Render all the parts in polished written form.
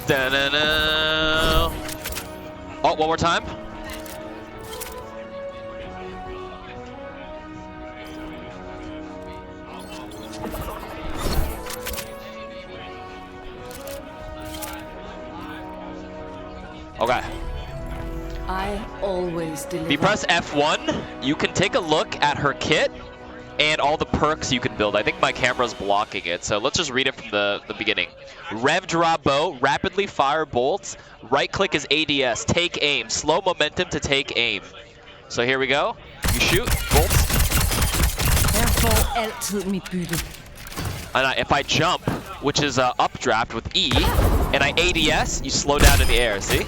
Da-na-na. Oh, one more time. Okay. I always deliver. If you press F1, you can take a look at her kit and all the perks you can build. I think my camera's blocking it, so let's just read it from the beginning. Rev draw bow, rapidly fire bolts, right click is ADS, take aim, slow momentum to take aim. So here we go. You shoot, bolts. And if I jump, which is updraft with E, and I ADS, you slow down in the air, see?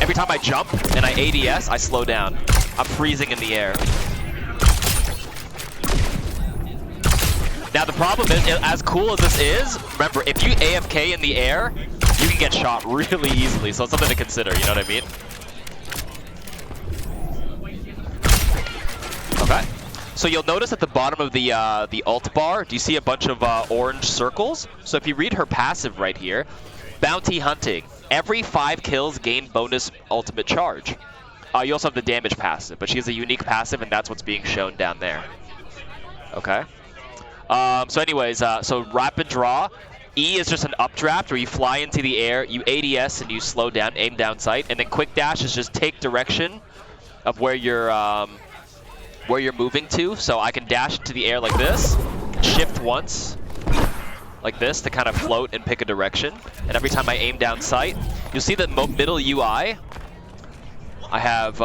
Every time I jump and I ADS, I slow down. I'm freezing in the air. Now the problem is, as cool as this is, remember, if you AFK in the air, you can get shot really easily, so it's something to consider, you know what I mean? Okay. So you'll notice at the bottom of the ult bar, do you see a bunch of orange circles? So if you read her passive right here, bounty hunting. Every 5 kills gain bonus ultimate charge. You also have the damage passive, but she has a unique passive, and that's what's being shown down there. Okay. So anyways, so rapid draw. E is just an updraft where you fly into the air, you ADS and you slow down, aim down sight, and then quick dash is just take direction of where you're moving to. So I can dash into the air like this, shift once, like this, to kind of float and pick a direction. And every time I aim down sight, you'll see the middle UI. I have,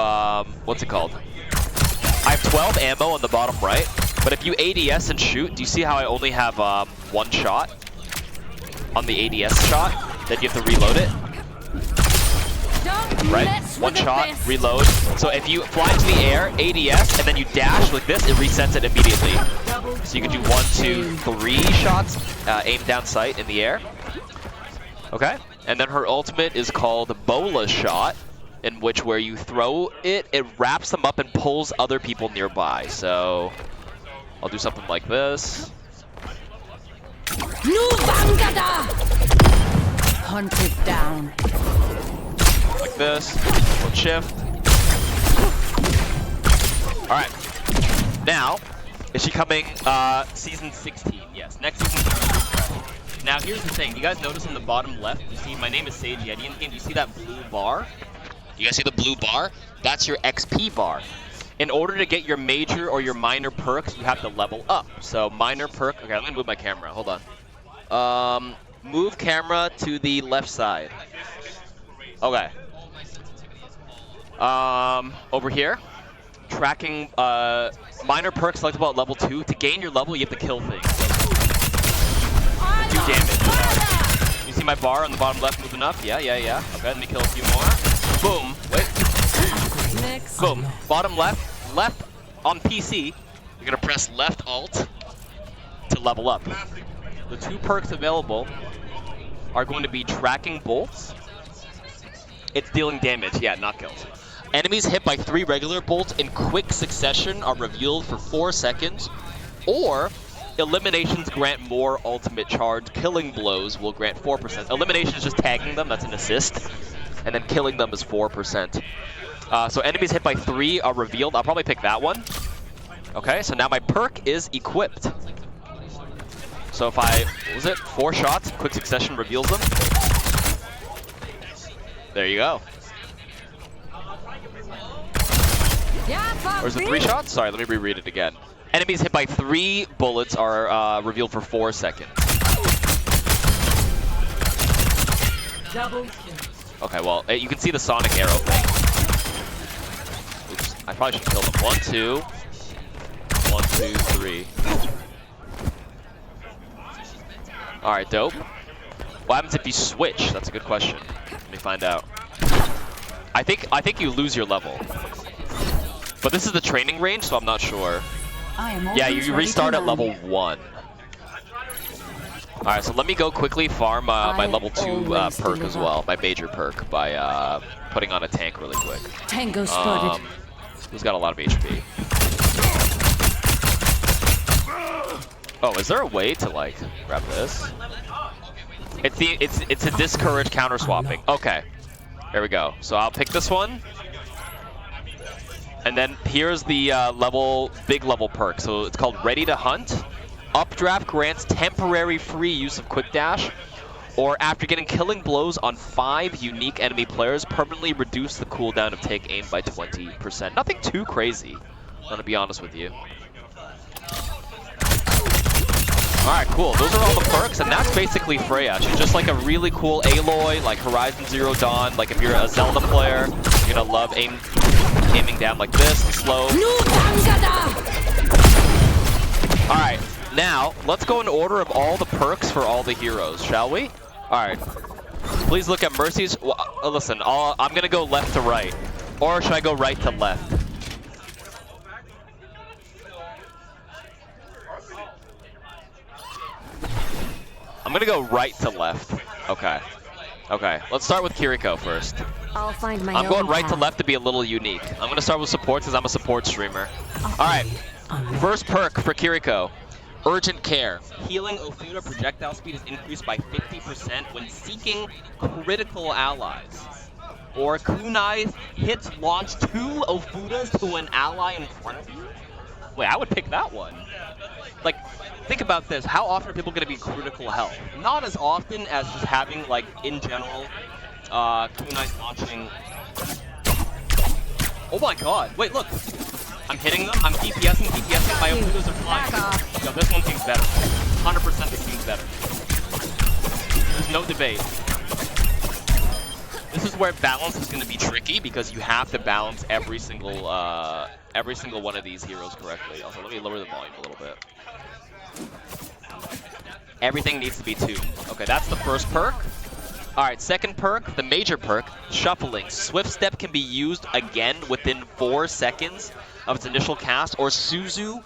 what's it called? I have 12 ammo on the bottom right, but if you ADS and shoot, do you see how I only have 1 shot on the ADS shot? Then you have to reload it. Right? 1 shot, reload. So if you fly into the air, ADS, and then you dash like this, it resets it immediately. So you can do 1, 2, 3 shots, aim down sight in the air. Okay? And then her ultimate is called Bola Shot, in which where you throw it, it wraps them up and pulls other people nearby. So I'll do something like this. Hunted down. Like this. We'll shift. Alright. Now, is she coming season 16? Yes, next season. Now here's the thing. You guys notice on the bottom left, you see my name is Sage Yeti in the game. Do you see that blue bar? You guys see the blue bar? That's your XP bar. In order to get your major or your minor perks, you have to level up. So minor perk, okay, I'm gonna move my camera, hold on. Move camera to the left side. Okay. Over here, tracking minor perks selectable at level 2. To gain your level, you have to kill things. Do damage. You see my bar on the bottom left moving up? Yeah. Okay, let me kill a few more. Boom. Wait. Next. Boom. Bottom left on PC. You're gonna press left alt to level up. The 2 perks available are going to be tracking bolts. It's dealing damage, yeah, not kills. Enemies hit by 3 regular bolts in quick succession are revealed for 4 seconds, or eliminations grant more ultimate charge. Killing blows will grant 4%. Elimination is just tagging them, that's an assist. And then killing them is 4%. So enemies hit by 3 are revealed. I'll probably pick that one. Okay, so now my perk is equipped. So if I, what was it? 4 shots, quick succession reveals them. There you go. Or is it 3 shots? Sorry, let me reread it again. Enemies hit by 3 bullets are revealed for 4 seconds. Double kill. Okay, well, you can see the sonic arrow thing. Oops, I probably should kill them. 1, 2. 1, 2, 3. Alright, dope. What happens if you switch? That's a good question. Let me find out. I think you lose your level. But this is the training range, so I'm not sure. Yeah, you restart at level 1. Alright, so let me go quickly farm my level 2 perk as well, my major perk, by putting on a tank really quick. Tango spotted. Who's got a lot of HP? Oh, is there a way to like grab this? It's to discourage counter swapping. Okay, there we go. So I'll pick this one, and then here's the big level perk. So it's called Ready to Hunt. Updraft grants temporary free use of quick dash, or after getting killing blows on 5 unique enemy players, permanently reduce the cooldown of take aim by 20%. Nothing too crazy, I'm gonna be honest with you. Alright, cool. Those are all the perks, and that's basically Freja. She's just like a really cool Aloy, like Horizon Zero Dawn. Like if you're a Zelda player, you're gonna love aiming down like this, slow. Alright, now let's go in order of all the perks for all the heroes, shall we? Alright. Please look at Mercy's. Well, listen, I'm gonna go left to right. Or should I go right to left? I'm gonna go right to left. Okay. Okay, let's start with Kiriko first. I'll find my I'm going right to left to be a little unique. I'm gonna start with supports because I'm a support streamer. Alright, first perk for Kiriko. Urgent Care. Healing Ofuda projectile speed is increased by 50% when seeking critical allies. Or kunai hits launch 2 Ofudas to an ally in front of you? Wait, I would pick that one. Like, think about this. How often are people going to be critical health? Not as often as just having, like, in general, kunai launching. Oh my god. Wait, look. I'm hitting them. I'm DPSing. My Ofudas are flying. Yo, this one seems better. 100% this seems better. There's no debate. This is where balance is going to be tricky because you have to balance every single one of these heroes correctly. Also, let me lower the volume a little bit. Everything needs to be tuned. Okay, that's the first perk. Alright, second perk, the major perk, Shuffling. Swift Step can be used again within 4 seconds of its initial cast, or Suzu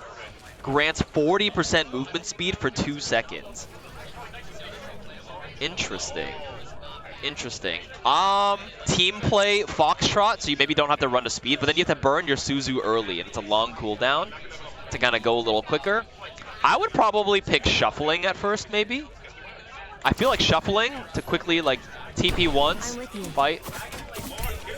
grants 40% movement speed for 2 seconds. Interesting. Interesting. Team play Foxtrot, so you maybe don't have to run to speed, but then you have to burn your Suzu early, and it's a long cooldown to kind of go a little quicker. I would probably pick Shuffling at first, maybe. I feel like Shuffling to quickly, like, TP once, fight,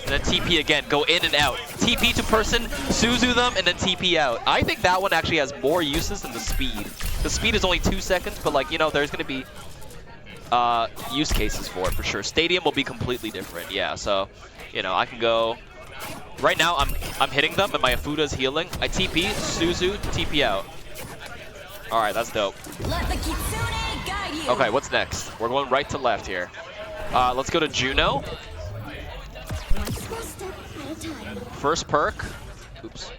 and then TP again, go in and out. TP to person, Suzu them, and then TP out. I think that one actually has more uses than the speed. The speed is only 2 seconds, but, like, you know, there's going to be use cases for it for sure. Stadium will be completely different, yeah. So, you know, I can go. Right now, I'm hitting them, and my Ofuda's healing. I TP, Suzu, TP out. All right, that's dope. Let the Kitsune guide you. Okay, what's next? We're going right to left here. Let's go to Juno. First perk. Oops.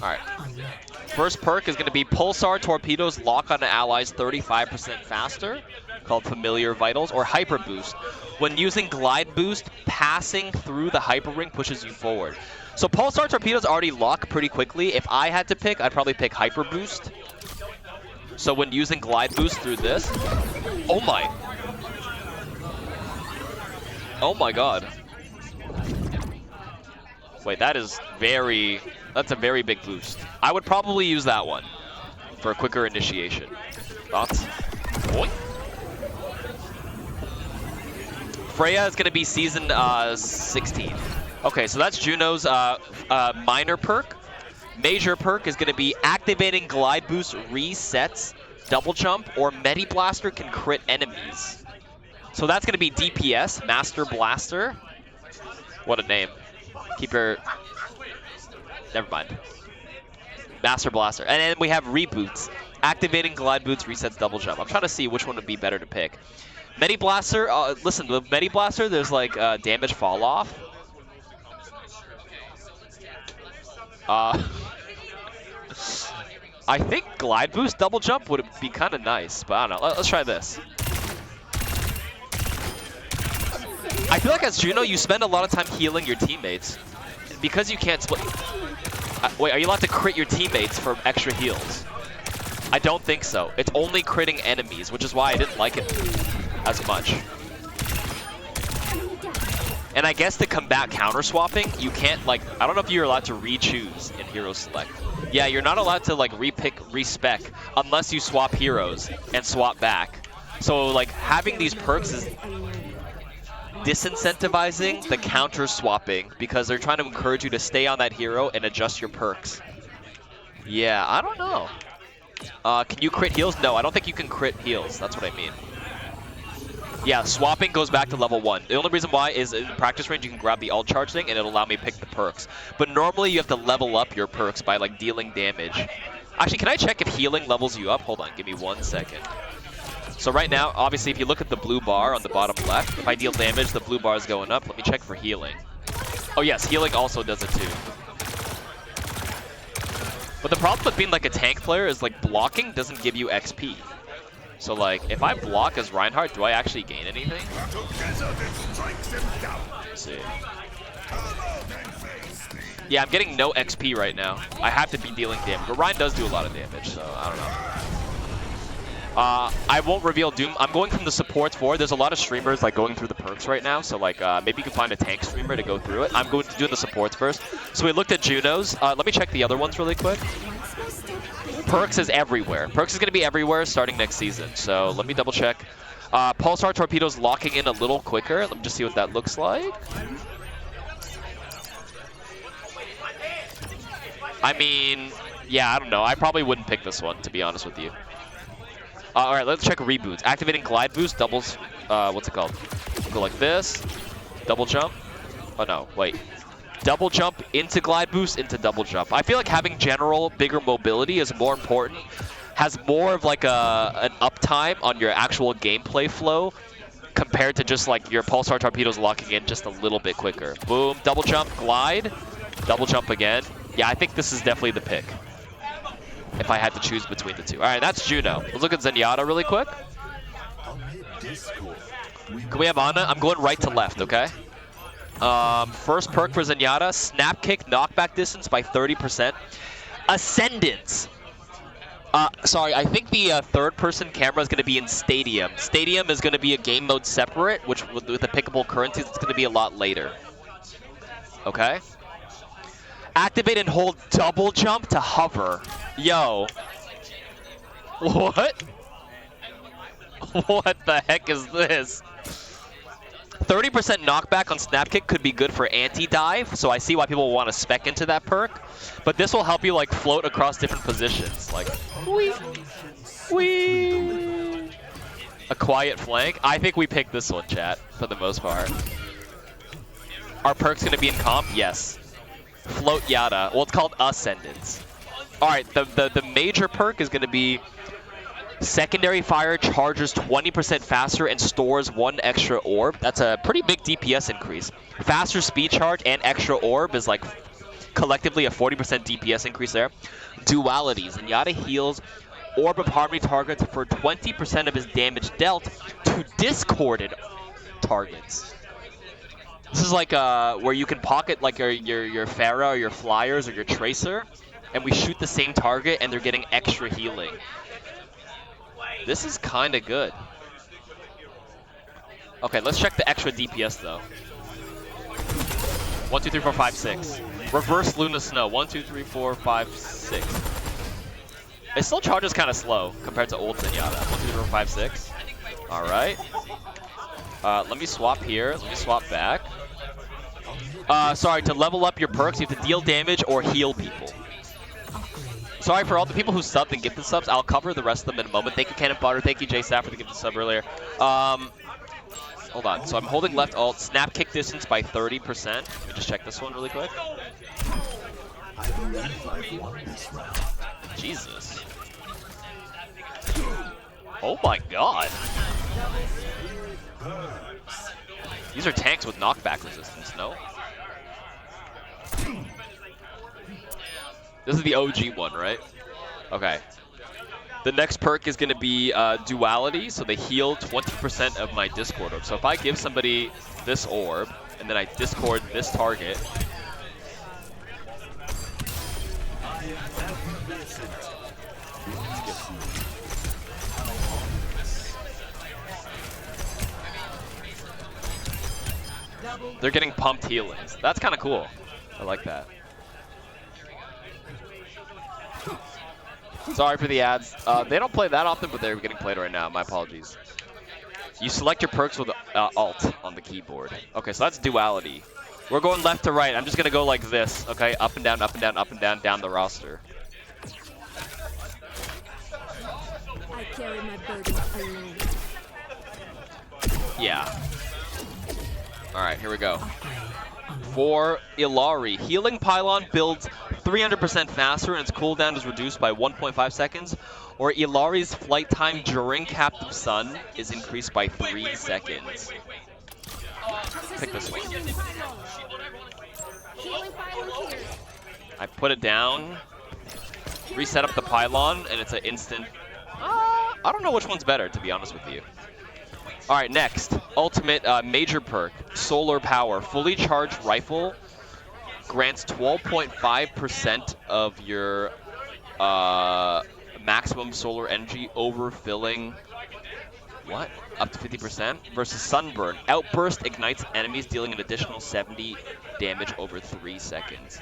All right. First perk is going to be Pulsar Torpedoes lock on allies 35% faster, called Familiar Vitals, or Hyper Boost. When using Glide Boost, passing through the Hyper Ring pushes you forward. So Pulsar Torpedoes already lock pretty quickly. If I had to pick, I'd probably pick Hyper Boost. So when using Glide Boost through this, oh my. Oh my god. Wait, that's a very big boost. I would probably use that one for a quicker initiation. Thoughts? Boing. Freja is going to be season 16. Okay, so that's Juno's minor perk. Major perk is going to be activating Glide Boost resets double jump, or Medi Blaster can crit enemies. So that's going to be DPS, Master Blaster. What a name. Keep your... Never mind. Master Blaster. And then we have Reboots. Activating Glide Boots resets double jump. I'm trying to see which one would be better to pick. Medi Blaster, listen, with Medi Blaster, there's like damage fall off. I think Glide Boost double jump would be kind of nice, but I don't know. Let's try this. I feel like as Juno, you spend a lot of time healing your teammates. Because you can't split... wait, are you allowed to crit your teammates for extra heals? I don't think so. It's only critting enemies, which is why I didn't like it as much. And I guess to combat counter swapping, you can't like, I don't know if you're allowed to re-choose in hero select. Yeah, you're not allowed to like respec unless you swap heroes and swap back. So like having these perks is disincentivizing the counter swapping because they're trying to encourage you to stay on that hero and adjust your perks. Yeah, I don't know. Can you crit heals? No, I don't think you can crit heals. That's what I mean. Yeah, swapping goes back to level 1. The only reason why is in practice range you can grab the ult charge thing and it'll allow me to pick the perks. But normally you have to level up your perks by like dealing damage. Actually, can I check if healing levels you up? Hold on, give me 1 second. So right now, obviously, if you look at the blue bar on the bottom left, if I deal damage, the blue bar is going up. Let me check for healing. Oh yes, healing also does it too. But the problem with being like a tank player is like blocking doesn't give you XP. So like, if I block as Reinhardt, do I actually gain anything? Let's see. Yeah, I'm getting no XP right now. I have to be dealing damage, but Rein does do a lot of damage, so I don't know. I won't reveal Doom. I'm going from the supports forward. There's a lot of streamers like going through the perks right now, so like maybe you can find a tank streamer to go through it. I'm going to do the supports first. So we looked at Juno's. Let me check the other ones really quick. Perks is everywhere. Perks is going to be everywhere starting next season. So let me double check. Pulsar Torpedo's locking in a little quicker. Let me just see what that looks like. I mean, yeah, I don't know. I probably wouldn't pick this one, to be honest with you. Alright, let's check reboots. Activating glide boost doubles, what's it called? Go like this, double jump. Oh no, wait. Double jump into glide boost into double jump. I feel like having general bigger mobility is more important, has more of like an uptime on your actual gameplay flow compared to just like your pulsar torpedoes locking in just a little bit quicker. Boom, double jump, glide, double jump again. Yeah, I think this is definitely the pick if I had to choose between the two. All right, that's Juno. Let's look at Zenyatta really quick. Can we have Ana? I'm going right to left, okay? First perk for Zenyatta, snap kick, knockback distance by 30%. Ascendance. Sorry, I think the third person camera is going to be in Stadium. Stadium is going to be a game mode separate, which with the pickable currencies, it's going to be a lot later. Okay? Activate and hold double jump to hover. Yo. What? What the heck is this? 30% knockback on snap kick could be good for anti-dive, so I see why people want to spec into that perk. But this will help you like float across different positions. Like, wee, wee. A quiet flank. I think we picked this one, chat, for the most part. Are perks going to be in comp? Yes. Float Yada. Well, it's called Ascendance. Alright, the major perk is going to be secondary fire charges 20% faster and stores 1 extra orb. That's a pretty big DPS increase. Faster speed charge and extra orb is like collectively a 40% DPS increase there. Dualities. Zenyatta heals Orb of Harmony targets for 20% of his damage dealt to discorded targets. This is like where you can pocket like your Pharah or your Flyers or your Tracer, and we shoot the same target and they're getting extra healing. This is kind of good. Okay, let's check the extra DPS though. 1, 2, 3, 4, 5, 6. Reverse Luna Snow. 1, 2, 3, 4, 5, 6. It still charges kind of slow compared to old Zenyatta. 1, 2, 3, 4, 5, 6. All right. Let me swap here. Let me swap back. Sorry, to level up your perks, you have to deal damage or heal people. Sorry for all the people who subbed and gifted subs. I'll cover the rest of them in a moment. Thank you, Cannon Butter. Thank you, Jay Staff, for the gifted sub earlier. Hold on. So I'm holding left alt. Snap kick distance by 30%. Let me just check this one really quick. I believe I've won this round. Jesus. Oh my god. These are tanks with knockback resistance, no? This is the OG one, right? Okay. The next perk is going to be Duality, so they heal 20% of my Discord orb. So if I give somebody this orb, and then I Discord this target... They're getting pumped healings. That's kind of cool. I like that. Sorry for the ads. They don't play that often, but they're getting played right now. My apologies. You select your perks with Alt on the keyboard. Okay, so that's duality. We're going left to right. I'm just going to go like this, okay? Up and down, up and down, up and down, down the roster. I carry my burden alone. Yeah. All right, here we go. For Illari, Healing Pylon builds 300% faster and its cooldown is reduced by 1.5 seconds, or Illari's flight time during Captive Sun is increased by 3 seconds. Pick this one. I put it down, reset up the pylon, and it's an instant. I don't know which one's better, to be honest with you. All right, next, ultimate major perk, Solar Power. Fully charged rifle grants 12.5% of your maximum solar energy overfilling. What? Up to 50% versus Sunburn. Outburst ignites enemies, dealing an additional 70 damage over 3 seconds.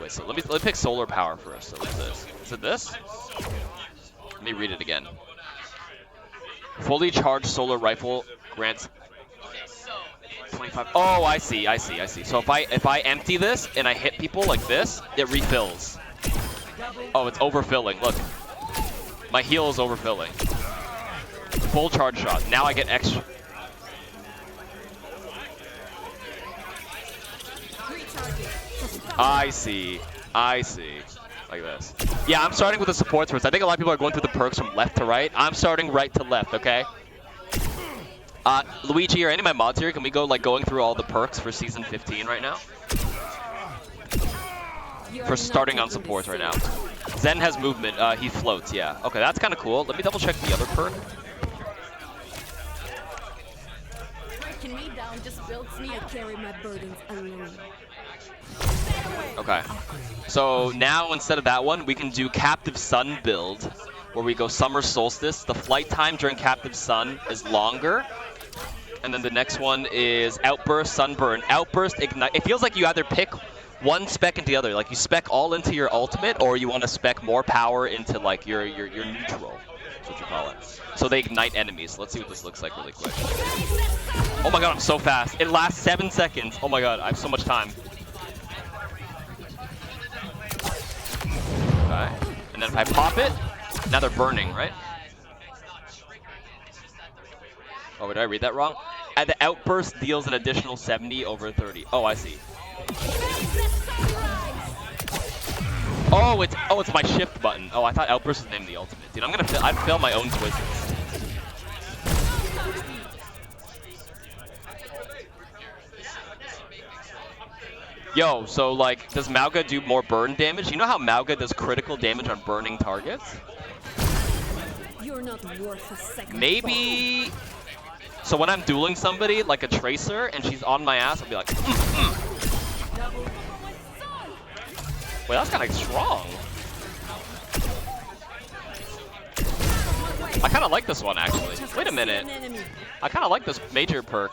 Wait, so let me pick Solar Power first. So what's this? Is it this? Let me read it again. Fully charged solar rifle grants 25. Oh, I see. So if I empty this and I hit people like this, it refills. Oh, it's overfilling. Look, my heal is overfilling. Full charge shot. Now I get extra. I see. Like this. Yeah, I'm starting with the supports first. I think a lot of people are going through the perks from left to right. I'm starting right to left, okay? Luigi or any of my mods here, can we go like going through all the perks for season 15 right now? For starting on supports right now. Zen has movement. He floats, yeah. Okay, that's kind of cool. Let me double check the other perk. Breaking me down just builds me. I carry my burdens alone. Okay. So now instead of that one, we can do Captive Sun build, where we go Summer Solstice. The flight time during Captive Sun is longer. And then the next one is Outburst, Sunburn. Outburst, Ignite. It feels like you either pick one spec into the other. Like you spec all into your ultimate, or you want to spec more power into like your neutral. That's what you call it. So they ignite enemies. Let's see what this looks like really quick. Oh my god, I'm so fast. It lasts 7 seconds. Oh my god, I have so much time. Okay. And then if I pop it, now they're burning, right? Oh, did I read that wrong? And the outburst deals an additional 70 over 30. Oh, I see. Oh, it's my shift button. Oh, I thought outburst was named the ultimate. Dude, I'd fail my own quizzes. Yo, so like, does Mauga do more burn damage? You know how Mauga does critical damage on burning targets? You're not worth a second. Maybe. So when I'm dueling somebody, like a Tracer, and she's on my ass, I'll be like, Wait, that's kind of strong. I kind of like this one, actually. Wait a minute. I kind of like this major perk.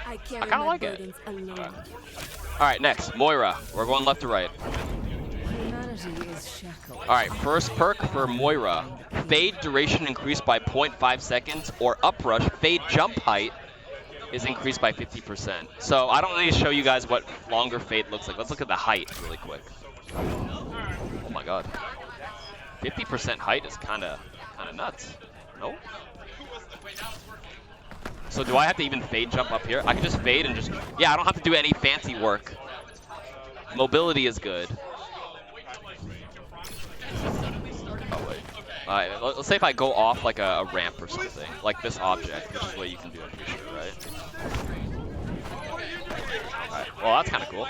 I kind of like it. Alright, next, Moira. We're going left to right. Alright, first perk for Moira. Fade duration increased by 0.5 seconds, or uprush, fade jump height is increased by 50%. So I don't need to show you guys what longer fade looks like. Let's look at the height really quick. Oh my god. 50% height is kind of nuts. No? So do I have to even fade jump up here? I can just fade and just... Yeah, I don't have to do any fancy work. Mobility is good. Oh, wait. Alright, let's say if I go off like a ramp or something. Like this object, which is what you can do, I'm pretty sure, right? Alright, well that's kind of cool.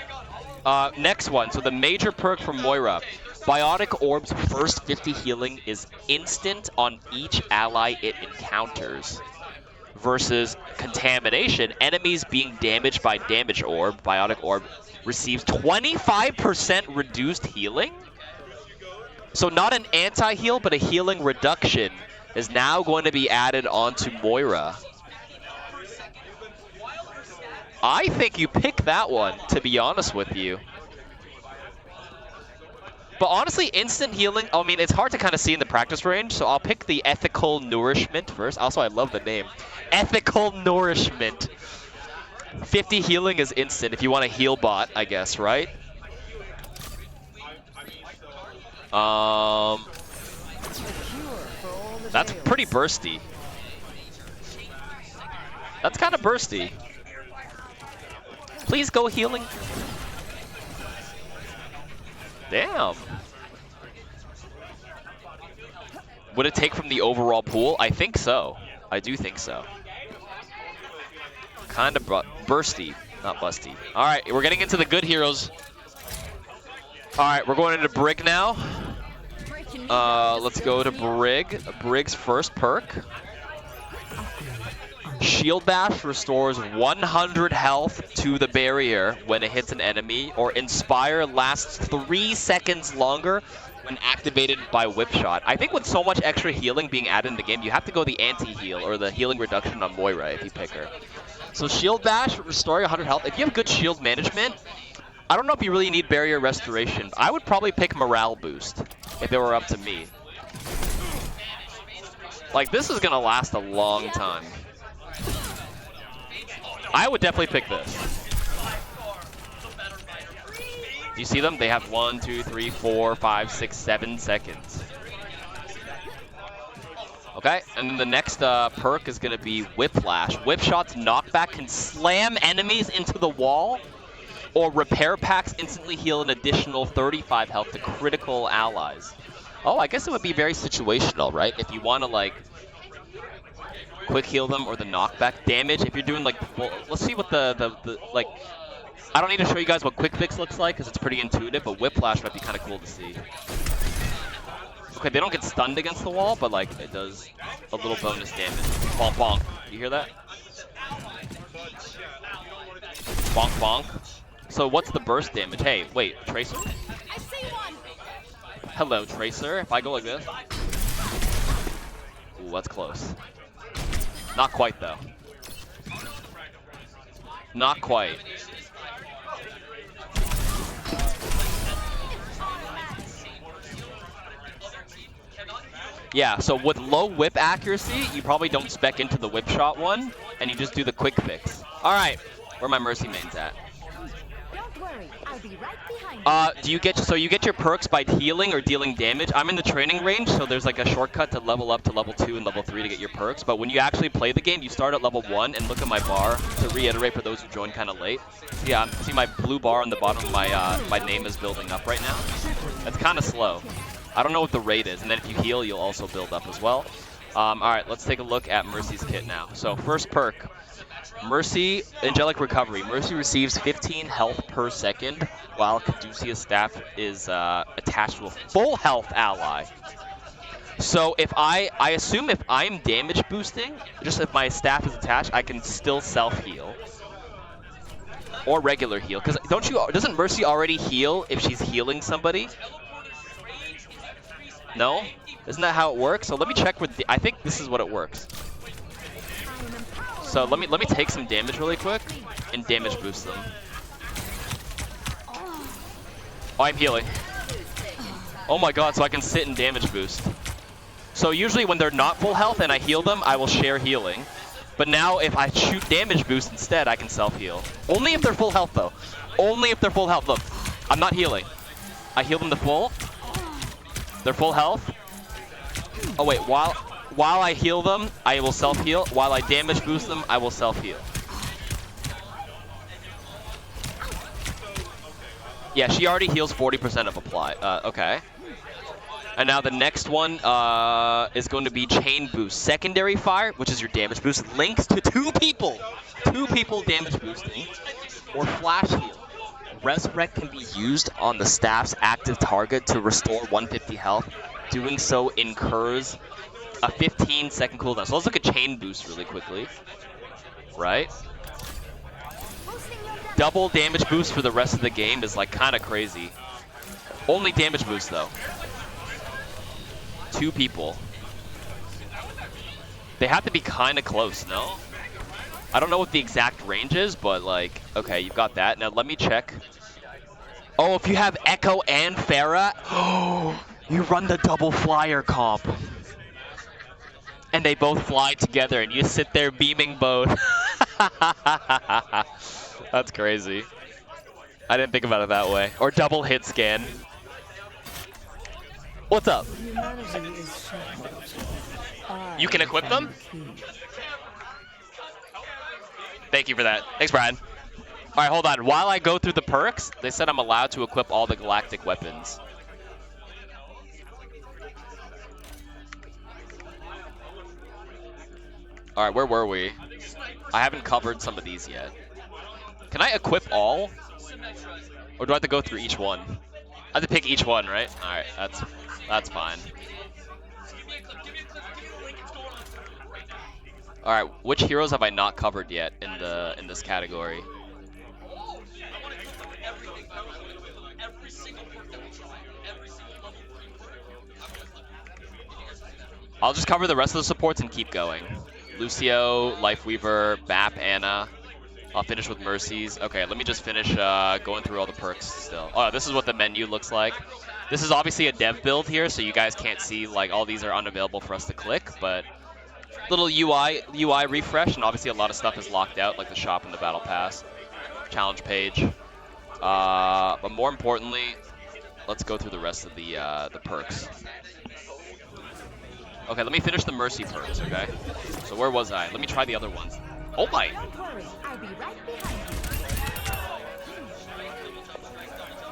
Next one, so the major perk from Moira. Biotic Orb's first 50 healing is instant on each ally it encounters. Versus Contamination, enemies being damaged by Damage Orb, Biotic Orb receives 25% reduced healing? So not an anti-heal, but a healing reduction is now going to be added onto Moira. I think you pick that one, to be honest with you. But honestly, instant healing, I mean, it's hard to kind of see in the practice range, so I'll pick the Ethical Nourishment first. Also, I love the name. Ethical Nourishment. 50 healing is instant if you want a heal bot, I guess, right? That's pretty bursty. That's kind of bursty. Please go healing. Damn. Would it take from the overall pool? I think so. I do think so. Kind of bursty, not busty. All right, we're getting into the good heroes. All right, we're going into Brig now. Let's go to Brig. Brig's first perk. Shield Bash restores 100 health to the barrier when it hits an enemy, or Inspire lasts 3 seconds longer when activated by Whip Shot. I think with so much extra healing being added in the game, you have to go the anti-heal or the healing reduction on Moira if you pick her. So Shield Bash, restoring 100 health. If you have good shield management, I don't know if you really need barrier restoration. I would probably pick Morale Boost if it were up to me. Like, this is going to last a long time. I would definitely pick this. Do you see them? They have 1, 2, 3, 4, 5, 6, 7 seconds. Okay, and then the next perk is going to be Whiplash. Whip Shot's knockback can slam enemies into the wall, or Repair Packs instantly heal an additional 35 health to critical allies. Oh, I guess it would be very situational, right? If you want to, like, quick heal them or the knockback damage. If you're doing, like, well, let's see what the like, I don't need to show you guys what Quick Fix looks like because it's pretty intuitive, but Whiplash might be kind of cool to see. Okay, they don't get stunned against the wall, but, like, it does a little bonus damage. Bonk, bonk. You hear that? Bonk, bonk. So what's the burst damage? Hey, wait, Tracer? I see one. Hello, Tracer. If I go like this. Ooh, that's close. Not quite, though. Not quite. Yeah, so with low whip accuracy, you probably don't spec into the whip shot one, and you just do the quick fix. All right, where my Mercy mains at? Don't worry, I'll be right behind you. You get your perks by healing or dealing damage. I'm in the training range, so there's like a shortcut to level up to level 2 and level 3 to get your perks. But when you actually play the game, you start at level 1, and look at my bar to reiterate for those who joined kind of late. Yeah, see my blue bar on the bottom of my name is building up right now. That's kind of slow. I don't know what the rate is, and then if you heal, you'll also build up as well. All right, let's take a look at Mercy's kit now. So first perk, Mercy, Angelic Recovery. Mercy receives 15 health per second, while Caduceus staff is attached to a full health ally. So if I assume if I'm damage boosting, just if my staff is attached, I can still self-heal. Or regular heal, because doesn't Mercy already heal if she's healing somebody? No? Isn't that how it works? So let me check with I think this is what it works. So let me take some damage really quick and damage boost them. Oh, I'm healing. Oh my god, so I can sit and damage boost. So usually when they're not full health and I heal them, I will share healing. But now if I shoot damage boost instead, I can self-heal. Only if they're full health though. Only if they're full health. Look, I'm not healing. I heal them to full. They're full health. Oh wait, while I heal them, I will self-heal. While I damage boost them, I will self-heal. Yeah, she already heals 40% of apply. Okay. And now the next one is going to be Chain Boost. Secondary Fire, which is your damage boost, links to 2 people. 2 people damage boosting. Or Flash Heal. Resurrect can be used on the staff's active target to restore 150 health. Doing so incurs a 15-second cooldown. So let's look at Chain Boost really quickly. Right? Double damage boost for the rest of the game is like kind of crazy. Only damage boost though. 2 people. They have to be kind of close, no? I don't know what the exact range is, but like, okay, you've got that. Now let me check. Oh, if you have Echo and Pharah, oh, you run the double flyer comp. And they both fly together and you sit there beaming both. That's crazy. I didn't think about it that way. Or double hit scan. What's up? You can equip them? Thank you for that. Thanks, Brian. All right, hold on. While I go through the perks, they said I'm allowed to equip all the galactic weapons. All right, where were we? I haven't covered some of these yet. Can I equip all? Or do I have to go through each one? I have to pick each one, right? All right, that's fine. All right, which heroes have I not covered yet in this category? I'll just cover the rest of the supports and keep going. Lucio, Lifeweaver, Bap, Ana. I'll finish with Mercies. Okay, let me just finish going through all the perks still. Oh, this is what the menu looks like. This is obviously a dev build here, so you guys can't see, like, all these are unavailable for us to click, but little UI refresh, and obviously a lot of stuff is locked out, like the shop and the battle pass, challenge page. But more importantly, let's go through the rest of the perks. Okay, let me finish the Mercy perks, okay? So where was I? Let me try the other ones. Oh my!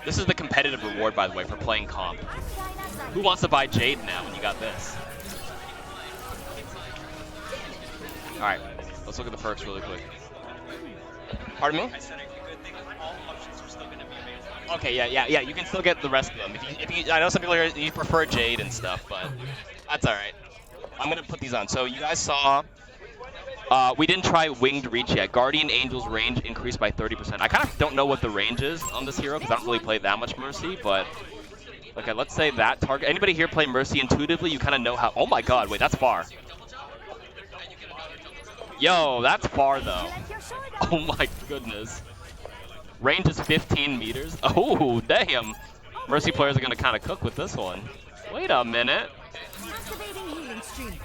This is the competitive reward, by the way, for playing comp. Who wants to buy Jade now when you got this? Alright, let's look at the perks really quick. Pardon me? Okay, yeah, you can still get the rest of them. If you I know some people here, you prefer Jade and stuff, but that's alright. I'm gonna put these on. So you guys saw, we didn't try Winged Reach yet. Guardian Angel's range increased by 30%. I kind of don't know what the range is on this hero because I don't really play that much Mercy, but okay, let's say that target. Anybody here play Mercy intuitively? You kind of know how. Oh my God, wait, that's far. Yo, that's far though. Oh my goodness. Range is 15 meters. Oh, damn. Mercy players are gonna kind of cook with this one. Wait a minute.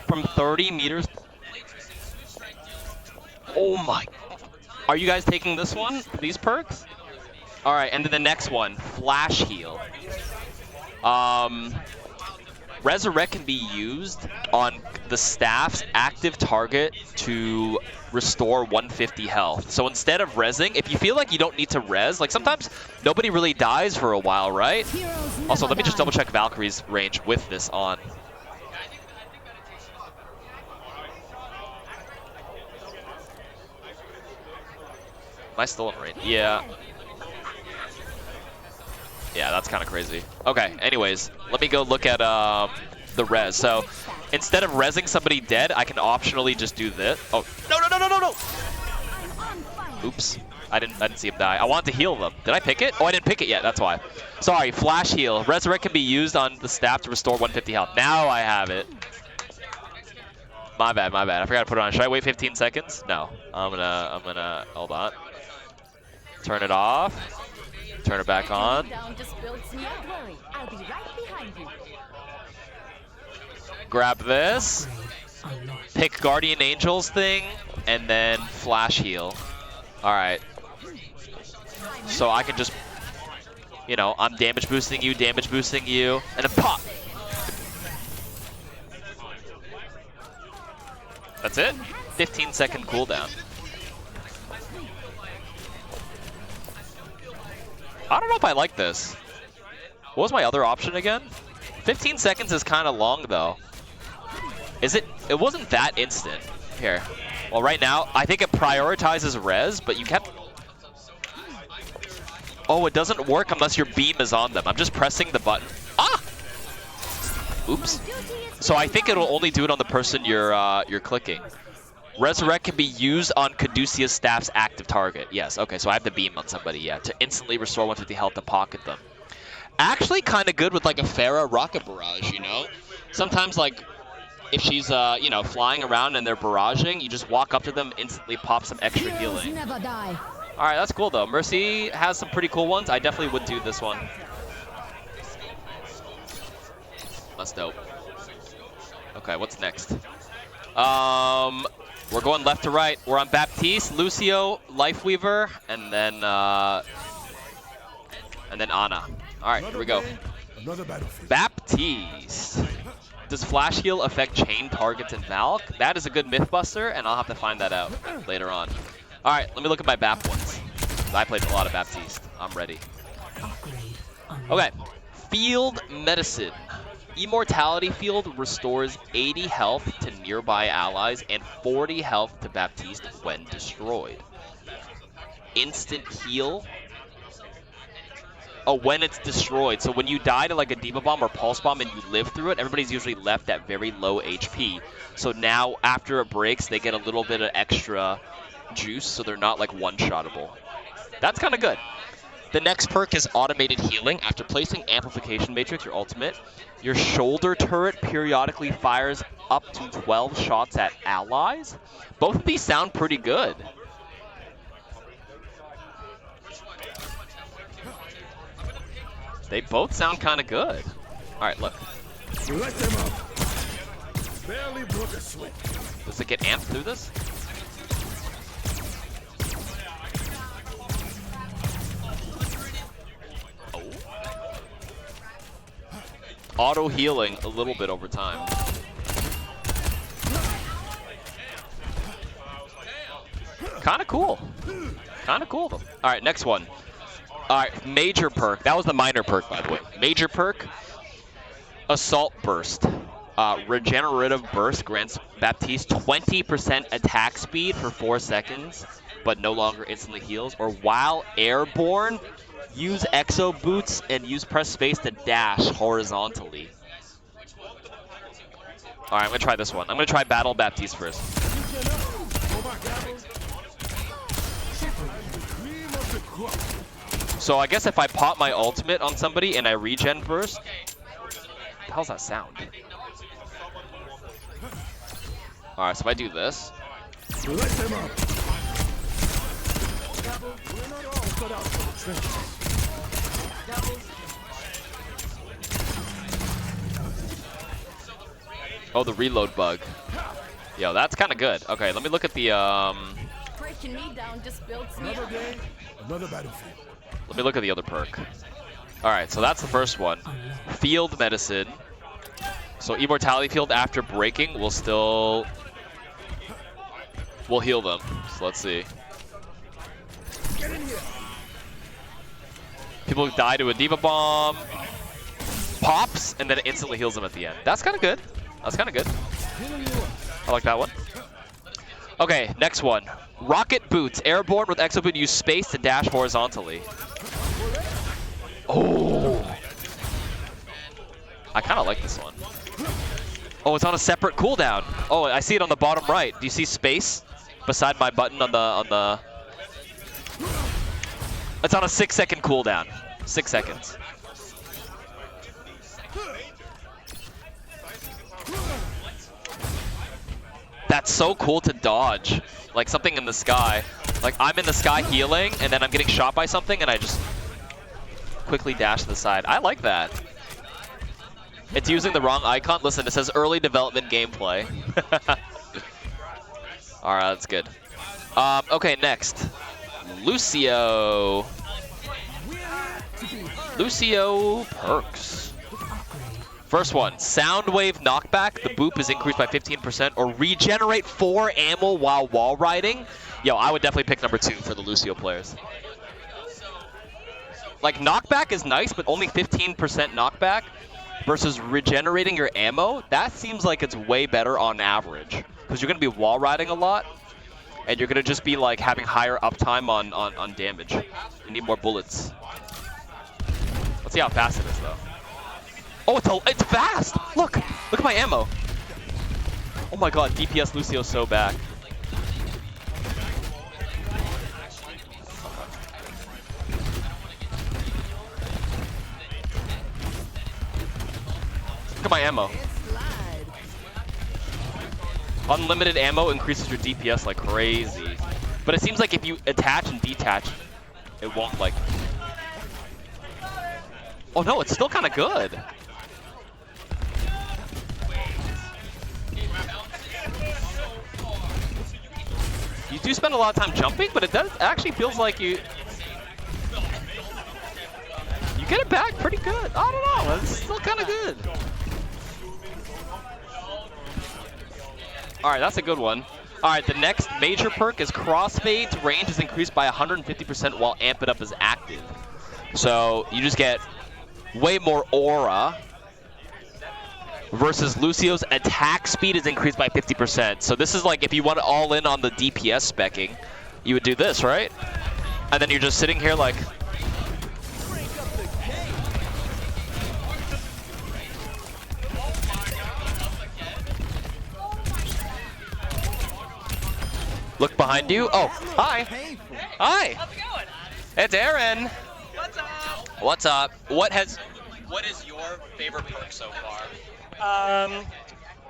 From 30 meters. Oh my. Are you guys taking this one? These perks? All right, and then the next one, Flash Heal. Resurrect can be used on the staff's active target to restore 150 health. So instead of rezzing, if you feel like you don't need to res, like sometimes nobody really dies for a while, right? Also, let me just double check Valkyrie's range with this on. Am I still in range? Yeah. Yeah, that's kind of crazy. Okay, anyways, let me go look at the res. So instead of rezzing somebody dead, I can optionally just do this. Oh, no. Oops. I didn't see him die. I wanted to heal them. Did I pick it? Oh, I didn't pick it yet. That's why. Sorry, Flash Heal. Resurrect can be used on the staff to restore 150 health. Now I have it. My bad. I forgot to put it on. Should I wait 15 seconds? No. I'm gonna hold on. Turn it off. Turn it back on. Grab this. Pick Guardian Angel's thing, and then Flash Heal. All right. So I can just, you know, I'm damage boosting you, and then pop. That's it. 15-second cooldown. I don't know if I like this. What was my other option again? 15 seconds is kind of long though. Is it? It wasn't that instant. Here. Well, right now, I think it prioritizes res, but you kept... Oh, it doesn't work unless your beam is on them. I'm just pressing the button. Ah! Oops. So I think it'll only do it on the person you're clicking. Resurrect can be used on Caduceus Staff's active target. Yes, okay, so I have the beam on somebody, yeah, to instantly restore 150 health to pocket them. Actually kind of good with like a Pharah Rocket Barrage, you know? Sometimes like if she's you know, flying around and they're barraging, you just walk up to them, instantly pop some extra healing. Never die. All right, that's cool though. Mercy has some pretty cool ones. I definitely would do this one. That's dope. Okay, what's next? We're going left to right. We're on Baptiste, Lucio, Lifeweaver, and then Ana. All right, here we go. Another battlefield. Baptiste. Does flash heal affect chain targets in Valk? That is a good mythbuster, and I'll have to find that out later on. All right, let me look at my Bap ones. I played a lot of Baptiste. I'm ready. Okay, Field Medicine. Immortality Field restores 80 health to nearby allies and 40 health to Baptiste when destroyed. Instant heal. Oh, when it's destroyed. So when you die to like a D.Va bomb or pulse bomb and you live through it, everybody's usually left at very low HP. So now after it breaks, they get a little bit of extra juice, so they're not like one-shottable. That's kind of good. The next perk is Automated Healing. After placing Amplification Matrix, your ultimate, your shoulder turret periodically fires up to 12 shots at allies. Both of these sound pretty good. They both sound kind of good. All right, look. Let them up. Barely broke a sweat. Does it get amped through this? Oh. Auto healing a little bit over time. Kind of cool. Kind of cool. All right, next one. All right, major perk. That was the minor perk, by the way. Major perk, Assault Burst. Regenerative Burst grants Baptiste 20% attack speed for 4 seconds, but no longer instantly heals. Or while airborne, use Exo Boots and press space to dash horizontally. All right, I'm gonna try this one. I'm gonna try Battle Baptiste first. So I guess if I pop my ultimate on somebody and I regen burst, what the hell's that sound? Alright, so if I do this. Let them up. Oh, the reload bug. Yo, that's kind of good. Okay, let me look at the Breaking me down just builds me Another up. day, another battlefield. Let me look at the other perk. Alright, so that's the first one. Field Medicine. So Immortality Field after breaking will still... we'll heal them. So let's see. Get in here. People die to a D.Va bomb. Pops, and then it instantly heals them at the end. That's kind of good. That's kind of good. I like that one. Okay, next one. Rocket Boots. Airborne with Exo Boot, use space to dash horizontally. Oh. I kind of like this one. Oh, it's on a separate cooldown. Oh, I see it on the bottom right. Do you see space beside my button on the... It's on a 6-second cooldown. 6 seconds. That's so cool to dodge. Like something in the sky. Like I'm in the sky healing, and then I'm getting shot by something, and I just quickly dash to the side. I like that. It's using the wrong icon. Listen, it says early development gameplay. Alright, that's good. Okay, next. Lucio. Lucio perks. First one, Soundwave Knockback. The boop is increased by 15%, or regenerate 4 ammo while wall riding. Yo, I would definitely pick number 2 for the Lucio players. Like, knockback is nice, but only 15% knockback versus regenerating your ammo. That seems like it's way better on average, because you're going to be wall riding a lot, and you're going to just be like having higher uptime on damage. You need more bullets. Let's see how fast it is, though. Oh, it's fast! Look at my ammo. Oh my god, DPS Lucio's so back. Look at my ammo. Unlimited ammo increases your DPS like crazy. But it seems like if you attach and detach, it won't like... Oh no, it's still kind of good. You do spend a lot of time jumping, but it actually feels like you get it back pretty good. I don't know, it's still kind of good. All right, that's a good one. All right, the next major perk is Crossfade's range is increased by 150% while Amp It Up is active. So you just get way more aura versus Lucio's attack speed is increased by 50%. So this is like if you want to all in on the DPS specking, you would do this, right? And then you're just sitting here like... Look behind you. Oh, hi. Hi. How's it going? It's Aaron. What's up? What's up? What is your favorite perk so far?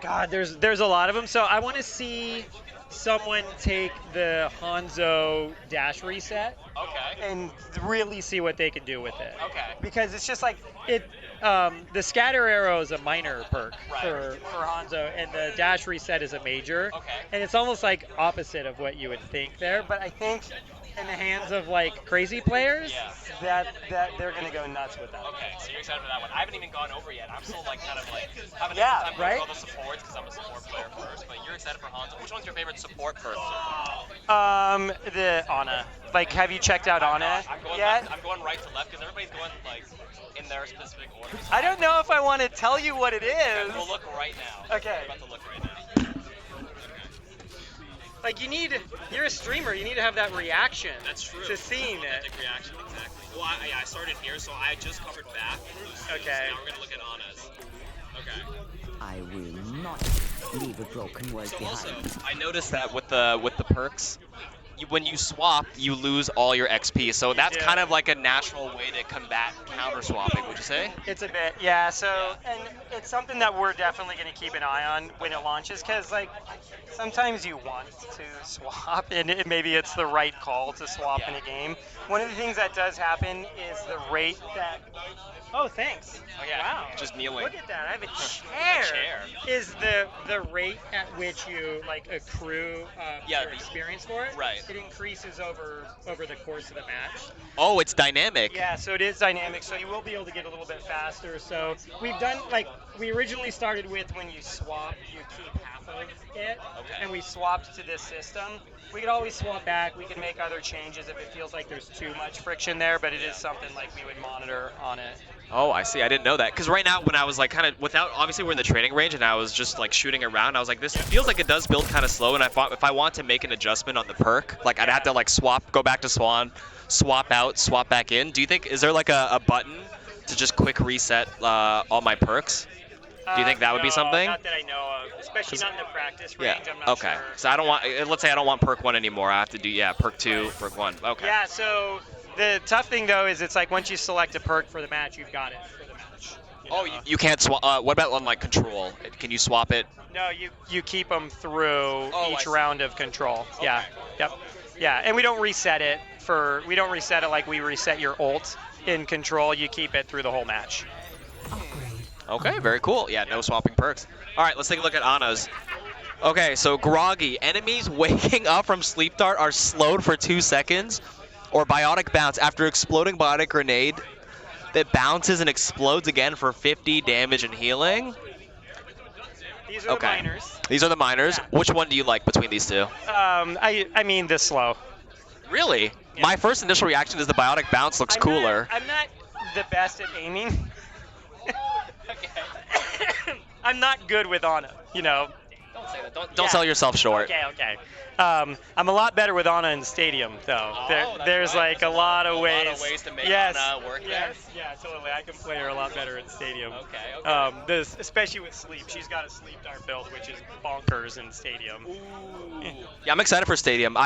God, there's a lot of them. So I want to see someone take the Hanzo dash reset Okay. and really see what they can do with it. Okay. Because it's just like it. The scatter arrow is a minor perk Right. for Hanzo, and the dash reset is a major. Okay. And it's almost like opposite of what you would think there. But I think in the hands of like crazy players, Yeah. that they're gonna go nuts with that. Okay, so you're excited for that one. I haven't even gone over yet. I'm still like kind of like having Yeah, a good time right? with all the supports because I'm a support player first. But you're excited for Hanzo. Which one's your favorite support perk? The Ana. Like, have you checked out Ana I'm going yet? I'm going right to left because everybody's going like in their specific order. I don't know if I want to tell you what it is. We'll look right now. Okay. We're about to look right now. Like, you're a streamer, you need to have that reaction. That's true. To seeing it. Authentic reaction, exactly. Well, I started here, so I just covered back. Okay. So now we're gonna look at Ana's. Okay. I will not leave a broken world So behind. also, I noticed that with the perks, when you swap, you lose all your XP. So that's do. kind of like a natural way to combat counter swapping, would you say? It's a bit, yeah. So, and it's something that we're definitely going to keep an eye on when it launches, because like sometimes you want to swap, and maybe it's the right call to swap in a game. One of the things that does happen is the rate that. Oh, thanks. Oh, yeah. Wow. Just kneeling. Look at that. I have a chair. chair. Is the rate at which you like accrue Yeah, your the- experience for it? right. It increases over the course of the match. Oh, it's dynamic. Yeah, so it is dynamic, so you will be able to get a little bit faster. So we've done, like, we originally started with when you swap, you keep half of it, Okay. and we swapped to this system. We could always swap back, we can make other changes if it feels like there's too much friction there, but it is something like we would monitor on it. Oh, I see. I didn't know that. Because right now, when I was like kind of without, obviously we're in the training range, and I was just like shooting around, I was like, this feels like it does build kind of slow. And I thought if I want to make an adjustment on the perk, like I'd have to like go back to Swan, swap out, swap back in. Do you think, is there like a button to just quick reset all my perks? Do you think that would be No, something? Not that I know of, especially not in the practice Yeah. range. I'm not Okay. sure. So I don't want. Let's say I don't want perk 1 anymore. I have to do perk 2, perk 1. Okay. Yeah, so the tough thing though is it's like once you select a perk for the match, you've got it for the match. Oh, know? you can't swap. What about on like control? Can you swap it? No, you keep them through Oh, I each see. round of control. Okay. Yeah. Yep. Yeah, and we don't reset it like we reset your ult in control. You keep it through the whole match. Okay, very cool. Yeah, no swapping perks. All right, let's take a look at Ana's. Okay, so Groggy. Enemies waking up from sleep dart are slowed for 2 seconds, or biotic bounce. After exploding biotic grenade, that bounces and explodes again for 50 damage and healing. These are Okay. the minors. These are the minors. Yeah. Which one do you like between these two? I mean the slow. Really? Yeah. My first initial reaction is the biotic bounce looks cooler. I'm not the best at aiming. I'm not good with Ana, you know. Don't say that. Don't Yeah. sell yourself short. Okay. I'm a lot better with Ana in Stadium, though. Oh, that's There's right. like There's a lot of ways. A lot of ways to make yes, Ana work yes, yeah, totally. I can play her a lot better in Stadium. Okay. Especially with sleep. She's got a sleep dart build, which is bonkers in Stadium. Yeah, I'm excited for Stadium.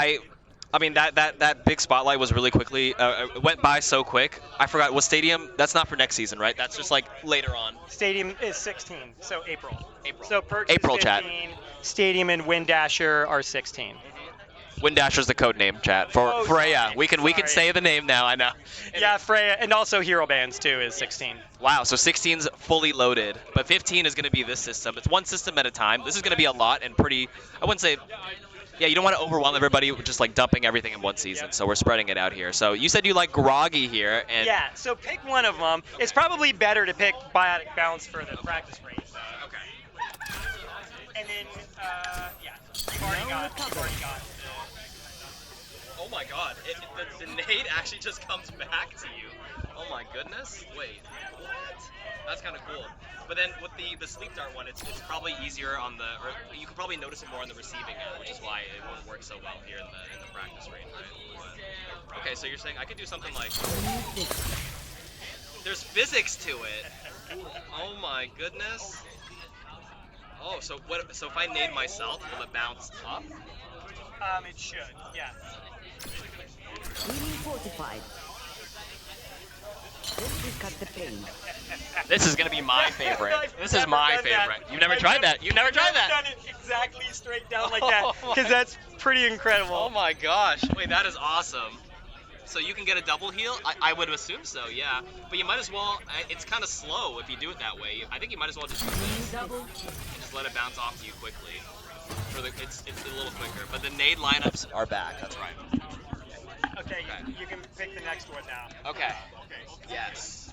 I mean, that big spotlight was really quickly, it went by so quick. I forgot, was Stadium, that's not for next season, right? That's just like later on. Stadium is 16, so April. April. So Perks April, is chat. 15, Stadium and Wind Dasher are 16. Windasher's the code name, chat, for Oh, Freya. sorry. We can say the name now, I know. Yeah, Freya, and also Hero Bands too is 16. Wow, so 16's fully loaded, but 15 is going to be this system. It's one system at a time. This is going to be a lot and pretty, I wouldn't say, yeah, you don't want to overwhelm everybody with just like dumping everything in one season, so we're spreading it out here. So you said you like Groggy here, and Yeah, so pick one of them. It's probably better to pick Biotic Bounce for the practice rate. Okay. And then, yeah, you've already got. Oh my god, the nade actually just comes back to you. Oh my goodness. Wait, what? That's kind of cool. But then with the sleep dart one, it's probably easier on the, or you can probably notice it more on the receiving end, which is why it won't work so well here in the practice range, right? But, okay, so you're saying I could do something like, there's physics to it. Oh my goodness. Oh, so what? So if I nade myself, will it bounce up? It should, yeah. Feeling fortified. This will cut the pain. This is gonna be my favorite. This is I've my never done that. favorite. You've never tried that. You've never tried that. I've never done it exactly straight down like that, because that's pretty incredible. Oh my gosh. Wait, that is awesome. So you can get a double heal? I would assume so, yeah. But you might as well, it's kind of slow if you do it that way. I think you might as well just use this and just let it bounce off to you quickly. It's a little quicker, but the nade lineups are back, that's right. Okay, you can pick the next one now. Okay. Yes.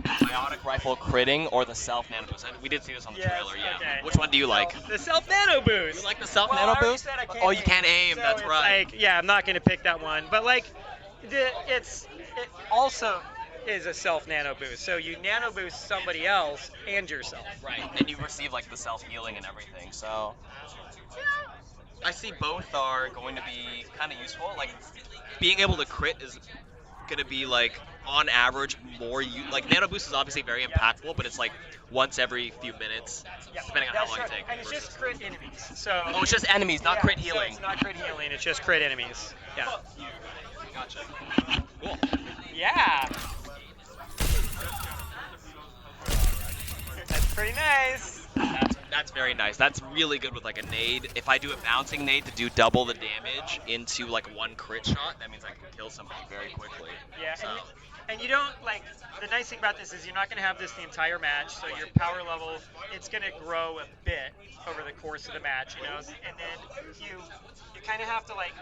Biotic rifle critting or the self nano boost. We did see this on the trailer, yeah. Okay. Which one do you like? The self nano boost. You like the self Well, nano I already boost? said I can't Oh, you aim, can't aim. so That's it's right. Like, yeah, I'm not gonna pick that one, but like, it also is a self nano boost. So you nano boost somebody else and yourself. Right, and you receive like the self healing and everything. So I see both are going to be kind of useful. Like being able to crit is going to be like on average more. Like nano boost is obviously very impactful, but it's like once every few minutes, Yeah, depending on how that's long right. you take. And it's just crit enemies. So. Oh, it's just enemies, not yeah, crit so healing. it's not crit healing. It's just crit enemies. Yeah. Gotcha. Cool. Yeah. That's pretty nice. That's very nice. That's really good with like a nade. If I do a bouncing nade to do double the damage into like one crit shot, that means I can kill somebody very quickly. Yeah, So. and you don't, like, the nice thing about this is you're not going to have this the entire match, so your power level, it's going to grow a bit over the course of the match, you know, and then you kind of have to, like,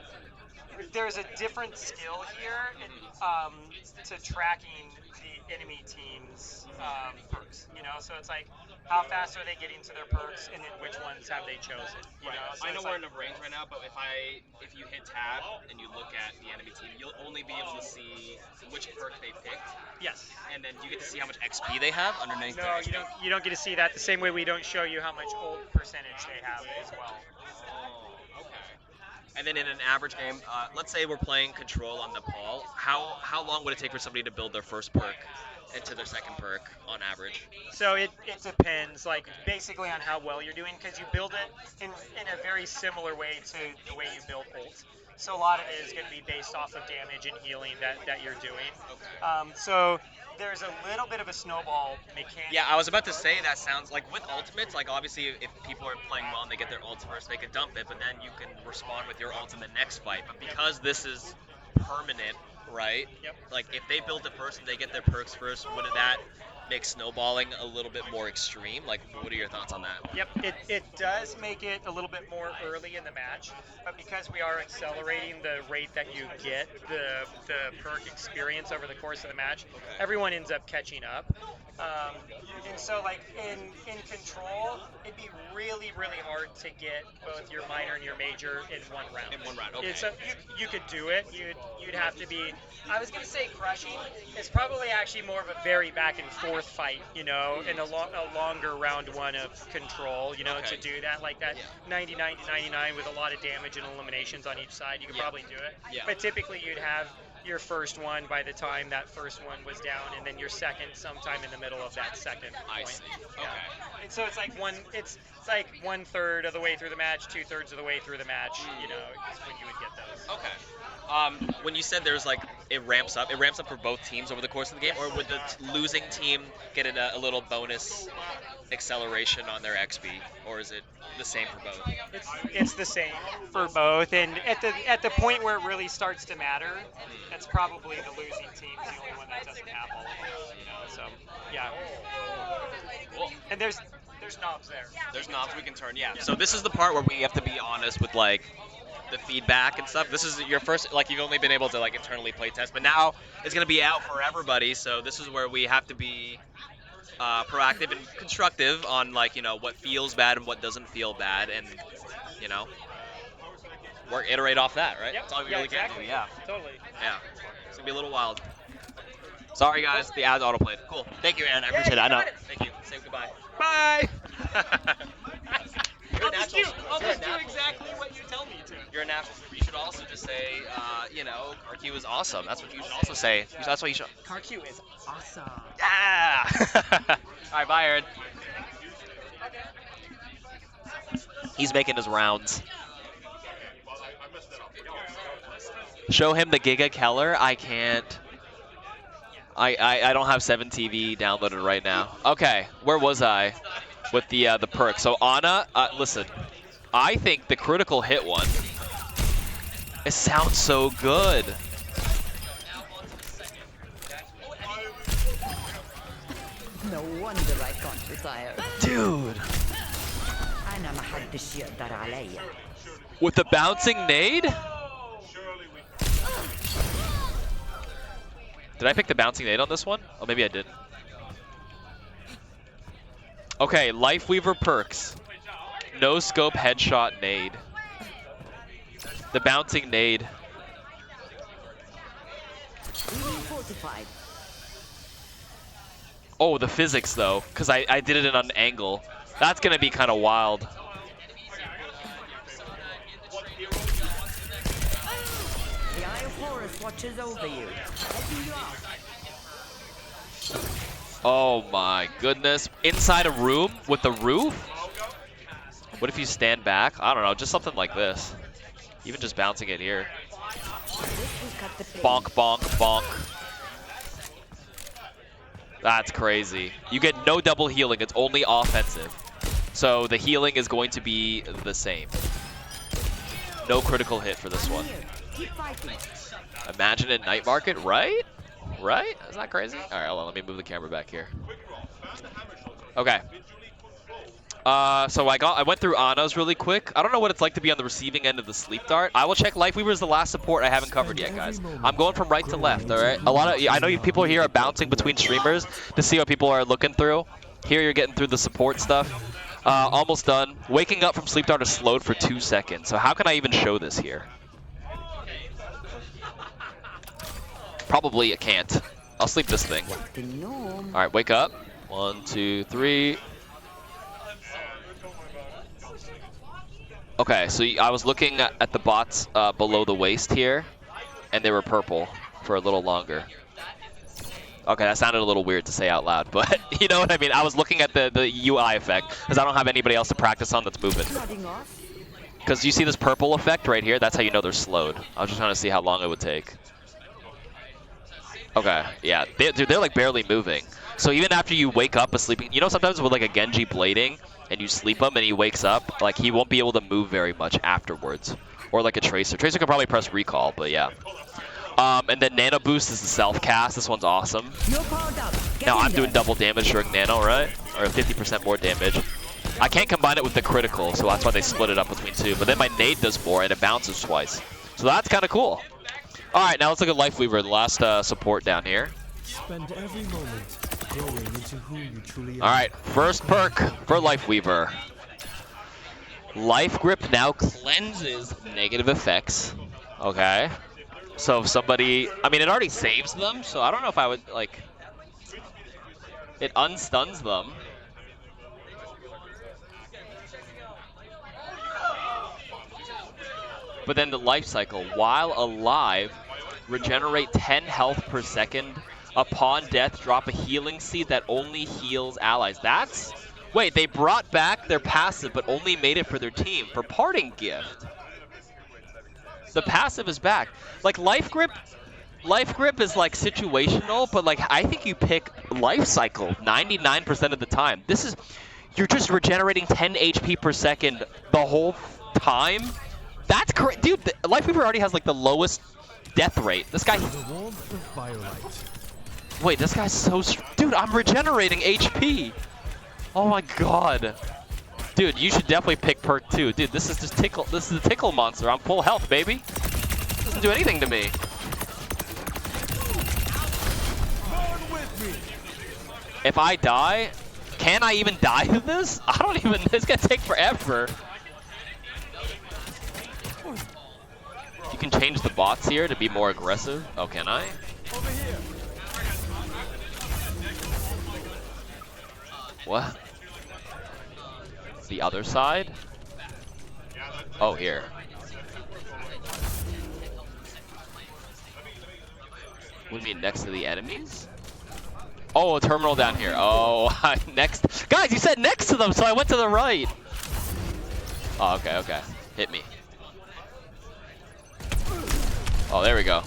there's a different skill here to tracking the enemy team's perks, you know, so it's like, how fast are they getting to their perks, and then which ones have they chosen, you know? So I know it's we're like, in a range right now, but if you hit tab and you look at the enemy team, you'll only be able to see which perk they picked, yes. and then you get to see how much XP they have underneath No, their XP. you don't get to see that the same way we don't show you how much ult percentage they have as well. Oh, okay. And then in an average game, let's say we're playing Control on Nepal, how long would it take for somebody to build their first perk into their second perk on average? So it depends, like, basically on how well you're doing, because you build it in a very similar way to the way you build ult. So a lot of it is going to be based off of damage and healing that you're doing. So there's a little bit of a snowball mechanic. Yeah, I was about to say that sounds like with ultimates, like obviously if people are playing well and they get their ult first, they can dump it, but then you can respond with your ult in the next fight. But because this is permanent, right? Yep. Like if they build it first and they get their perks first, wouldn't that make snowballing a little bit more extreme? Like, what are your thoughts on that? Yep, it does make it a little bit more early in the match, but because we are accelerating the rate that you get the perk experience over the course of the match, everyone ends up catching up. And so, like, in Control, it'd be really, really hard to get both your minor and your major in one round. In one round, okay. So you could do it. You'd have to be. I was gonna say crushing is probably actually more of a very back and forth fight, you know, and a longer round one of Control, you know, to do that, like that 99 to 99 with a lot of damage and eliminations on each side. You could probably do it. Yeah. But typically you'd have your first one by the time that first one was down, and then your second sometime in the middle of that second point. I see. Okay. And so it's like it's it's like 1/3 of the way through the match, 2/3 of the way through the match. You know, is when you would get those. Okay. When you said there's like it ramps up for both teams over the course of the game, or would the losing team get a little bonus acceleration on their XP, or is it the same for both? It's the same for both, and at the point where it really starts to matter, that's probably the losing team's the only one that doesn't have all of those. You know, so yeah. Cool. And there's knobs there. There's knobs we can turn, yeah. So this is the part where we have to be honest with like the feedback and stuff. This is your first, like you've only been able to like internally play test, but now it's gonna be out for everybody. So this is where we have to be proactive and constructive on like, you know, what feels bad and what doesn't feel bad, and you know, iterate off that, right? Yep. That's all we Yeah, really exactly. can do. Yeah. Totally. Yeah. It's gonna be a little wild. Sorry guys, the ad autoplayed. Cool. Thank you, Aaron. I appreciate it. I know. Thank you. Say goodbye. Bye. You're a natural. I'll just do exactly what you tell me to. You're a natural. You should also just say, you know, Kiriko is awesome. That's what you should also say. That's what you should. Kiriko is awesome. Yeah. All right, bye, Aaron. He's making his rounds. Show him the Giga Keller. I can't. I don't have 7TV downloaded right now. Okay, where was I with the perk? So Ana, listen, I think the critical hit one, it sounds so good. No wonder I can't retire. Dude. أنا ما حدش يقدر عليا. With the bouncing nade? Did I pick the bouncing nade on this one? Oh, maybe I didn't. Okay, Lifeweaver perks. No scope headshot nade. The bouncing nade. Fortified. Oh, the physics though, because I did it in an angle. That's gonna be kind of wild. The Eye of Horus watches over you. Helping you out. Oh my goodness. Inside a room with the roof? What if you stand back? I don't know, just something like this. Even just bouncing it here. This will cut the pain. Bonk, bonk, bonk. That's crazy. You get no double healing, it's only offensive. So the healing is going to be the same. No critical hit for this one. Keep fighting. Imagine in Night Market, right? Right? Is that crazy? All right, hold on, let me move the camera back here. Okay. So I went through Ana's really quick. I don't know what it's like to be on the receiving end of the sleep dart. I will check Lifeweaver is the last support I haven't covered yet, guys. I'm going from right to left, all right? I know you people here are bouncing between streamers to see what people are looking through. Here you're getting through the support stuff. Almost done. Waking up from sleep dart is slowed for 2 seconds. So how can I even show this here? Probably I can't. I'll sleep this thing. All right, wake up. 1, 2, 3. Okay, so I was looking at the bots below the waist here, and they were purple for a little longer. Okay, that sounded a little weird to say out loud, but you know what I mean? I was looking at the UI effect, because I don't have anybody else to practice on that's moving. Because you see this purple effect right here? That's how you know they're slowed. I was just trying to see how long it would take. Okay, yeah, they're like barely moving. So even after you wake up a sleeping, you know sometimes with like a Genji blading, and you sleep him and he wakes up, like he won't be able to move very much afterwards. Or like a Tracer. Tracer could probably press recall, but yeah. And then Nano Boost is the self-cast. This one's awesome. Now I'm doing double damage during Nano, right? Or 50% more damage. I can't combine it with the critical, so that's why they split it up between two. But then my nade does more and it bounces twice. So that's kind of cool. Alright, now let's look at Lifeweaver, the last support down here. Spend every moment growing into who you truly are. Alright, first perk for Lifeweaver. Life Grip now cleanses negative effects. Okay. So if somebody, I mean, it already saves them, so I don't know if I would, like, it unstuns them. But then the life cycle, while alive, regenerate 10 health per second. Upon death, drop a healing seed that only heals allies. That's Wait, they brought back their passive, but only made it for their team for parting gift. The passive is back. Like Life Grip is like situational, but like I think you pick Life Cycle 99% of the time. This is, you're just regenerating 10 HP per second the whole time. That's correct, dude. Lifeweaver already has like the lowest death rate. This guy. The warmth of firelight. Wait, this guy's so dude. I'm regenerating HP. Oh my god. Dude, you should definitely pick perk 2. Dude, this is just tickle. This is a tickle monster. I'm full health, baby. Doesn't do anything to me. If I die, can I even die to this? I don't even. It's gonna take forever. You can change the bots here to be more aggressive. Oh, can I? Over here. What? The other side? Oh, here. What do you mean, next to the enemies? Oh, a terminal down here. Oh, next. Guys, you said next to them, so I went to the right. Oh, okay, okay. Hit me. Oh, there we go.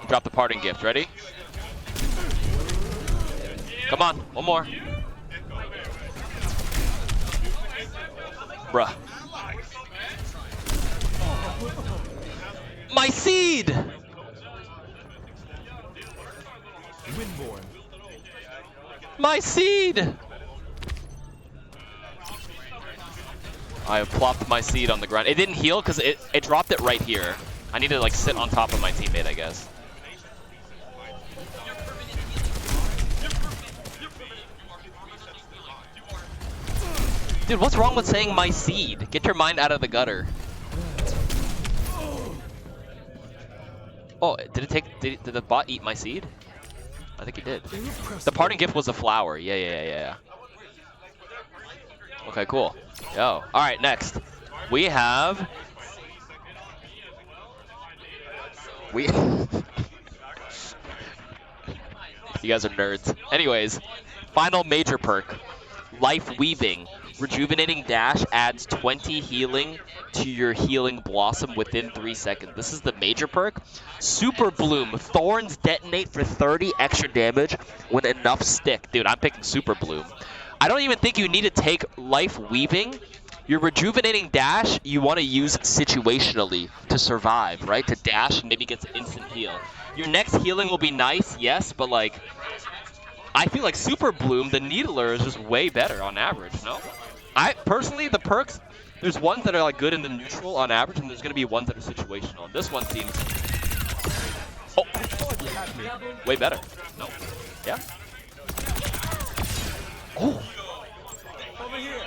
Drop the parting gift. Ready? Come on, one more. Bruh. My seed! Windborn. My seed! I have plopped my seed on the ground. It didn't heal because it dropped it right here. I need to like sit on top of my teammate, I guess. Dude, what's wrong with saying my seed? Get your mind out of the gutter. Oh, did it take? Did the bot eat my seed? I think it did. The parting gift was a flower. Yeah. Okay, cool. Yo. All right, next we have. You guys are nerds. Anyways, final major perk, Life Weaving. Rejuvenating Dash adds 20 healing to your healing blossom within 3 seconds. This is the major perk. Super Bloom. Thorns detonate for 30 extra damage when enough stick. Dude, I'm picking Super Bloom. I don't even think you need to take Life Weaving. Your Rejuvenating Dash, you want to use situationally to survive, right? To dash and maybe get an instant heal. Your next healing will be nice, yes, but like, I feel like Super Bloom, the Needler, is just way better on average, no? I personally, the perks, there's ones that are like good in the neutral on average, and there's going to be ones that are situational. And this one seems, oh, way better. No, yeah. Oh. Over here.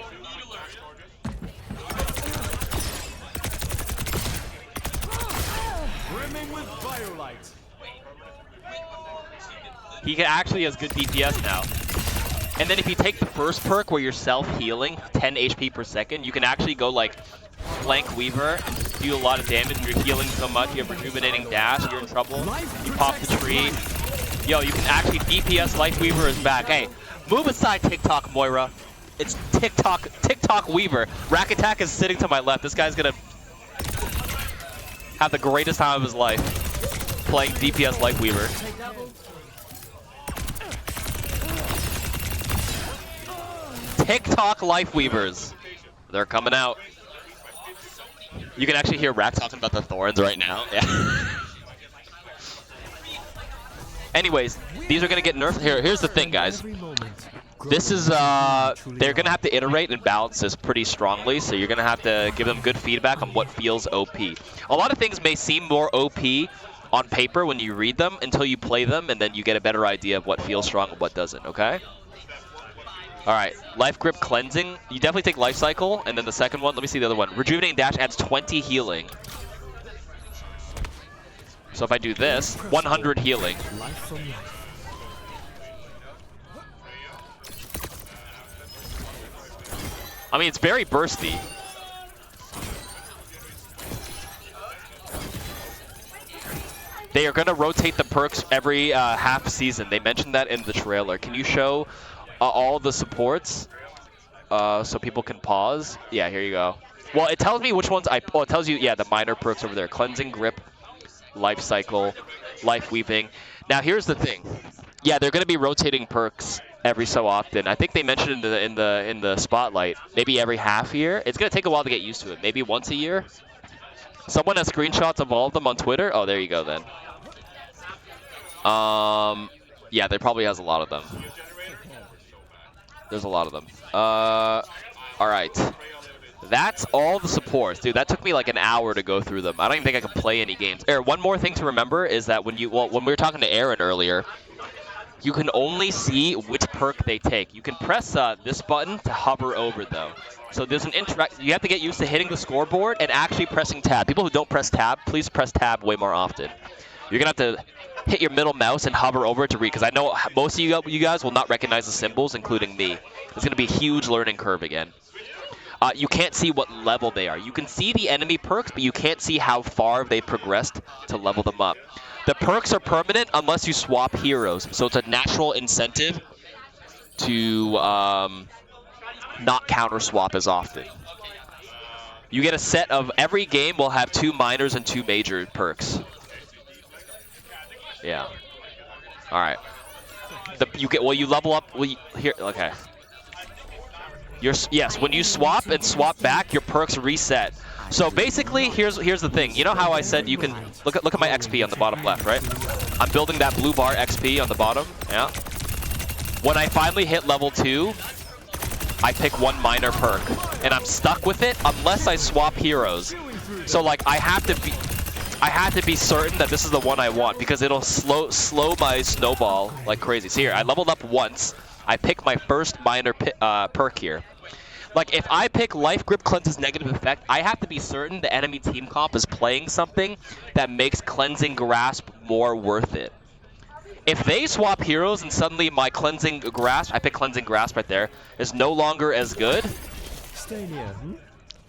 Brimming with firelight. He actually has good DPS now. And then if you take the first perk where you're self-healing, 10 HP per second, you can actually go like Flank Weaver and just do a lot of damage. You're healing so much, you have Rejuvenating Dash, you're in trouble. You pop the tree. Yo, you can actually DPS Life Weaver is back. Hey, move aside TikTok, Moira. It's TikTok Weaver. Rack Attack is sitting to my left. This guy's gonna have the greatest time of his life playing DPS Life Weaver. TikTok Life Weavers. They're coming out. You can actually hear Rack talking about the thorns right now. Yeah. Anyways, these are going to get nerfed. Here's the thing, guys. This is, they're going to have to iterate and balance this pretty strongly, so you're going to have to give them good feedback on what feels OP. A lot of things may seem more OP on paper when you read them until you play them, and then you get a better idea of what feels strong and what doesn't, okay? Alright, Life Grip Cleansing. You definitely take Life Cycle, and then the second one, let me see the other one. Rejuvenating Dash adds 20 healing. So if I do this, 100 healing. I mean, it's very bursty. They are going to rotate the perks every half season. They mentioned that in the trailer. Can you show all the supports? so people can pause. Yeah, here you go. Well, it tells me which ones it tells you, yeah, the minor perks over there. Cleansing Grip, Life Cycle, Life Weaving. Now, here's the thing. Yeah, they're going to be rotating perks every so often. I think they mentioned in the spotlight, maybe every half year. It's going to take a while to get used to it. Maybe once a year. Someone has screenshots of all of them on Twitter. Oh, there you go then. Yeah, there probably has a lot of them. There's a lot of them. All right. That's all the supports. Dude, that took me like an hour to go through them. I don't even think I can play any games. One more thing to remember is that when we were talking to Aaron earlier, you can only see which perk they take. You can press this button to hover over, though. So there's an interact. You have to get used to hitting the scoreboard and actually pressing tab. People who don't press tab, please press tab way more often. You're going to have to hit your middle mouse and hover over it to read, because I know most of you guys will not recognize the symbols, including me. It's going to be a huge learning curve again. You can't see what level they are. You can see the enemy perks, but you can't see how far they progressed to level them up. The perks are permanent unless you swap heroes, so it's a natural incentive to not counter swap as often. You get a set of every game will have 2 minors and 2 major perks. Yeah. All right. You level up. Here. Okay. Yes, when you swap and swap back, your perks reset. So basically, here's the thing. You know how I said you can look at my XP on the bottom left, right? I'm building that blue bar XP on the bottom. Yeah. When I finally hit level 2, I pick 1 minor perk, and I'm stuck with it unless I swap heroes. So like I have to be certain that this is the one I want, because it'll slow my snowball like crazy. So here, I leveled up once. I pick my first minor perk here. Like, if I pick Life Grip Cleanse's negative effect, I have to be certain the enemy team comp is playing something that makes Cleansing Grasp more worth it. If they swap heroes and suddenly my Cleansing Grasp, I pick Cleansing Grasp right there, is no longer as good, Stay near.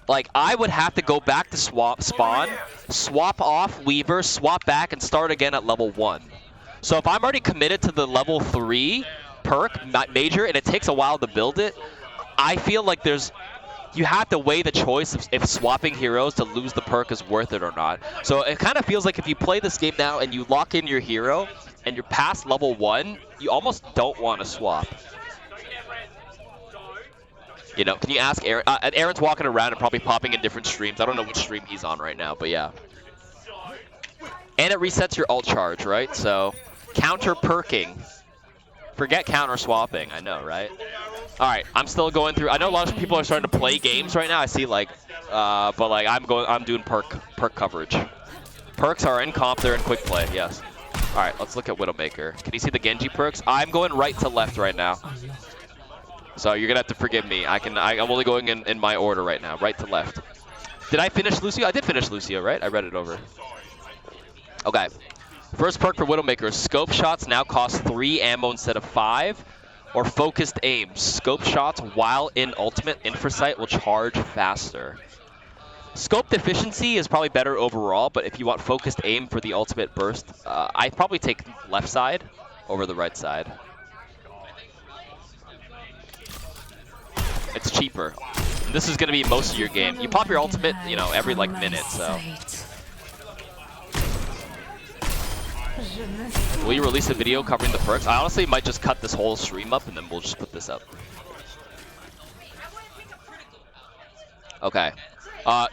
like, I would have to go back to spawn, swap off Weaver, swap back, and start again at level 1. So if I'm already committed to the level 3 perk, major, and it takes a while to build it, I feel like you have to weigh the choice of if swapping heroes to lose the perk is worth it or not. So it kind of feels like if you play this game now and you lock in your hero and you're past level 1, you almost don't want to swap. You know, can you ask Aaron? Aaron's walking around and probably popping in different streams. I don't know which stream he's on right now, but yeah. And it resets your ult charge, right? So counter perking. Forget counter swapping, I know, right? All right, I'm still going through. I know a lot of people are starting to play games right now. I see like, but like I'm doing perk coverage. Perks are in comp, they're in quick play, yes. All right, let's look at Widowmaker. Can you see the Genji perks? I'm going right to left right now. So you're gonna have to forgive me. I'm only going in my order right now, right to left. Did I finish Lucio? I did finish Lucio, right? I read it over. Okay. First perk for Widowmaker, scope shots now cost 3 ammo instead of 5, or focused aim. Scope shots while in ultimate infrasight will charge faster. Scope efficiency is probably better overall, but if you want focused aim for the ultimate burst, I'd probably take left side over the right side. It's cheaper. And this is going to be most of your game. You pop your ultimate, you know, every like minute, so. Will you release a video covering the perks? I honestly might just cut this whole stream up and then we'll just put this up. Okay.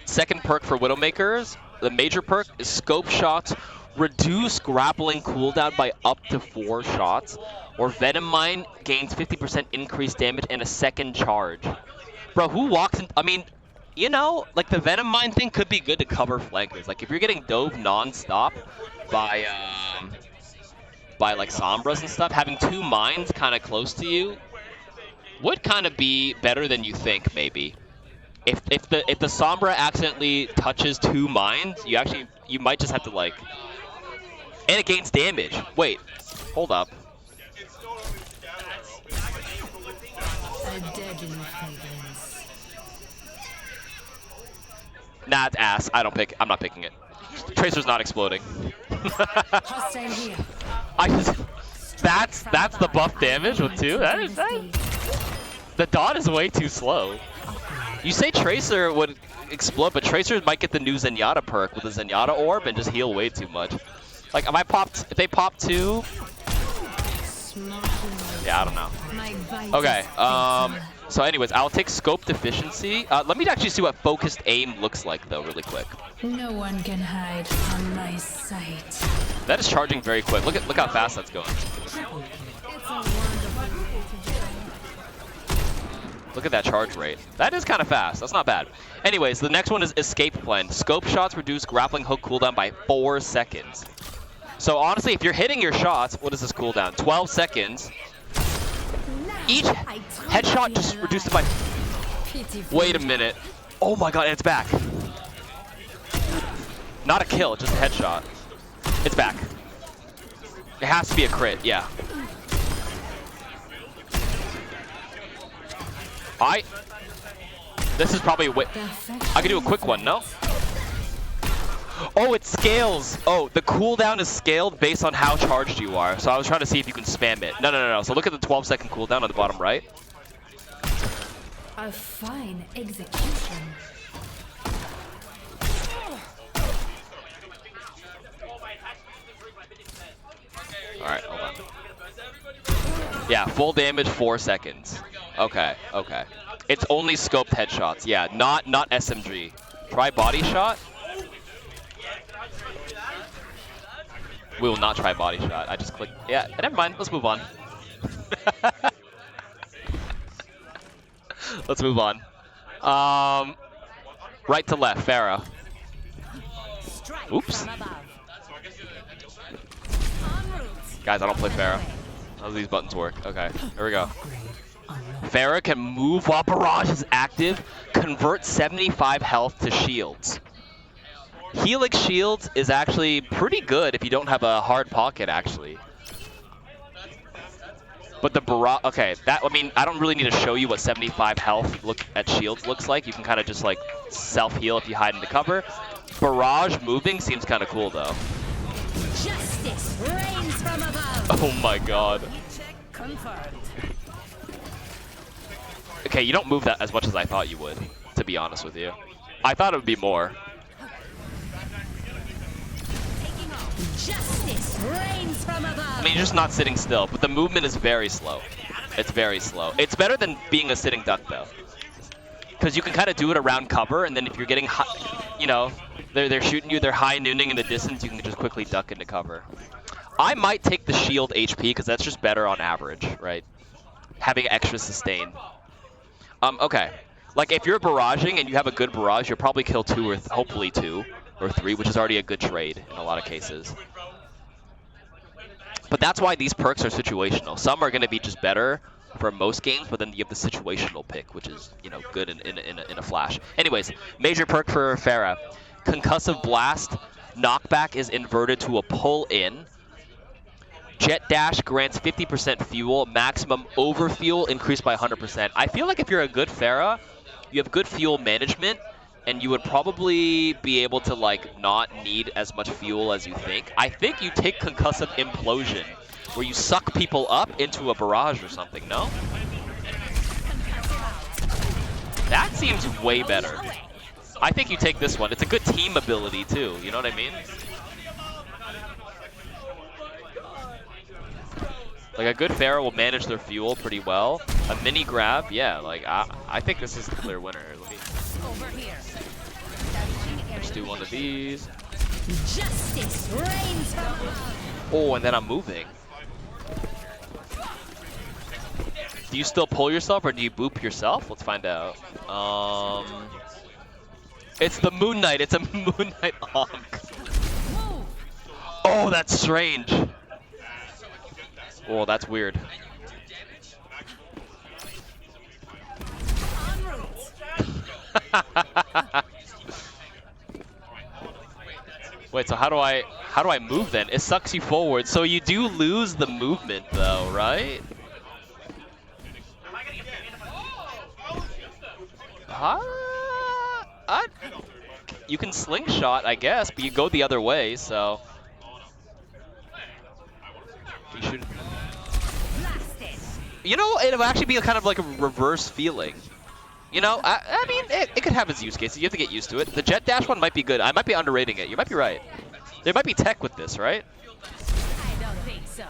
Second perk for Widowmakers. The major perk is scope shots. Reduce grappling cooldown by up to 4 shots. Or Venom Mine gains 50% increased damage and a second charge. Bro, who walks in? I mean, you know, like the Venom Mine thing could be good to cover flankers. Like if you're getting dove non-stop by like Sombras and stuff, having 2 mines kind of close to you would kind of be better than you think, maybe. If the Sombra accidentally touches 2 mines, you might just have to like, and it gains damage. Wait, hold up. Nah, it's ass. I'm not picking it. Tracer's not exploding. That's the buff damage with 2. That is. The dot is way too slow. You say Tracer would explode, but Tracer might get the new Zenyatta perk with the Zenyatta orb and just heal way too much. Like if they pop 2, yeah, I don't know. Okay, so anyways, I'll take scope deficiency. Let me actually see what focused aim looks like though, really quick. No one can hide from my sight. That is charging very quick. Look how fast that's going. It's a wonderful Look at that charge rate. That is kind of fast. That's not bad. Anyways, the next one is escape plan. Scope shots reduce grappling hook cooldown by 4 seconds. So honestly, if you're hitting your shots, what is this cooldown? 12 seconds. Each headshot just reduced it by... Wait a minute. Oh my god, it's back. Not a kill, just a headshot. It's back. It has to be a crit, yeah. This is probably I can do a quick one, no? Oh, it scales. Oh, the cooldown is scaled based on how charged you are. So I was trying to see if you can spam it. No. So look at the 12-second cooldown on the bottom right. A fine execution. All right, hold on. Yeah, full damage 4 seconds. Okay. It's only scoped headshots. Yeah, not SMG. Try body shot. We will not try body shot. I just clicked. Yeah, never mind. Let's move on. Let's move on. Right to left, Pharah. Oops. Guys, I don't play Pharah. How do these buttons work? Okay, here we go. Pharah can move while Barrage is active, convert 75 health to shields. Helix shields is actually pretty good if you don't have a hard pocket, actually. But the Barrage, okay, I mean, I don't really need to show you what 75 health look at shields looks like. You can kind of just like self-heal if you hide in the cover. Barrage moving seems kind of cool though. Justice reigns from above. Oh my god. Okay, you don't move that as much as I thought you would, to be honest with you. I thought it would be more. Justice reigns from above. I mean, you're just not sitting still, but the movement is very slow. It's very slow. It's better than being a sitting duck, though. Because you can kind of do it around cover, and then if you're getting, you know, they're shooting you, they're high nooning in the distance, you can just quickly duck into cover. I might take the shield HP, because that's just better on average, right? Having extra sustain. Okay. Like, if you're barraging and you have a good barrage, you'll probably kill 2 or hopefully 2 or 3, which is already a good trade in a lot of cases. But that's why these perks are situational. Some are going to be just better for most games, but then you have the situational pick, which is, you know, good in a flash. Anyways, major perk for Pharah. Concussive Blast. Knockback is inverted to a pull-in. Jet Dash grants 50% fuel. Maximum overfuel increased by 100%. I feel like if you're a good Pharah, you have good fuel management, and you would probably be able to, like, not need as much fuel as you think. I think you take Concussive Implosion, where you suck people up into a barrage or something, no? That seems way better. I think you take this one. It's a good team ability, too. You know what I mean? Like, a good Pharah will manage their fuel pretty well. A mini grab, yeah, like, I think this is the clear winner. Let me just do one of these. Justice reigns from above. Oh, and then I'm moving. Do you still pull yourself, or do you boop yourself? Let's find out. It's the Moon Knight. It's a Moon Knight honk. Oh, that's strange. Oh, that's weird. Wait, so how do I move then? It sucks you forward. So you do lose the movement though, right? You can slingshot, I guess, but you go the other way, so you should. You know, it'll actually be kind of like a reverse feeling. You know, I mean, it could have its use cases. You have to get used to it. The jet dash one might be good. I might be underrating it. You might be right. There might be tech with this, right? I don't think so.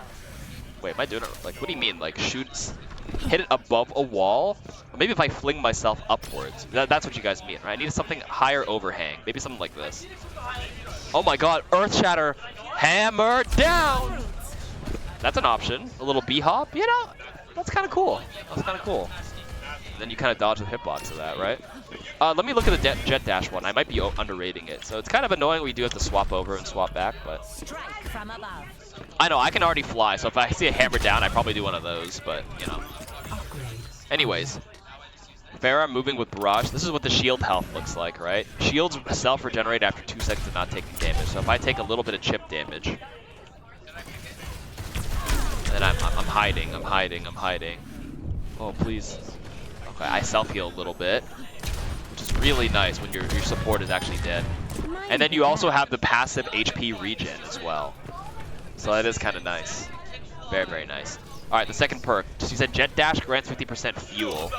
Wait, am I doing it? Like, what do you mean? Like, hit it above a wall? Or maybe if I fling myself upwards. That's what you guys mean, right? I need something higher overhang. Maybe something like this. Oh my god, Earth Shatter, hammer down! That's an option. A little B-hop, you know? That's kind of cool. That's kind of cool. Then you kind of dodge the hitbox of that, right? Let me look at the jet dash one. I might be underrating it. So it's kind of annoying we do have to swap over and swap back, but... Strike from above. I know, I can already fly, so if I see a hammer down, I probably do one of those, but, you know. Anyways. Pharah moving with Barrage. This is what the shield health looks like, right? Shields self-regenerate after 2 seconds of not taking damage. So if I take a little bit of chip damage... then I'm hiding, I'm hiding. Oh, please. Okay, I self-heal a little bit, which is really nice when your support is actually dead. And then you also have the passive HP regen as well. So that is kind of nice. Very, very nice. All right, the second perk. She said Jet Dash grants 50% fuel.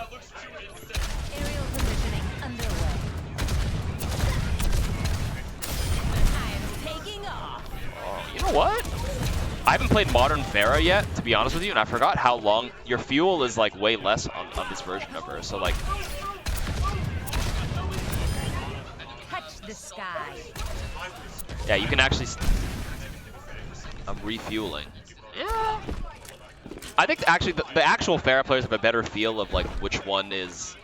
Aerial positioning underway. I'm taking off. Oh, you know what? I haven't played Modern Pharah yet, to be honest with you, and I forgot how long your fuel is like way less on this version of her. So like, Touch the sky. yeah, you can actually. I'm refueling. Yeah. I think actually the actual Pharah players have a better feel of like which one is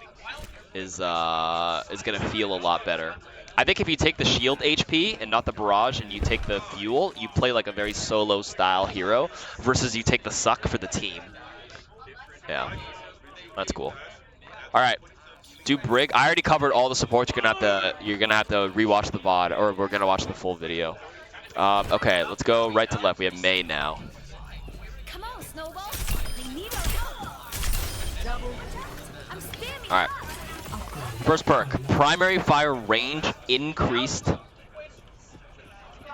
gonna feel a lot better. I think if you take the shield HP and not the barrage and you take the fuel, you play like a very solo style hero versus you take the suck for the team. Yeah, that's cool. All right, do Brig. I already covered all the supports. You're gonna have to rewatch the VOD, or we're gonna watch the full video. Okay, let's go right to left. We have Mei now. Come on, Snowball. They need our help. Double. I'm standing. All right. First perk, primary fire range increased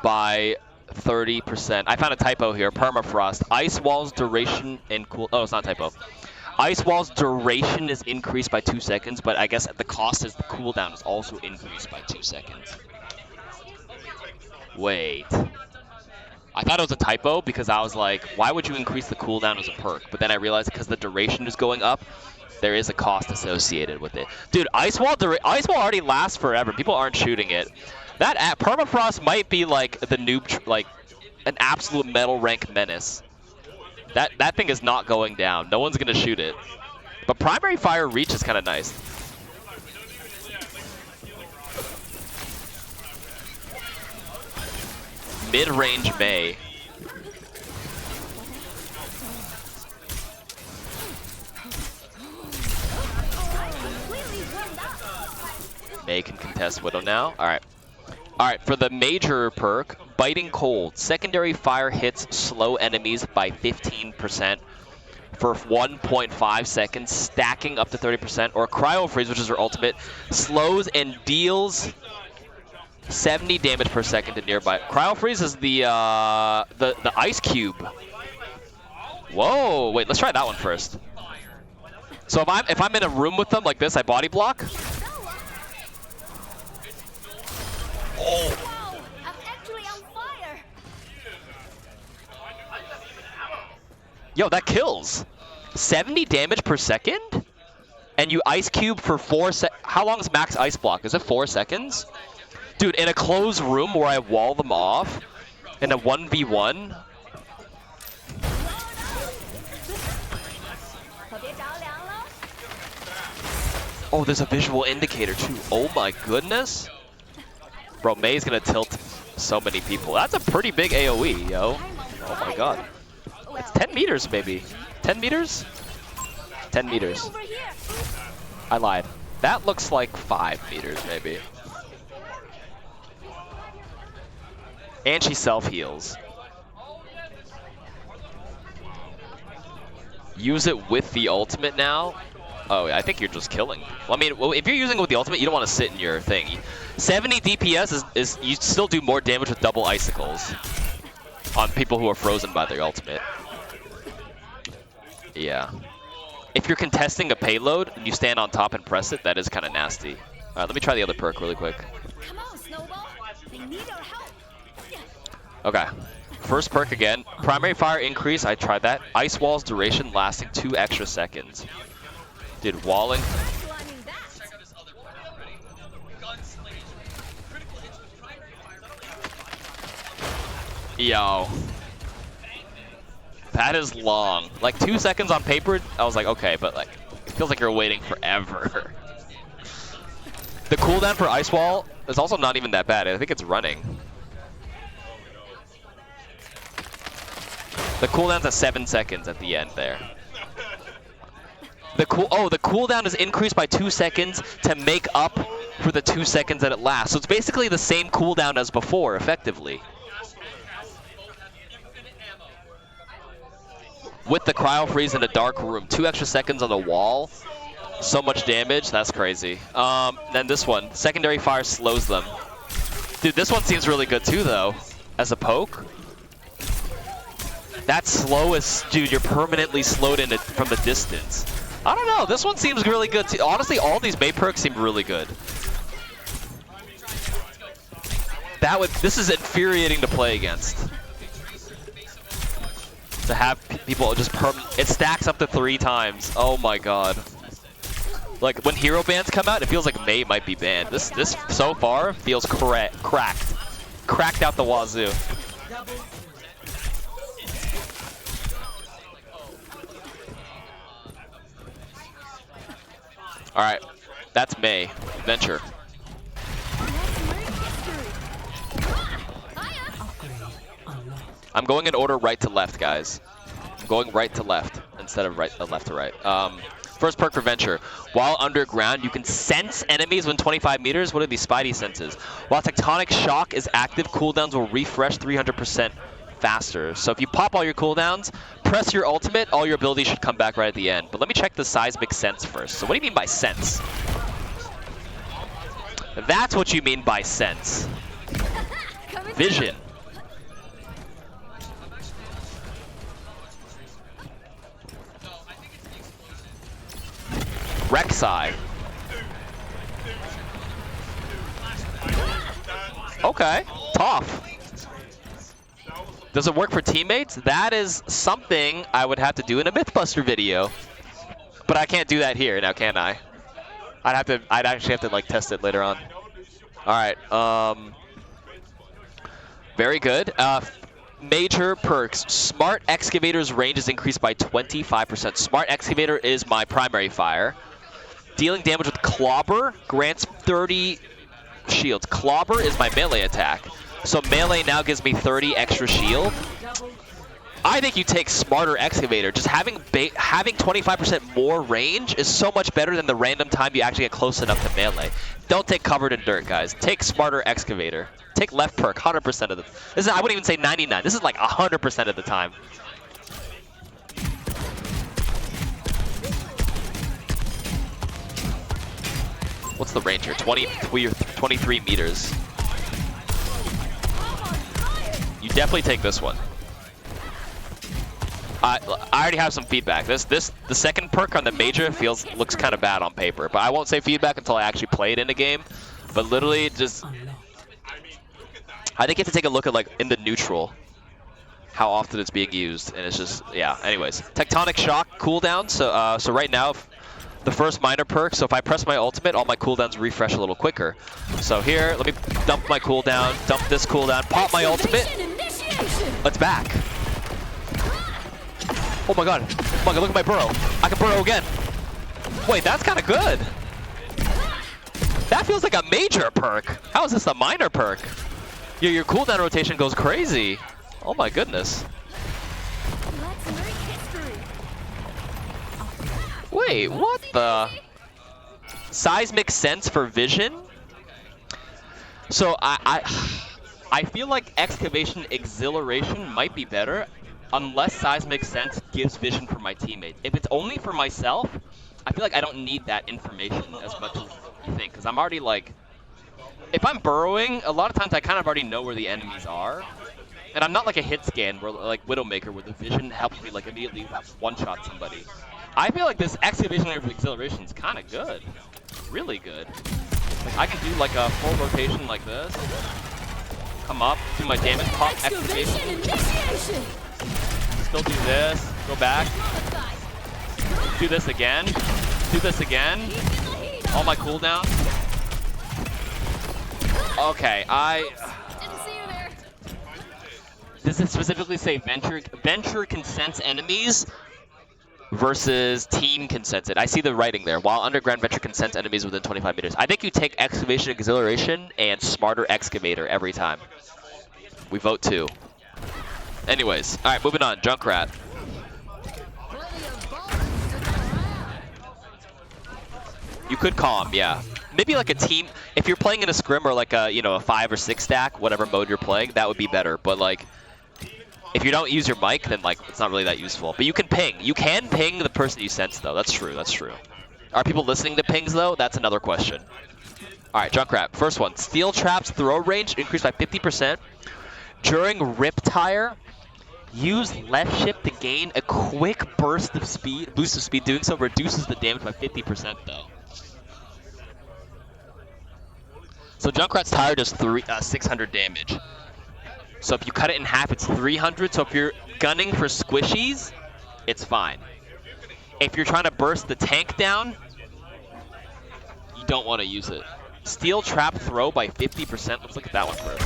by 30%. I found a typo here, permafrost. Ice walls duration and cool, oh, it's not a typo. Ice walls duration is increased by 2 seconds, but I guess the cost is the cooldown is also increased by 2 seconds. Wait. I thought it was a typo because I was like, why would you increase the cooldown as a perk? But then I realized because the duration is going up, there is a cost associated with it. Dude, Ice Wall already lasts forever. People aren't shooting it. That permafrost might be like the noob, like an absolute metal rank menace. That thing is not going down. No one's gonna shoot it. But primary fire reach is kind of nice. Mid-range Mei. Mei can contest Widow now. All right, for the major perk, Biting Cold. Secondary fire hits slow enemies by 15% for 1.5 seconds, stacking up to 30%. Or Cryo Freeze, which is her ultimate, slows and deals 70 damage per second to nearby. Cryo Freeze is the ice cube. Whoa, wait, let's try that one first. So if I'm in a room with them like this, I body block. Oh. Wow, I'm actually on fire. Yo, that kills. 70 damage per second? And you ice cube for 4 seconds. How long is max ice block? Is it 4 seconds? Dude, in a closed room where I wall them off, in a 1v1. Oh, there's a visual indicator too. Oh my goodness. Bro, Mei's gonna tilt so many people. That's a pretty big AoE, yo. Oh my god. It's 10 meters, maybe. 10 meters? 10 meters. I lied. That looks like 5 meters, maybe. And she self-heals. Use it with the ultimate now. Oh, I think you're just killing. Well, I mean, if you're using it with the ultimate, you don't want to sit in your thing. 70 DPS is you still do more damage with double icicles on people who are frozen by their ultimate. Yeah. if you're contesting a payload and you stand on top and press it, that is kind of nasty. All right, let me try the other perk really quick. Come on, Snowball. They need our help. Okay. First perk again. Primary fire increase. I tried that. Ice walls duration lasting 2 extra seconds. Did walling. Climbing that. Yo. That is long. Like 2 seconds on paper, I was like, okay, but like, it feels like you're waiting forever. The cooldown for Ice Wall is also not even that bad. I think it's running. The cooldown's at 7 seconds at the end there. The cooldown is increased by 2 seconds to make up for the 2 seconds that it lasts. So it's basically the same cooldown as before, effectively. With the cryo freeze in a dark room, 2 extra seconds on the wall, so much damage, that's crazy. Then this one, secondary fire slows them. Dude, this one seems really good too though, as a poke. That slowest, dude, you're permanently slowed in it from the distance. I don't know, this one seems really good too. Honestly, all these May perks seem really good. This is infuriating to play against. To have people just it stacks up to 3 times. Oh my god. Like when hero bans come out, it feels like May might be banned. This so far feels cracked. Cracked out the wazoo. Alright. That's May. Venture. I'm going in order right to left, guys. I'm going right to left instead of left to right. First perk for Venture. While underground, you can sense enemies within 25 meters. What are these Spidey senses? While Tectonic Shock is active, cooldowns will refresh 300% faster. So if you pop all your cooldowns, press your ultimate, all your abilities should come back right at the end. But let me check the seismic sense first. So what do you mean by sense? That's what you mean by sense. Vision. Rek'Sai. Okay, tough. Does it work for teammates? That is something I would have to do in a Mythbuster video. But I can't do that here now, can I? I'd actually have to like test it later on. Alright, very good. Major perks. Smart Excavator's range is increased by 25%. Smart Excavator is my primary fire. Dealing damage with Clobber grants 30 shields. Clobber is my melee attack. So melee now gives me 30 extra shield. I think you take Smarter Excavator. Just having 25% more range is so much better than the random time you actually get close enough to melee. Don't take Covered in Dirt, guys. Take Smarter Excavator. Take left perk 100% of the. I wouldn't even say 99. This is like 100% of the time. What's the range here? 23 meters. You definitely take this one. I already have some feedback. The second perk on the major looks kind of bad on paper, but I won't say feedback until I actually play it in a game. But literally, just I think you have to take a look at like in the neutral how often it's being used, and it's just yeah. Anyways, Tectonic Shock cooldown. So right now, the first minor perk. So if I press my ultimate, all my cooldowns refresh a little quicker. So here, let me dump my cooldown, dump this cooldown, pop my ultimate. It's back. Oh my god, look at my burrow. I can burrow again. Wait, that's kind of good. That feels like a major perk. How is this a minor perk? Your cooldown rotation goes crazy. Oh my goodness. Wait, what the? Seismic sense for vision? So I feel like excavation exhilaration might be better unless seismic sense gives vision for my teammate. If it's only for myself, I feel like I don't need that information as much as you think, because I'm already like, if I'm burrowing, a lot of times I kind of already know where the enemies are. And I'm not like a hit scan where like Widowmaker where the vision helps me like immediately one-shot somebody. I feel like this excavation of acceleration is kind of good. Really good. Like, I can do like a full rotation like this. Come up, do my damage pop excavation. Initiation. Still do this. Go back. Do this again. Do this again. All my cooldowns. Okay, Didn't see you there. Does it specifically say venture consents enemies versus team consented? I see the writing there. While underground venture consents enemies within 25 meters. I think you take excavation exhilaration and smarter excavator every time. We vote 2. Anyways, all right, moving on. Junkrat. You could calm, yeah. Maybe like a team. If you're playing in a scrim or like a a 5 or 6 stack, whatever mode you're playing, that would be better. But like, if you don't use your mic, then like it's not really that useful. But you can ping. You can ping the person you sense though. That's true. That's true. Are people listening to pings though? That's another question. All right, Junkrat. First one. Steel traps throw range increased by 50%. During Riptire, use left shift to gain a quick boost of speed. Doing so reduces the damage by 50% though. So Junkrat's tire does 600 damage. So if you cut it in half, it's 300. So if you're gunning for squishies, it's fine. If you're trying to burst the tank down, you don't want to use it. Steel trap throw by 50%. Let's look at that one first.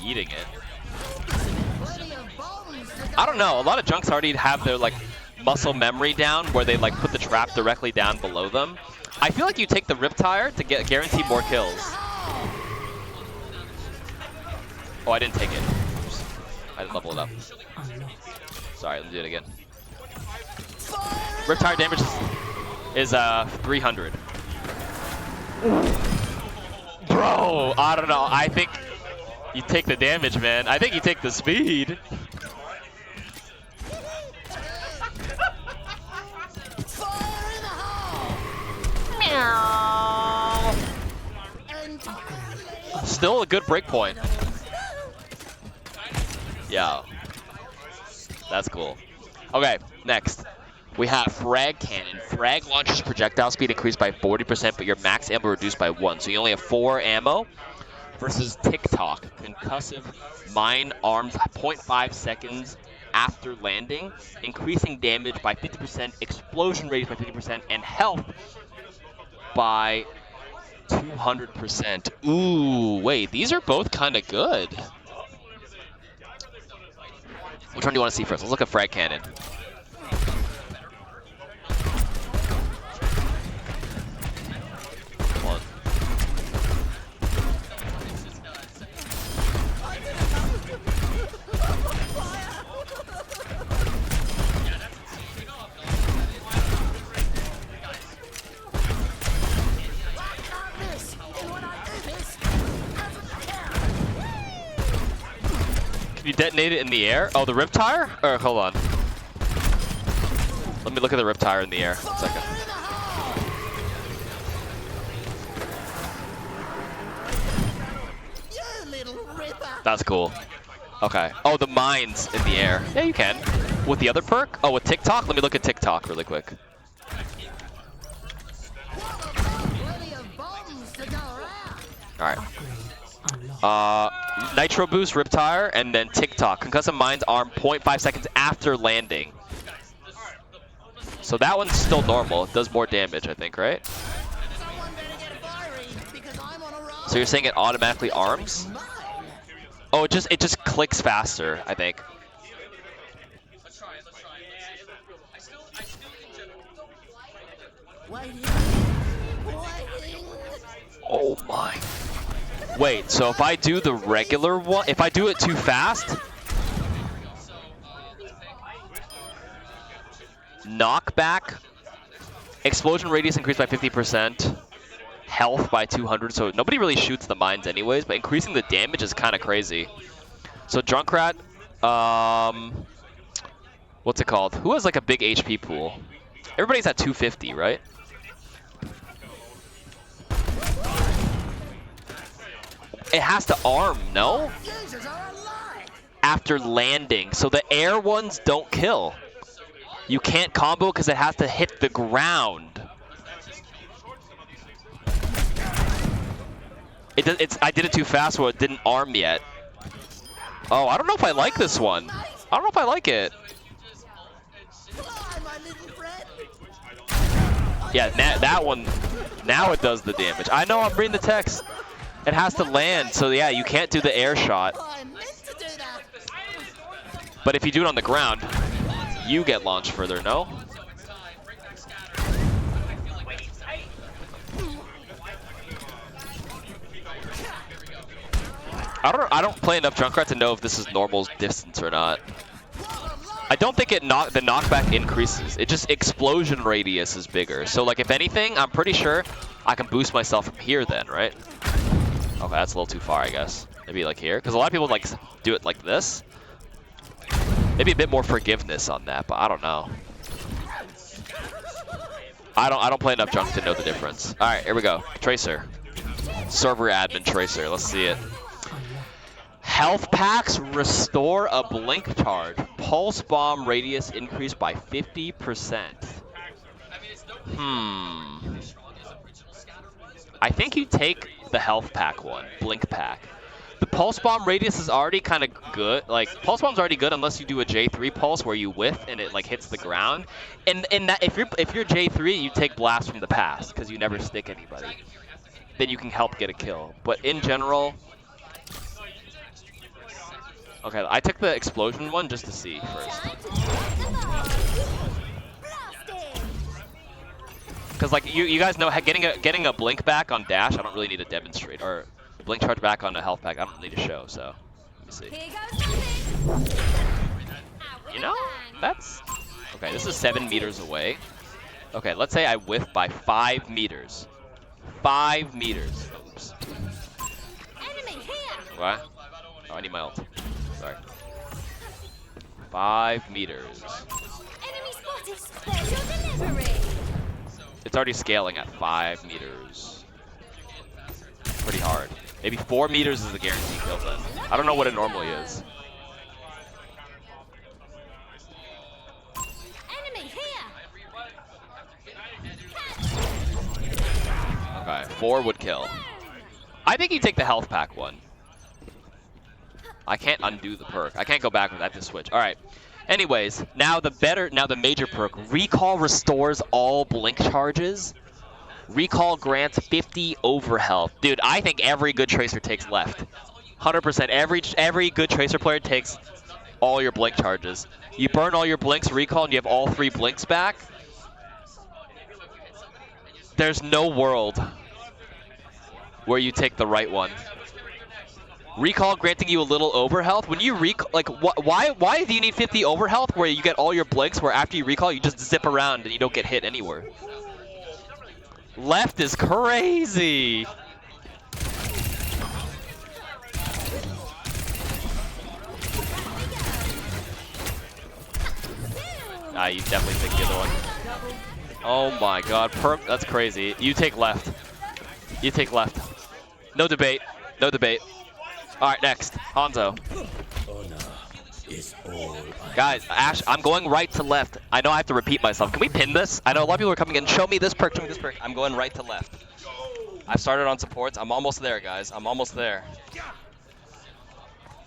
Eating it. I don't know. A lot of junks already have their like muscle memory down where they like put the trap directly down below them. I feel like you take the Riptire to get guarantee more kills. Oh, I didn't take it. Oops. I didn't level it up. Sorry, let's do it again. Riptire damage is 300. Bro, I don't know. I think you take the damage, man. I think you take the speed. Still a good break point. Yeah. That's cool. Okay, next. We have Frag Cannon. Frag launches projectile speed increased by 40%, but your max ammo reduced by 1. So you only have 4 ammo. Versus TikTok. Concussive mine arms 0.5 seconds after landing, increasing damage by 50%, explosion radius by 50%, and health by 200%. Ooh, wait, these are both kind of good. Which one do you want to see first? Let's look at Frag Cannon. You detonate it in the air? Oh, the Riptire? Or hold on. Let me look at the Riptire in the air. 1 second. That's cool. Okay. Oh, the mines in the air. Yeah, you can. With the other perk? Oh, with TikTok? Let me look at TikTok really quick. Alright. Nitro Boost, Riptire, and then TikTok. Concussive Mines arm 0.5 seconds after landing. So that one's still normal. It does more damage, I think, right? So you're saying it automatically arms? Oh, it just clicks faster, I think. Oh my. Wait, so if I do the regular one, if I do it too fast, knockback, explosion radius increased by 50%, health by 200, so nobody really shoots the mines anyways, but increasing the damage is kind of crazy. So Junkrat, what's it called? Who has like a big HP pool? Everybody's at 250, right? it has to arm, no? After landing, so the air ones don't kill. You can't combo because it has to hit the ground. I did it too fast where it didn't arm yet. Oh, I don't know if I like this one. I don't know if I like it. Yeah, that one, now it does the damage. I know, I'm reading the text. It has to land, so yeah, you can't do the air shot. But if you do it on the ground, you get launched further, no? I don't play enough Junkrat to know if this is normal distance or not. I don't think the knockback increases. It just explosion radius is bigger. So like if anything, I'm pretty sure I can boost myself from here then, right? Okay, that's a little too far, I guess. Maybe like here, because a lot of people like do it like this. Maybe a bit more forgiveness on that, but I don't know. I don't play enough Junk to know the difference. All right, here we go. Tracer, server admin Tracer. Let's see it. Health packs restore a blink charge. Pulse bomb radius increased by 50%. I think you take the health pack one, blink pack. The pulse bomb radius is already kind of good. Like pulse bomb's already good unless you do a J3 pulse where you whiff and it like hits the ground. And that if you're J3, you take blast from the past because you never stick anybody. Then you can help get a kill. But in general. Okay, I took the explosion one just to see first. Because like you guys know, getting a blink back on dash, I don't really need to demonstrate, or blink charge back on a health pack, I don't need to show. So let me see. You know, that's okay. This is 7 meters away. Okay, let's say I whiff by 5 meters. 5 meters. Oops. What? Oh, I need my ult. Sorry. 5 meters. It's already scaling at 5 meters. Pretty hard. Maybe 4 meters is the guaranteed kill then. I don't know what it normally is. Okay, 4 would kill. I think you take the health pack one. I can't undo the perk. I can't go back with that to switch. All right. Anyways, now the major perk. Recall restores all blink charges. Recall grants 50 overhealth. Dude, I think every good Tracer takes left. 100%. Every good Tracer player takes all your blink charges. You burn all your blinks, recall, and you have all 3 blinks back. There's no world where you take the right one. Recall granting you a little overhealth. When you recall, like, why do you need 50 overhealth where you get all your blinks where after you recall you just zip around and you don't get hit anywhere? Left is crazy. Ah, you definitely take the other one. Oh my god, perk, that's crazy. You take left. You take left. No debate. No debate. Alright, next. Hanzo. Guys, Ashe, I'm going right to left. I know I have to repeat myself. Can we pin this? I know a lot of people are coming in. Show me this perk, show me this perk. I'm going right to left. I've started on supports. I'm almost there, guys. I'm almost there.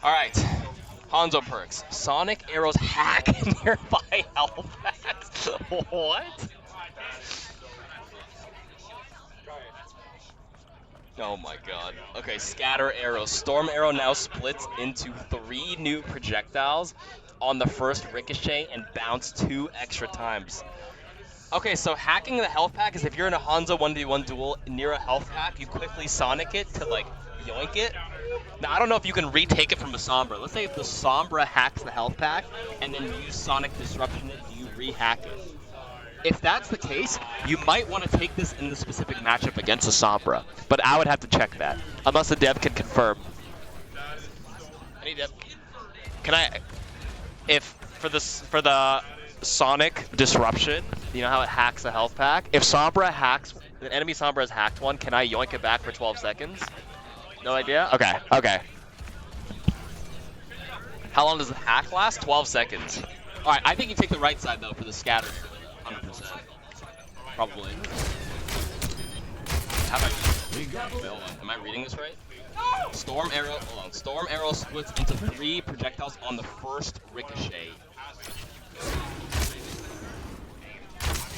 Alright. Hanzo perks. Sonic arrows hack nearby health packs. What? Oh my god. Okay, scatter arrows. Storm arrow now splits into 3 new projectiles on the first ricochet and bounce 2 extra times. Okay, so hacking the health pack is if you're in a Hanzo 1v1 duel near a health pack, you quickly Sonic it to like yoink it. Now I don't know if you can retake it from the Sombra. Let's say if the Sombra hacks the health pack and then you Sonic Disruption it, you re-hack it. If that's the case, you might want to take this in the specific matchup against a Sombra, but I would have to check that, unless the dev can confirm. Any dev? Can I, if for the Sonic Disruption, you know how it hacks a health pack? If Sombra hacks, an enemy Sombra has hacked one, can I yoink it back for 12 seconds? No idea? Okay, okay. How long does the hack last? 12 seconds. Alright, I think you take the right side though for the scatter. 100%. Probably. How about am I reading this right? Storm arrow, hold on. Storm arrow splits into 3 projectiles on the first ricochet.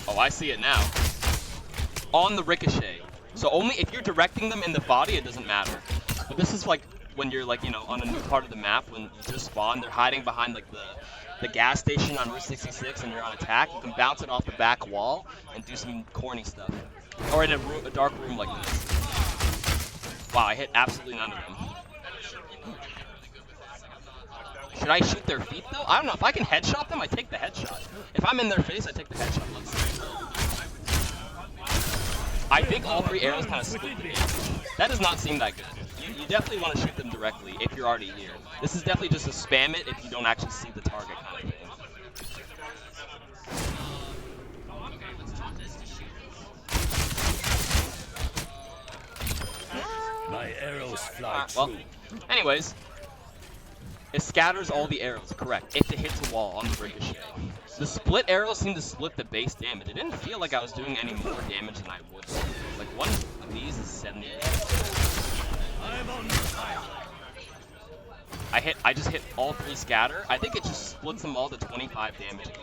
Oh, I see it now. On the ricochet. So only if you're directing them in the body, it doesn't matter. But this is like when you're like, you know, on a new part of the map, when you just spawn, they're hiding behind like the gas station on Route 66 and you're on attack. You can bounce it off the back wall and do some corny stuff. Or in a dark room like this. Wow, I hit absolutely none of them. Should I shoot their feet though? I don't know. If I can headshot them, I take the headshot. If I'm in their face, I take the headshot. Let's see. I think all 3 arrows kind of split the damage. That does not seem that good. You definitely want to shoot them directly if you're already here. This is definitely just a spam it if you don't actually see the target kind of thing. My arrows fly Well, true. anyways, it scatters all the arrows, correct, if it hits a wall on the ricochet. The split arrows seem to split the base damage. It didn't feel like I was doing any more damage than I would. Like one of these is 70. I just hit all 3 scatter. I think it just splits them all to 25 damage each.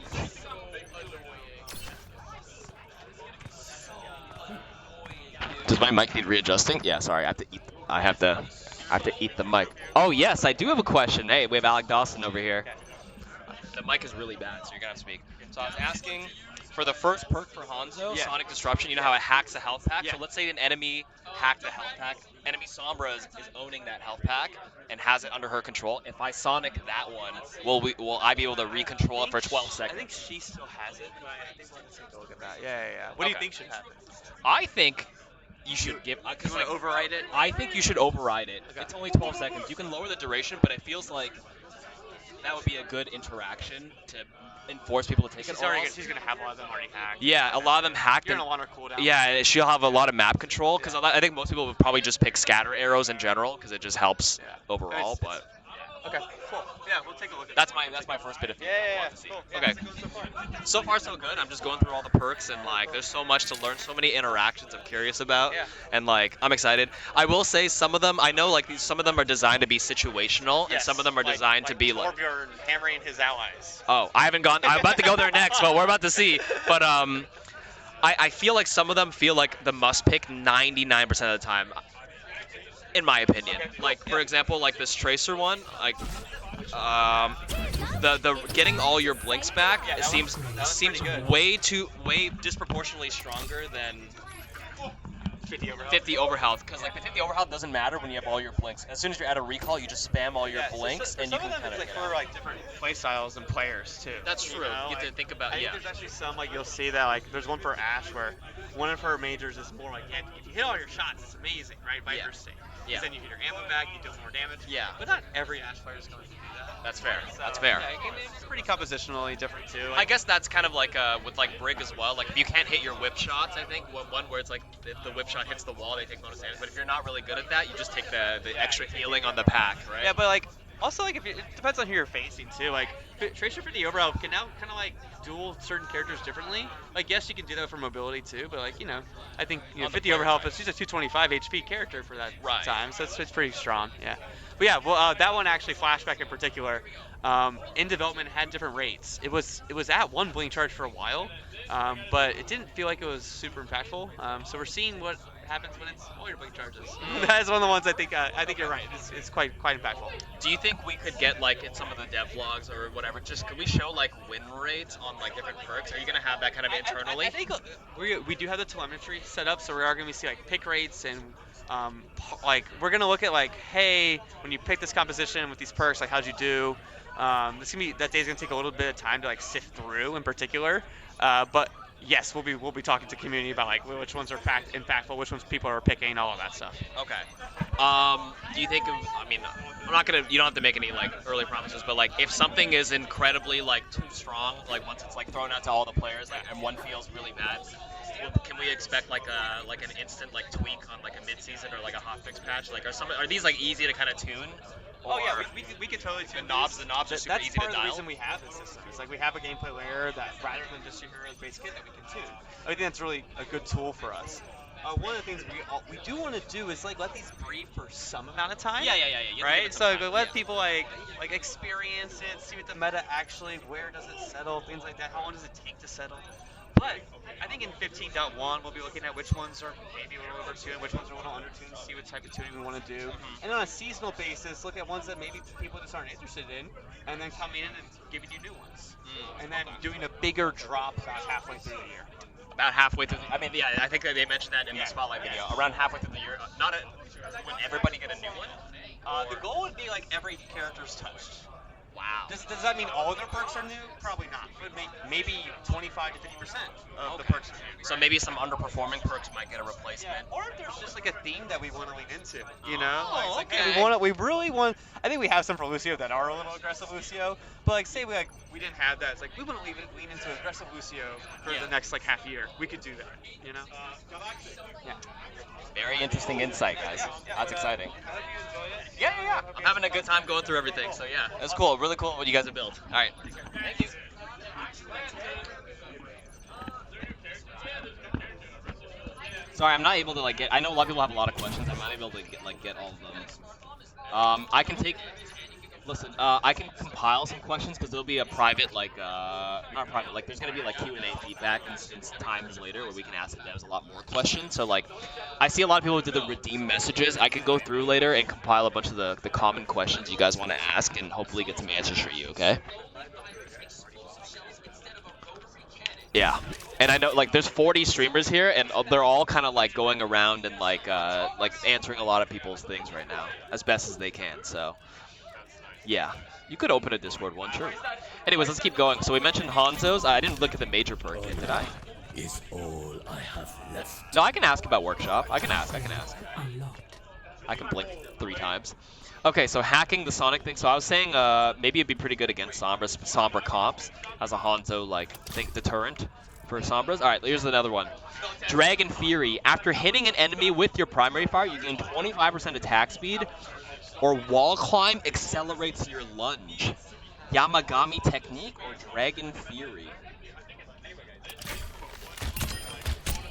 Does my mic need readjusting? Yeah, sorry, I have to eat the mic. Oh yes, I do have a question. Hey, we have Alec Dawson over here. The mic is really bad, so you're gonna have to speak. So I was asking for the first perk for Hanzo, Sonic Disruption. You know how it hacks a health pack. So let's say an enemy hacked a health pack. Enemy Sombra is owning that health pack and has it under her control. If I Sonic that one, will I be able to recontrol it for 12 seconds? I think she still has it, but I think let's take a look at that. Yeah. What do you think should happen? I think you should give. You want to override it? I think you should override it. Okay. It's only 12 seconds. You can lower the duration, but it feels like that would be a good interaction to enforce people to take it. She's gonna have a lot of them already hacked. Yeah, a lot of them hacked. You're gonna want her cooldown. Yeah, she'll have a lot of map control because I think most people would probably just pick scatter arrows in general because it just helps overall. Okay, cool. Yeah, we'll take a look at that's my first bit of feedback. Cool. Okay. So far so good. I'm just going through all the perks and like there's so much to learn, so many interactions I'm curious about. Yeah. And like I'm excited. I will say some of them I know like some of them are designed to be situational and some of them are designed to be like Torbjorn hammering his allies. Oh, I haven't gone. I'm about to go there next, but we're about to see. But I feel like some of them feel like the must pick 99% of the time. In my opinion, like for example, like this Tracer one, like the getting all your blinks back, it seems way disproportionately stronger than 50 overhealth, because like the 50 overhealth doesn't matter when you have all your blinks. As soon as you're at a recall, you just spam all your blinks and you can kind of. For like different play styles and players too. That's true. You have to think about. I think there's actually some like you'll see that like there's one for Ashe where one of her majors is more like if you hit all your shots, it's amazing, right? Viper state. Yeah. Then you get your ammo back, you deal more damage. Yeah. But not every Ashe player is going to do that. That's fair. So, That's fair. Yeah, it's pretty compositionally different too. I guess that's kind of like with like Brig as well. Like if you can't hit your whip shots, I think one where it's like if the whip shot hits the wall, they take bonus damage. But if you're not really good at that, you just take the extra healing on the pack, right? Yeah, but like also like it depends on who you're facing too. Like Tracer 50 overall can now kind of like duel certain characters differently. Like yes, you can do that for mobility too, but like I think 50 overhealth is she's a 225 HP character for that time, so it's pretty strong. Yeah. But yeah, well that one actually Flashback in particular, in development had different rates. It was at one blink charge for a while, but it didn't feel like it was super impactful. So we're seeing what happens when it's all your blink charges. That is one of the ones I think you're right. It's quite impactful. Do you think we could get like in some of the dev vlogs or whatever, just could we show like win rates on like different perks? Are you gonna have that kind of internally? I think we do have the telemetry set up, so we are gonna see like pick rates and like we're gonna look at like, hey, when you pick this composition with these perks, like how'd you do? That day's gonna take a little bit of time to like sift through in particular, but yes, we'll be talking to community about like which ones are impactful, which ones people are picking, all of that stuff. Okay. Do you think I mean, I'm not gonna. You don't have to make any like early promises, but like if something is incredibly like too strong, like once it's like thrown out to all the players, like, and one feels really bad, can we expect like an instant like tweak on like a mid-season or like a hotfix patch? Like are these like easy to kind of tune? Oh yeah, we can totally tune the knobs are super easy to dial. That's part of the reason we have this system. It's like we have a gameplay layer that rather than just your base kit that we can tune. I think that's really a good tool for us. One of the things we do want to do is like let these breathe for some amount of time. Yeah. Right. So let people like experience it, see what the meta actually, where does it settle, things like that. How long does it take to settle? But I think in 15.1 we'll be looking at which ones are maybe a little overtuned, which ones are a little undertuned, see what type of tuning we want to do. And on a seasonal basis, look at ones that maybe people just aren't interested in, and then coming in and giving you new ones. And then doing a bigger drop about halfway through the year. About halfway through. I mean, yeah, I think they mentioned that in the spotlight video. Around halfway through the year, when everybody get a new one. The goal would be like every character's touched. Wow. Does that mean all their perks are new? Probably not. But maybe 25 to 50% of the perks are new. So maybe some underperforming perks might get a replacement. Or if there's just like a theme that we want to lean into, you know? Oh, like, okay. We really want. I think we have some for Lucio that are a little aggressive Lucio, but like say we didn't have that. It's like we want to lean into aggressive Lucio for the next like half year. We could do that, you know? Yeah. Very interesting insight, guys. That's exciting. Yeah. I'm having a good time going through everything, so yeah. That's cool. Really cool what you guys have built. All right. Thank you. Sorry, I'm not able to like get. I know a lot of people have a lot of questions. I'm not able to get all of them. I can take. Listen, I can compile some questions because there'll be a private, like, not private, like, there's going to be, like, Q&A feedback in times later where we can ask the devs a lot more questions. So, like, I see a lot of people who did the redeem messages. I can go through later and compile a bunch of the common questions you guys want to ask and hopefully get some answers for you, okay? Yeah. And I know, like, there's 40 streamers here, and they're all kind of, like, going around and, like answering a lot of people's things right now as best as they can, so... Yeah, you could open a Discord one, sure. Anyways, let's keep going. So we mentioned Hanzo's. I didn't look at the major perk yet, did I? Is all I have left. No, I can ask about Workshop. I can ask. I can blink 3 times. Okay, so hacking the Sonic thing. So I was saying maybe it'd be pretty good against Sombra comps as a Hanzo, like, deterrent for Sombras. All right, here's another one. Dragon Fury. After hitting an enemy with your primary fire, you gain 25% attack speed. Or wall climb accelerates your lunge. Yamagami technique or Dragon Fury?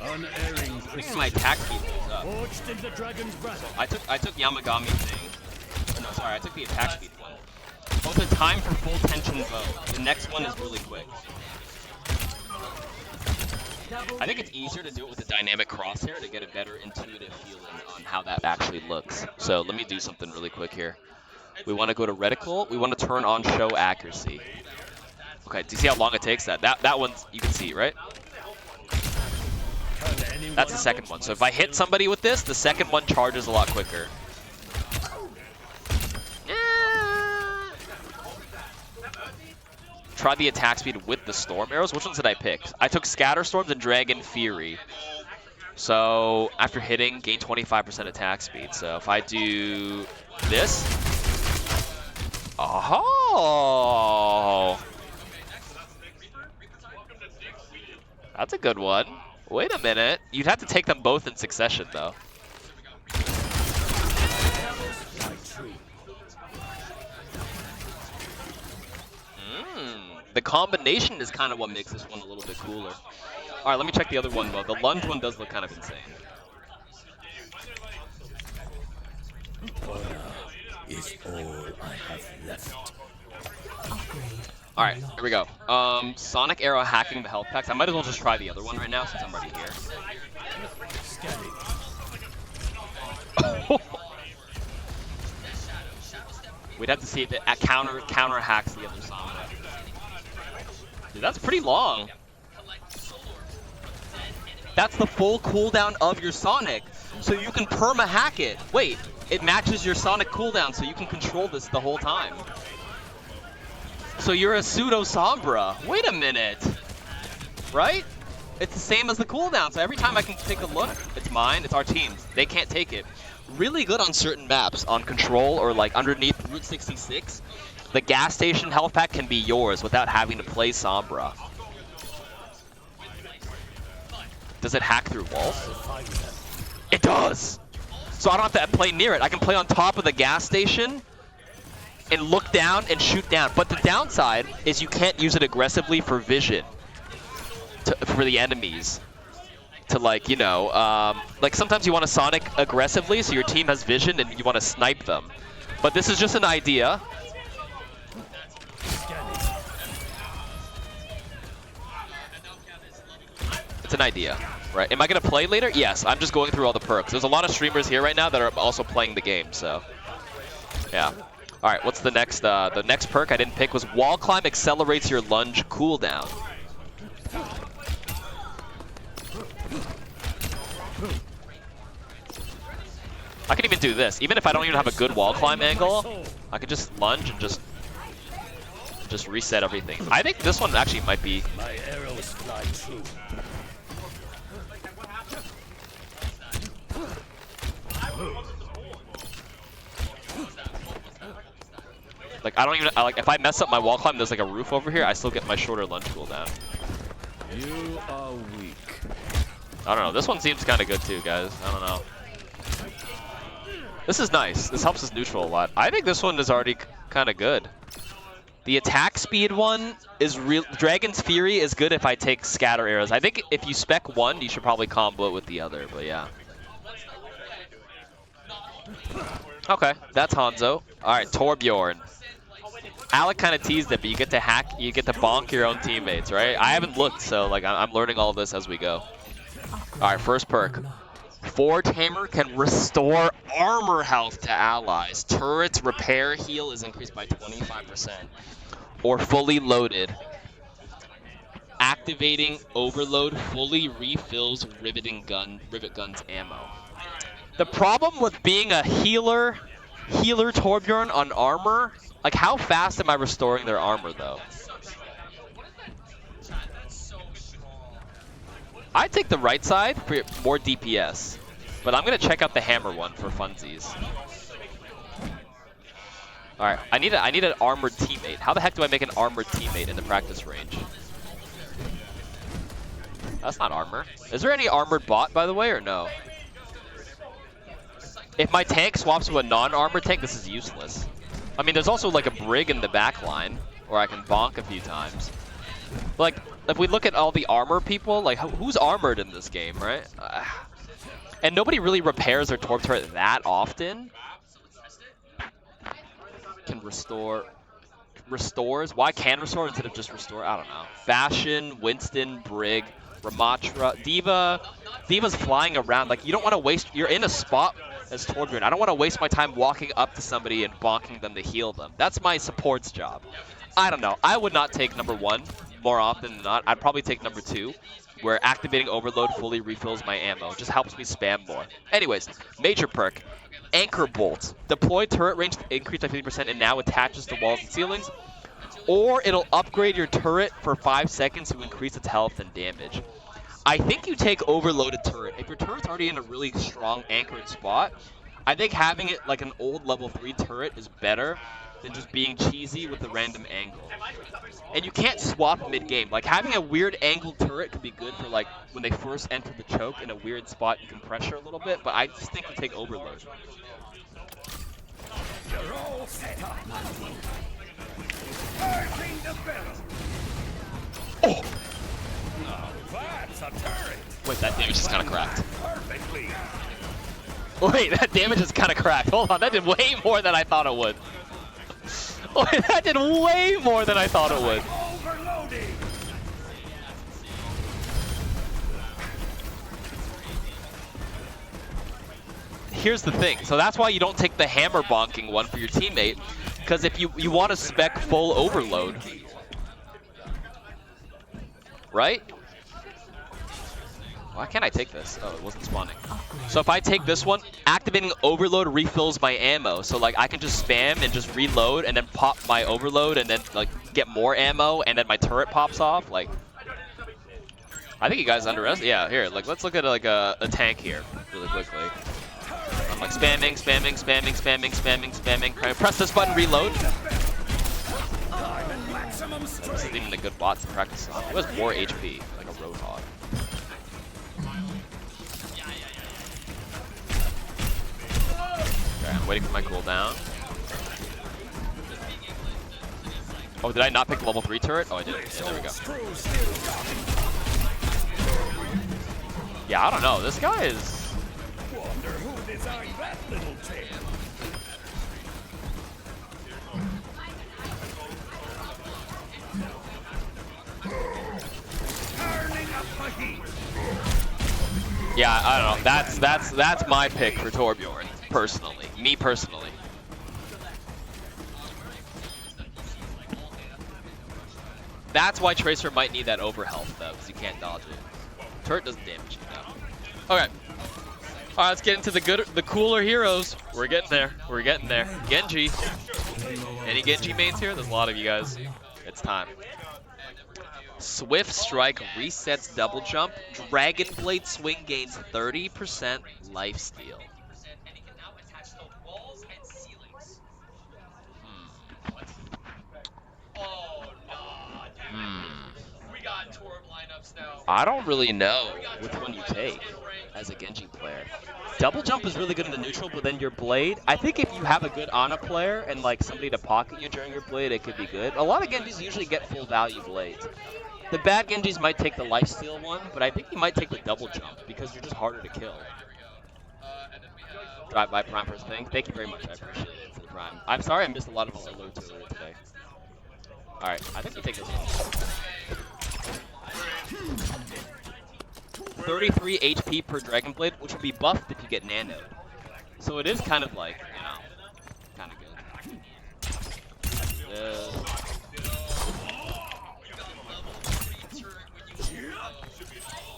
Unerring Putting my attack speed goes up. Forged in the dragon's breath. I took Yamagami thing. No, sorry, I took the attack speed one. Oh, the time for full tension bow. The next one is really quick. I think it's easier to do it with a dynamic crosshair to get a better intuitive feeling on how that actually looks. So let me do something really quick here. We want to go to reticle. We want to turn on show accuracy. Okay, do you see how long it takes? That one's, you can see, right? That's the second one. So if I hit somebody with this, the second one charges a lot quicker. Try the attack speed with the storm arrows. Which ones did I pick? I took Scatter Storms and Dragon Fury. So after hitting, gain 25% attack speed. So if I do this, oh, that's a good one. Wait a minute. You'd have to take them both in succession, though. The combination is kind of what makes this one a little bit cooler. All right, let me check the other one, though. The lunge one does look kind of insane. Is all I have left. All right, here we go. Sonic Arrow hacking the health packs. I might as well just try the other one right now since I'm already here. We'd have to see if it counter hacks the other Sonic. Dude, that's pretty long. That's the full cooldown of your Sonic, so you can perma-hack it. Wait, it matches your Sonic cooldown, so you can control this the whole time. So you're a pseudo Sombra. Wait a minute. Right? It's the same as the cooldown, so every time I can take a look, it's mine, it's our team's. They can't take it. Really good on certain maps, on Control or like underneath Route 66. The gas station health pack can be yours without having to play Sombra. Does it hack through walls? It does! So I don't have to play near it. I can play on top of the gas station and look down and shoot down. But the downside is you can't use it aggressively for vision for the enemies. To like, you know, like sometimes you want to Sonic aggressively so your team has vision and you want to snipe them. But this is just an idea. It's an idea, right? Am I going to play later? Yes, I'm just going through all the perks. There's a lot of streamers here right now that are also playing the game, so yeah. All right, what's the next perk I didn't pick was Wall Climb accelerates your lunge cooldown. I can even do this. Even if I don't even have a good wall climb angle, I can just lunge and just reset everything. I think this one actually might be. My arrows fly true. Like I don't even like if I mess up my wall climb, there's like a roof over here. I still get my shorter lunge cooldown. You are weak. I don't know. This one seems kind of good too, guys. I don't know. This is nice. This helps us neutral a lot. I think this one is already kind of good. The attack speed one is real. Dragon's Fury is good if I take scatter arrows. I think if you spec one, you should probably combo it with the other, but yeah. Okay, that's Hanzo. All right, Torbjorn. Alec kind of teased it, but you get to hack, you get to bonk your own teammates, right? I haven't looked, so like I'm learning all of this as we go. All right, first perk. Forge Hammer can restore armor health to allies. Turret's repair heal is increased by 25%. Or fully loaded. Activating overload fully refills rivet gun's ammo. The problem with being a healer Torbjorn on armor, like how fast am I restoring their armor though? I'd take the right side for more DPS, but I'm gonna check out the hammer one for funsies. All right, I need an armored teammate. How the heck do I make an armored teammate in the practice range? That's not armor. Is there any armored bot, by the way, or no? If my tank swaps to a non-armored tank, this is useless. I mean, there's also like a Brig in the back line, where I can bonk a few times. Like, if we look at all the armor people, like who's armored in this game, right? And nobody really repairs their Torb turret that often. Can restores. Why can restore instead of just restore? I don't know. Bastion, Winston, Brig, Ramattra, D.Va. D.Va's flying around. Like you don't want to waste. You're in a spot as Torbjorn. I don't want to waste my time walking up to somebody and bonking them to heal them. That's my support's job. I don't know. I would not take number 1 more often than not. I'd probably take number 2, where activating overload fully refills my ammo. Just helps me spam more. Anyways, major perk. Anchor Bolt. Deploy turret range increased by 50% and now attaches to walls and ceilings. Or it'll upgrade your turret for 5 seconds to increase its health and damage. I think you take overloaded turret. If your turret's already in a really strong anchored spot, I think having it like an old level 3 turret is better than just being cheesy with a random angle. And you can't swap mid-game. Like having a weird angled turret could be good for like when they first enter the choke in a weird spot you can pressure a little bit, but I just think you take overload. You're all set up. Oh! Now that's a turret. Wait, that damage is kind of cracked. Perfectly. Wait, that damage is kind of cracked. Hold on, that did way more than I thought it would. Wait, that did way more than I thought it would. Overloading. Here's the thing. So that's why you don't take the hammer bonking one for your teammate, because if you want to spec full overload, right? Why can't I take this? Oh, it wasn't spawning. So if I take this one, activating overload refills my ammo. So like I can just spam and just reload and then pop my overload and then like get more ammo and then my turret pops off. Like I think you guys underestimate. Yeah, here, like let's look at like a tank here really quickly. I'm like spamming. Press this button, reload. This isn't even a good bot to practice on. Who has more HP? Like a Roadhog. Okay, I'm waiting for my cooldown. Oh, did I not pick the level 3 turret? Oh, I did. Yeah, there we go. Yeah, I don't know. This guy is... Wonder who designed that little tail. Turning up the heat. Yeah, I don't know. That's my pick for Torbjorn, personally. Me personally. That's why Tracer might need that overhealth though, because you can't dodge it. Turret doesn't damage you though. Okay. Alright, let's get into the cooler heroes. We're getting there. We're getting there. Genji. Any Genji mains here? There's a lot of you guys. It's time. Swift Strike resets double jump. Dragon Blade swing gains 30% lifesteal. I don't really know which one you take as a Genji player. Double jump is really good in the neutral, but then your blade, I think if you have a good Ana player and like somebody to pocket you during your blade, it could be good. A lot of Genjis usually get full value blades. The bad Genjis might take the lifesteal one, but I think you might take the double jump because you're just harder to kill. Drive by Prime first thing. Thank you very much. I appreciate it for the Prime. I'm sorry I missed a lot of alerts earlier today. Alright, I think we take this one. 33 HP per Dragon Blade, which will be buffed if you get nanoed. So it is kind of like, you know, kind of good.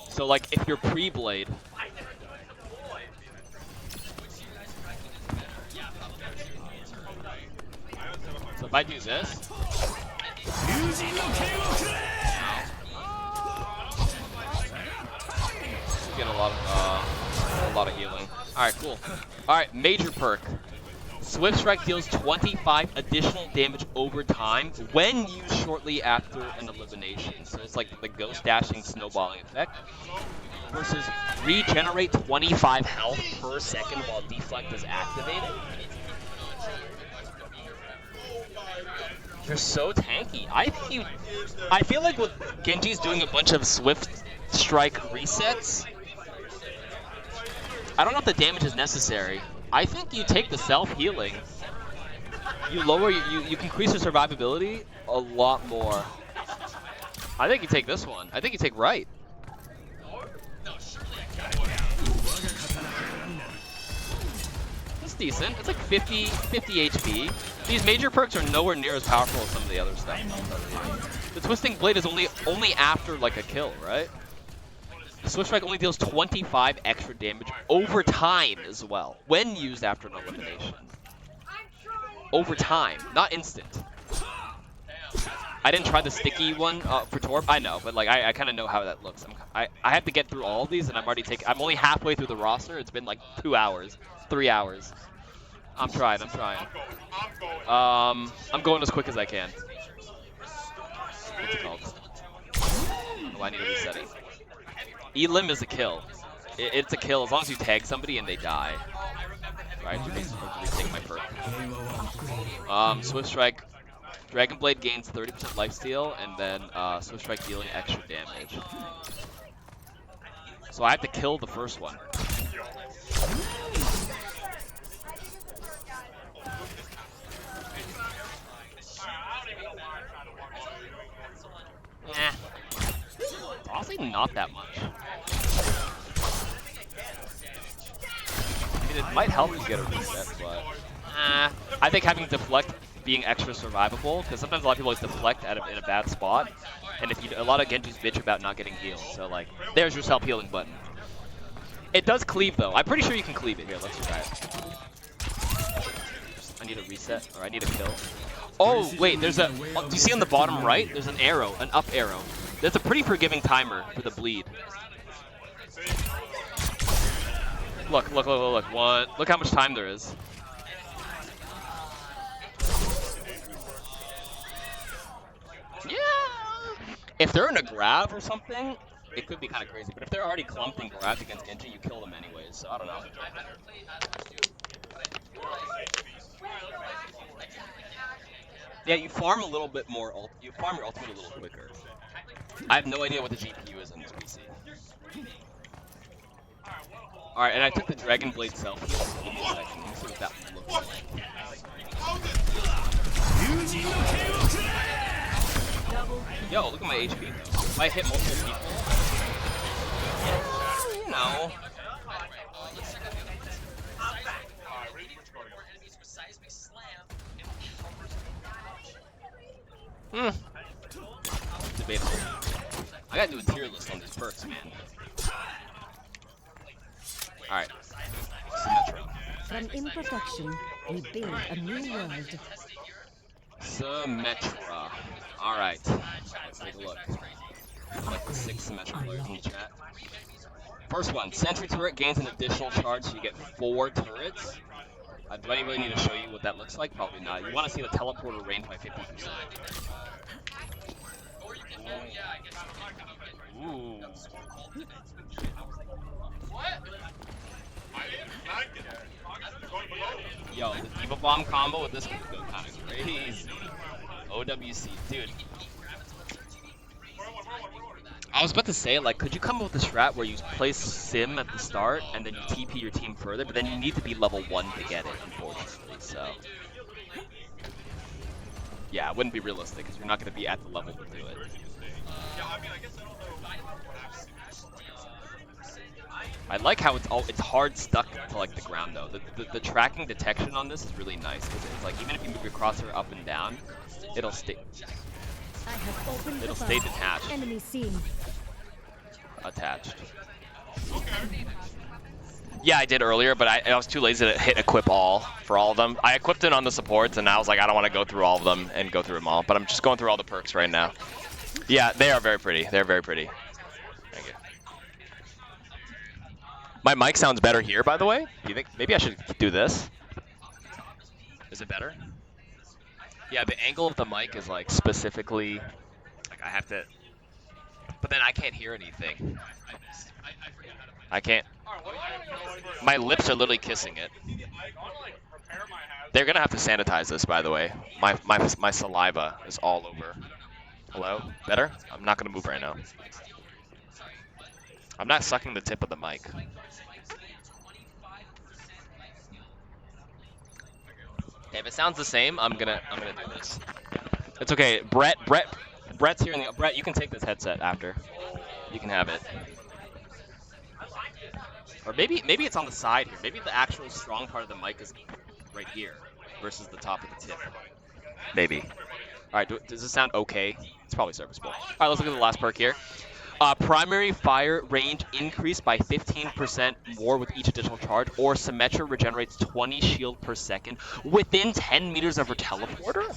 So like if you're pre-blade, so if I do this, get a lot of healing. All right, cool. All right, major perk. Swift Strike deals 25 additional damage over time when used shortly after an elimination. So it's like the ghost dashing snowballing effect. Versus regenerate 25 health per second while deflect is activated. You're so tanky. I feel like with Genji's doing a bunch of Swift Strike resets, I don't know if the damage is necessary. I think you take the self-healing. You lower, you can increase your survivability a lot more. I think you take this one. I think you take right. It's decent. It's like 50 HP. These major perks are nowhere near as powerful as some of the other stuff. The Twisting Blade is only after like a kill, right? Swift Strike only deals 25 extra damage over time as well, when used after an elimination. Over time, not instant. I didn't try the sticky one for Torb. I know, but like I kind of know how that looks. I have to get through all of these, and I'm only halfway through the roster. It's been like 2 hours, 3 hours. I'm trying. I'm going as quick as I can. What's it called? Oh, I need a resetting. Elim is a kill. It's a kill as long as you tag somebody and they die. Right, you take my perk. Swift Strike, Dragon Blade gains 30% lifesteal, and then Swift Strike dealing extra damage. So I have to kill the first one. Honestly, not that much. I mean, it might help you get a reset, but I think having deflect being extra survivable, because sometimes a lot of people like deflect in a bad spot, and a lot of Genjis bitch about not getting healed. So like, there's your self-healing button. It does cleave though. I'm pretty sure you can cleave it. Here, let's try it. I need a reset, or I need a kill. Oh wait, there's a. Do you see on the bottom right? There's an arrow, an up arrow. That's a pretty forgiving timer for the bleed. Look. Look how much time there is. Yeah. If they're in a grab or something, it could be kind of crazy. But if they're already clumped and grabbed against Genji, you kill them anyways. So I don't know. Yeah, you farm a little bit more. You farm your ultimate a little quicker. I have no idea what the GPU is on this PC. All right, and I took the Dragon Blade selfie. Give me a second. Let me see what that looks like. Yo, look at my HP though. If I hit multiple people, you know. Debatable. I gotta do a tier list on these perks, man. Alright. Symmetra. From imperfection, we build a new world. Symmetra. Alright. Let's take a look. Like the 6 Symmetra players in the chat. First one, Sentry Turret gains an additional charge, so you get 4 turrets. Do I really need to show you what that looks like? Probably not. You want to see the teleporter range by 50%. Ooh. Yo, the D.Va bomb combo with this could go kind of crazy. OWC, dude. I was about to say, like, could you come up with a strat where you place Sim at the start and then you TP your team further, but then you need to be level 1 to get it, unfortunately, so. Yeah, it wouldn't be realistic because you're not going to be at the level to do it. I like how it's hard stuck to like the ground though. The tracking detection on this is really nice because it's like even if you move your crosshair up and down, it'll stay. It'll stay detached. Enemy seen. Attached. Yeah, I did earlier, but I was too lazy to hit equip all for all of them. I equipped it on the supports, and I was like, I don't want to go through all of them and go through them all. But I'm just going through all the perks right now. Yeah, they are very pretty. They're very pretty. Thank you. My mic sounds better here, by the way. Do you think maybe I should do this? Is it better? Yeah, the angle of the mic is like specifically, like I have to, but then I can't hear anything. I can't. My lips are literally kissing it. They're gonna have to sanitize this, by the way. My saliva is all over. Hello? Better? I'm not gonna move right now. I'm not sucking the tip of the mic. Okay, if it sounds the same, I'm gonna do this. It's okay. Brett's here. Brett, you can take this headset after. You can have it. Or maybe it's on the side here. Maybe the actual strong part of the mic is right here versus the top of the tip. Maybe. All right. Does this sound okay? It's probably serviceable. All right. Let's look at the last perk here. Primary fire range increased by 15% more with each additional charge, or Symmetra regenerates 20 shield per second within 10 meters of her teleporter?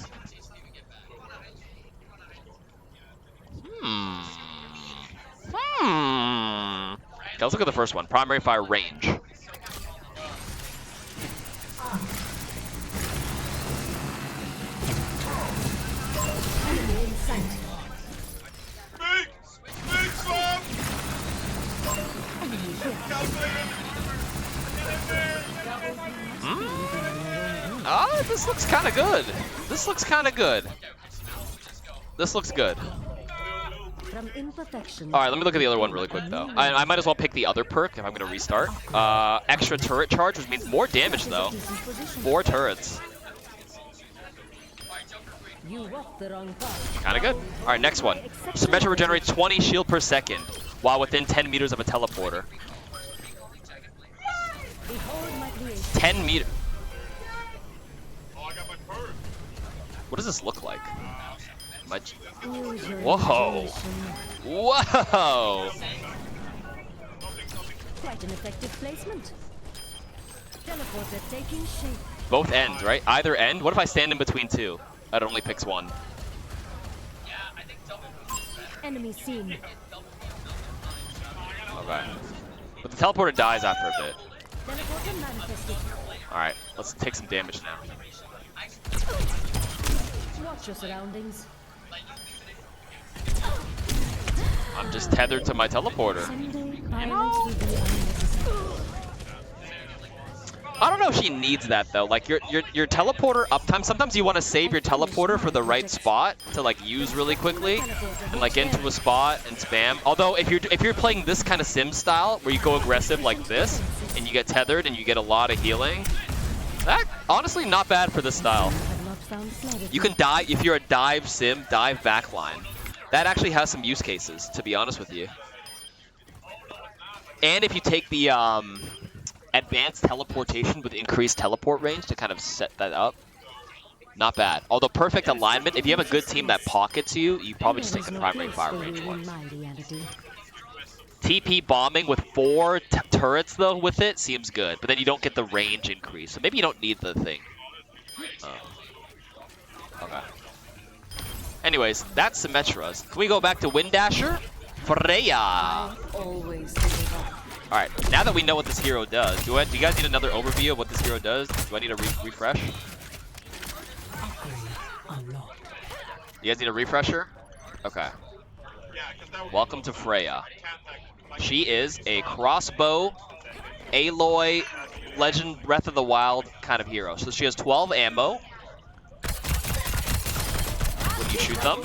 Okay, let's look at the first one. Primary fire range. This looks kind of good. This looks kind of good. This looks good. From imperfection. All right, let me look at the other one really quick though. I might as well pick the other perk if I'm gonna restart. Extra turret charge, which means more damage though. 4 turrets. Kind of good. All right, next one. Symmetra regenerates 20 shield per second while within 10 meters of a teleporter. 10 meters. What does this look like? Whoa! Whoa! Quite an effective placement. Teleporter taking shape. Both ends, right? Either end. What if I stand in between two? That only picks one. Enemy seen. Okay. But the teleporter dies after a bit. Teleporter manifested. Alright, let's take some damage now. Watch your surroundings. I'm just tethered to my teleporter. Someday violence will be unnecessary. I don't know if she needs that though. Like your teleporter uptime, sometimes you want to save your teleporter for the right spot to like use really quickly and like get into a spot and spam. Although if you're playing this kind of sim style where you go aggressive like this and you get tethered and you get a lot of healing, that honestly not bad for this style. You can dive if you're a dive sim, dive backline. That actually has some use cases, to be honest with you. And if you take the advanced teleportation with increased teleport range to kind of set that up, not bad. Although perfect alignment, if you have a good team that pockets you, you probably just take the primary fire range one. TP bombing with 4 turrets though with it seems good, but then you don't get the range increase. So maybe you don't need the thing. Okay. Anyways, that's Symmetra's. Can we go back to Windasher? Freja! Alright, now that we know what this hero does, do you guys need another overview of what this hero does? Do I need a refresh? You guys need a refresher? Okay. Welcome to Freja. She is a crossbow, Aloy, Legend Breath of the Wild kind of hero. So she has 12 ammo when you shoot them.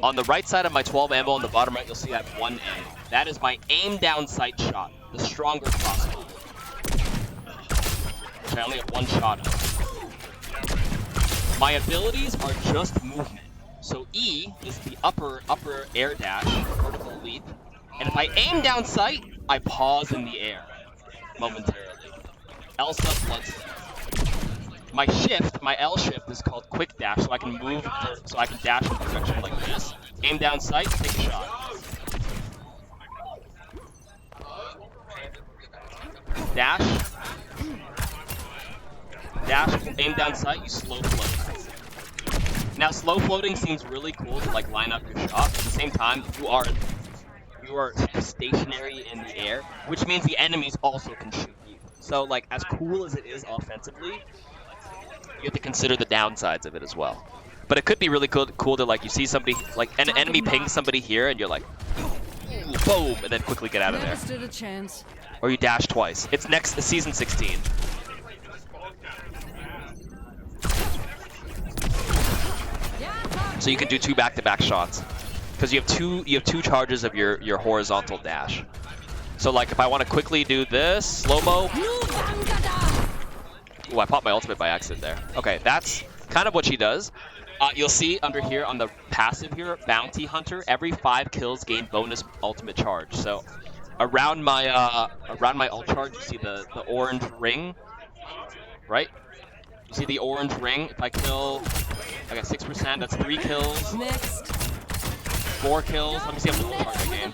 On the right side of my 12 ammo, on the bottom right, you'll see I have 1 ammo. That is my aim down sight shot, the stronger crossbow. Which I only have 1 shot of. My abilities are just movement. So E is the upper air dash, vertical leap. And if I aim down sight, I pause in the air momentarily. Elsa bloodstone. My shift, my L shift is called quick dash, so I can move, so I can dash in a direction like this. Aim down sight, take a shot. Dash. Dash, aim down sight, you slow float. Now slow floating seems really cool to like line up your shot, but at the same time, you are stationary in the air, which means the enemies also can shoot you. So like as cool as it is offensively, you have to consider the downsides of it as well. But it could be really cool to like you see somebody like an enemy ping somebody here and you're like boom and then quickly get out of there. Stood a chance. Or you dash twice. It's next season 16. So you can do 2 back-to-back shots. Because you have two charges of your horizontal dash. So like if I want to quickly do this, slow-mo. Ooh, I popped my ultimate by accident there. Okay, that's kind of what she does. You'll see under here on the passive here, Bounty Hunter, every 5 kills gain bonus ultimate charge. So around my ult charge, you see the orange ring, right? You see the orange ring. If I kill, I got 6%, that's 3 kills. Next. 4 kills. Let me see how much ult charge I gain.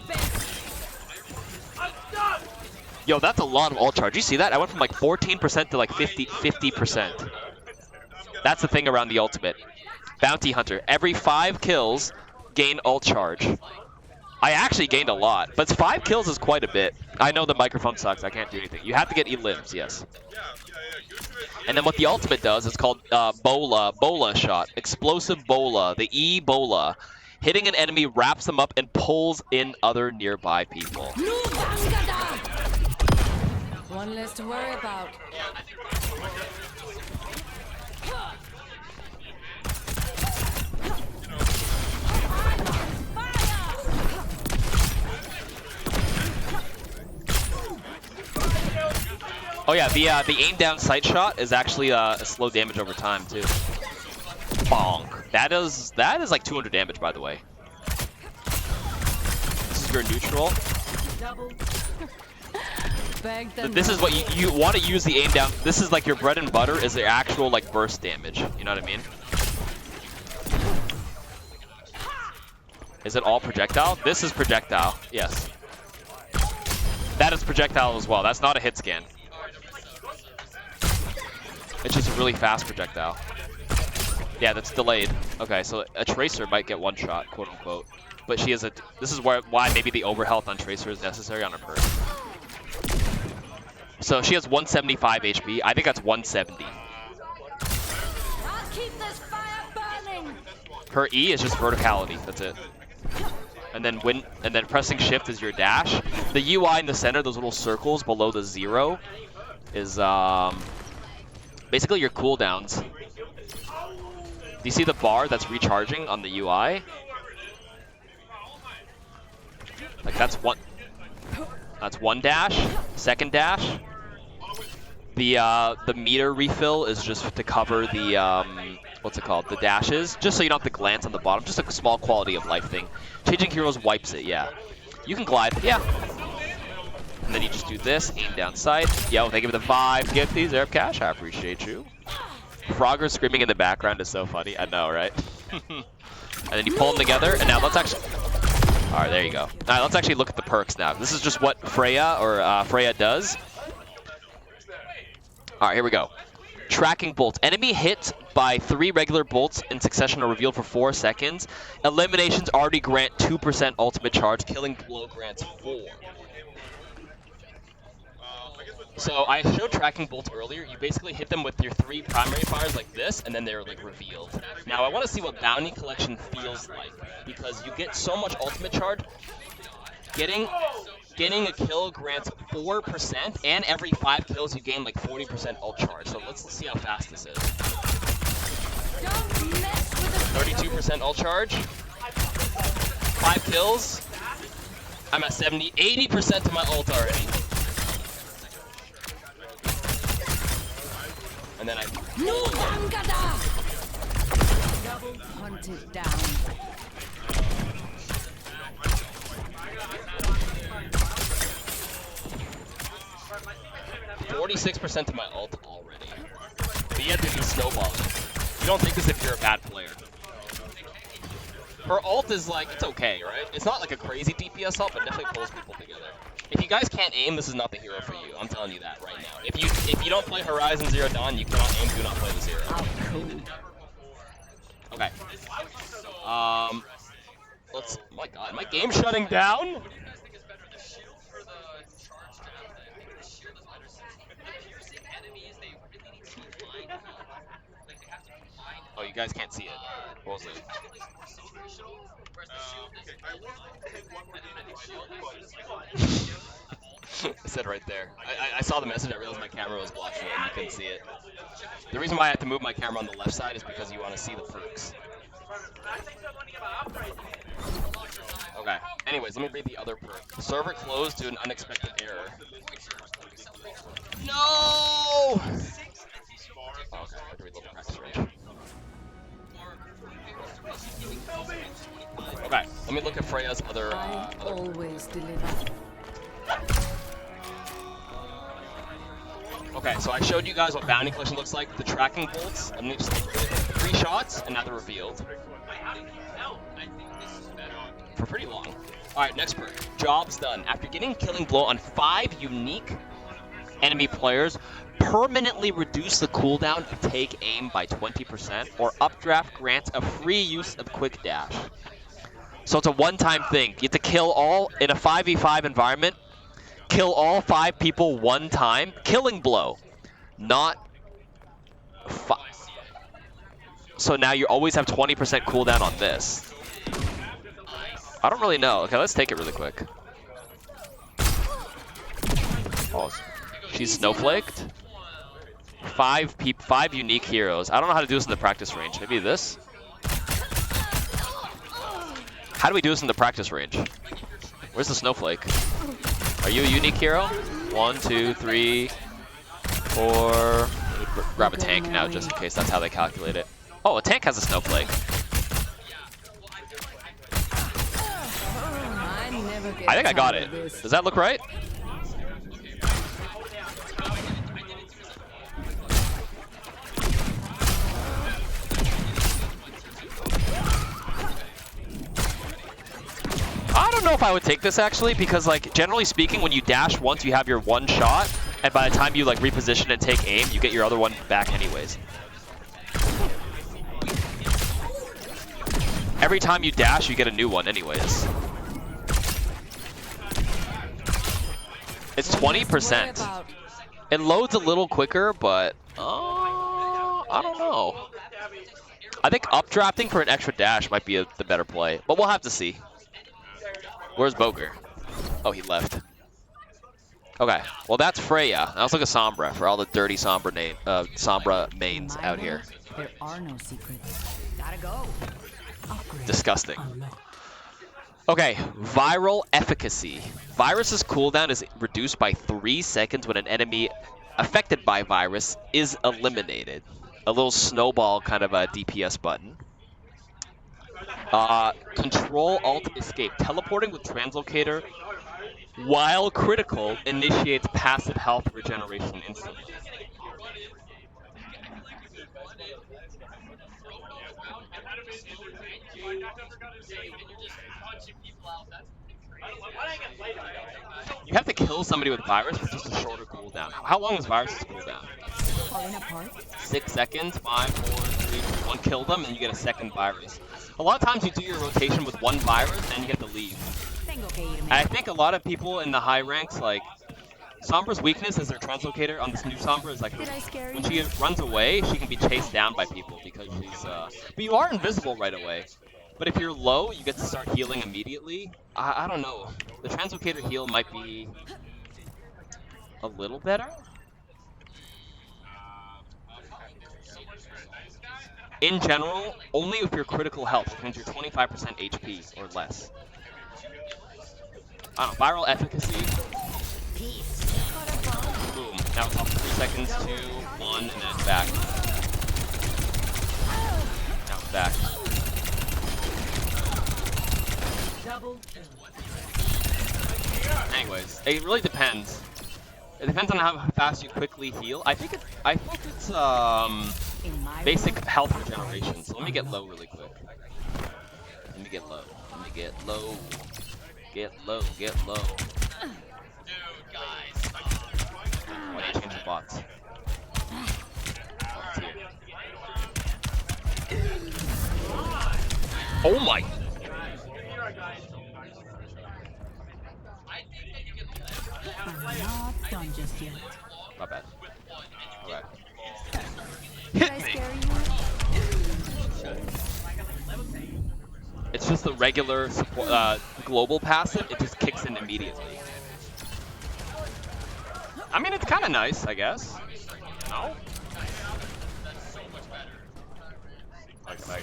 Yo, that's a lot of ult charge. You see that? I went from like 14% to like 50%. That's the thing around the ultimate. Bounty Hunter. Every 5 kills, gain ult charge. I actually gained a lot, but 5 kills is quite a bit. I know the microphone sucks. I can't do anything. You have to get E-limbs, yes. And then what the ultimate does is called bola shot. Explosive bola. The E-bola. Hitting an enemy wraps them up and pulls in other nearby people. One less to worry about. Oh yeah, the aim down sight shot is actually a slow damage over time too. Bonk. That is like 200 damage, by the way. This is your neutral. This is what you want to use the aim down. This is like your bread and butter is the actual like burst damage. You know what I mean? Is it all projectile? This is projectile. Yes. That is projectile as well. That's not a hit scan. It's just a really fast projectile. Yeah, that's delayed. Okay, so a tracer might get 1 shot, quote unquote. but she has a. This is why maybe the overhealth on Tracer is necessary on her perk. So she has 175 HP. I think that's 170. I'll keep this fire burning. Her E is just verticality. That's it. And then pressing shift is your dash. The UI in the center, those little circles below the 0, is basically your cooldowns. Do you see the bar that's recharging on the UI? Like that's one dash, second dash. The meter refill is just to cover the what's it called? The dashes, just so you don't have to glance on the bottom. Just a small quality of life thing. Changing heroes wipes it, yeah. You can glide, yeah. And then you just do this, aim down sight. Yo, thank you for the 5 gifties, Arab Cash. I appreciate you. Frogger screaming in the background is so funny. I know, right? And then you pull them together, and now let's actually. All right, there you go. All right, let's actually look at the perks now. This is just what Freja or Freja does. All right, here we go. Tracking bolts. Enemy hit by 3 regular bolts in succession are revealed for 4 seconds. Eliminations already grant 2% ultimate charge. Killing blow grants 4. So I showed tracking bolts earlier. You basically hit them with your 3 primary fires like this, and then they're like revealed. Now I want to see what bounty collection feels like, because you get so much ultimate charge. Getting a kill grants 4%, and every 5 kills you gain like 40% ult charge. So let's see how fast this is. 32% ult charge. 5 kills. I'm at 70, 80% of my ult already. And then I. No hunted down. 46% of my ult already. But you have to be snowballing. You don't think this if you're a bad player. Her ult is like, it's okay, right? It's not like a crazy DPS ult, but definitely pulls people together. If you guys can't aim, this is not the hero for you. I'm telling you that right now. If you don't play Horizon Zero Dawn, you cannot aim, do not play the Zero. Okay. Let's, oh my god, my game's shutting down? Oh, you guys can't see it. What was it? It said right there. I saw the message, I realized my camera was blocking it and you couldn't see it. The reason why I have to move my camera on the left side is because you want to see the perks. Okay, anyways, let me read the other perk. The server closed due to an unexpected error. No! Okay, I have to read the practice range. Okay, let me look at Freya's other. Always deliver. Okay, so I showed you guys what bounty collection looks like. The tracking bolts. I'm gonna just take 3 shots, and now they're revealed. For pretty long. All right, next perk. Job's done. After getting killing blow on 5 unique enemy players, permanently reduce the cooldown to take aim by 20%, or updraft grants a free use of quick dash. So it's a one-time thing. You have to kill all, in a 5v5 environment, kill all 5 people one time. Killing blow, not 5. So now you always have 20% cooldown on this. I don't really know. Okay, let's take it really quick. Oh, she's snowflaked. 5 unique heroes. I don't know how to do this in the practice range. Maybe this? How do we do this in the practice range? Where's the snowflake? Are you a unique hero? 1, 2, 3, 4. Grab a tank now just in case that's how they calculate it. Oh, a tank has a snowflake. I think I got it. Does that look right? I don't know if I would take this actually, because like generally speaking, when you dash once, you have your one shot, and by the time you like reposition and take aim, you get your other one back anyways. Every time you dash, you get a new one anyways. It's 20%. It loads a little quicker, but I don't know. I think updrafting for an extra dash might be the better play, but we'll have to see. Where's Boger? Oh, he left. Okay, well that's Freya. Now let's look at Sombra for all the dirty Sombra mains out here. There are no secrets. Gotta go. Disgusting. Okay, viral efficacy. Virus's cooldown is reduced by 3 seconds when an enemy affected by virus is eliminated. A little snowball kind of a DPS button. Control Alt Escape. Teleporting with Translocator while critical initiates passive health regeneration instantly. You have to kill somebody with virus for just a shorter cooldown. How long is virus's cooldown? 6 seconds, 5, 4, 3, 2, 1. Kill them, and you get a second virus. A lot of times you do your rotation with one virus, and you get to leave. I think a lot of people in the high ranks, like, Sombra's weakness is their translocator on this new Sombra is like when she runs away, she can be chased down by people because she's but you are invisible right away. But if you're low, you get to start healing immediately. I don't know. The translocator heal might be a little better. In general, only if your critical health, which means you're 25% HP or less. I don't know, viral efficacy. Boom. Now it's off 3 seconds, 2, 1, and then it's back. Now it's back. Anyways, it really depends. It depends on how fast you quickly heal. I think it's basic health regeneration. So let me get low really quick. Let me get low. Let me get low. Get low. Get low. Dude, guys. Why did you change the bots? Oh my! I'm not done just yet. My bad. Okay. Did I scare you? It's just the regular global passive. It just kicks in immediately. I mean, it's kind of nice, I guess. No? Okay.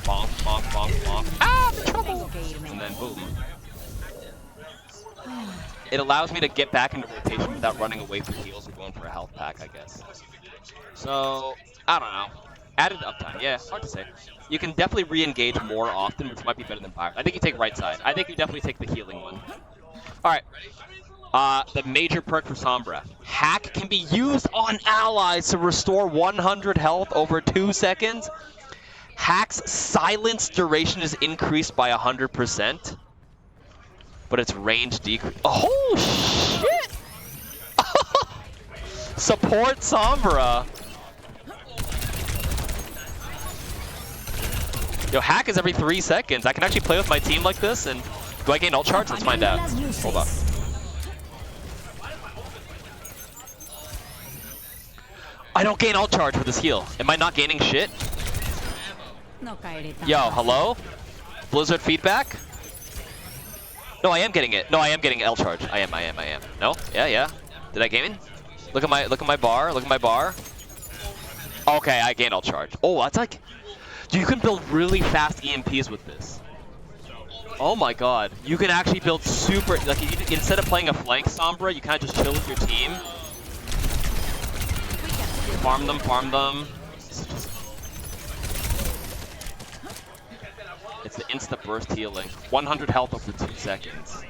Bonk, bonk, bonk, bonk. Ah, trouble! And then boom. It allows me to get back into rotation without running away for heals or going for a health pack, I guess. So, I don't know. Added uptime, yeah, hard to say. You can definitely re-engage more often, which might be better than Fire. I think you take right side. I think you definitely take the healing one. Alright. The major perk for Sombra. Hack can be used on allies to restore 100 health over 2 seconds. Hack's silence duration is increased by 100%. But its range decrease. Oh, shit! Support Sombra. Yo, hack is every 3 seconds. I can actually play with my team like this, and do I gain ult charge? Let's find out. Hold on. I don't gain ult charge with this heal. Am I not gaining shit? Yo, hello? Blizzard feedback? No, I am getting it. No, I am getting L charge. I am. No? Yeah. Did I gain it? Look at my bar. Look at my bar. Okay, I gained L charge. Oh, that's like... Dude, you can build really fast EMPs with this. Oh my god. You can actually build super... Like, instead of playing a flank Sombra, you kind of just chill with your team. Farm them. It's the insta burst healing. 100 health over 2 seconds.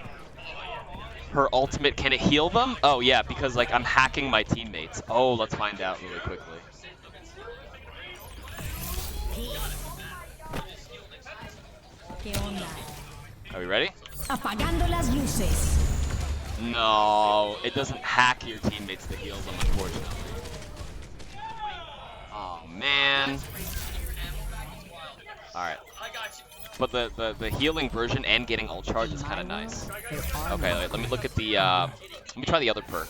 Her ultimate, can it heal them? Oh yeah, because like I'm hacking my teammates. Oh, let's find out really quickly. Are we ready? Apagando las luces. No, it doesn't hack your teammates to heal them, unfortunately. Oh man. Alright. but the healing version and getting ult charge is kind of nice. Okay, let me look at the let me try the other perk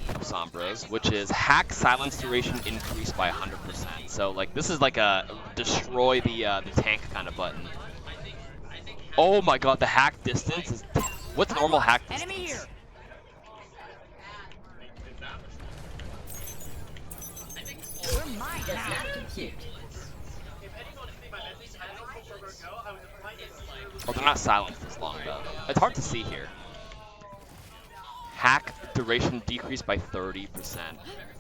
of Sombra's, which is hack silence duration increased by 100%. So like this is like a destroy the tank kind of button. Oh my god, the hack distance is what's normal hack distance? Enemy here. Oh, they're not silenced as long though. It's hard to see here. Hack duration decreased by 30%.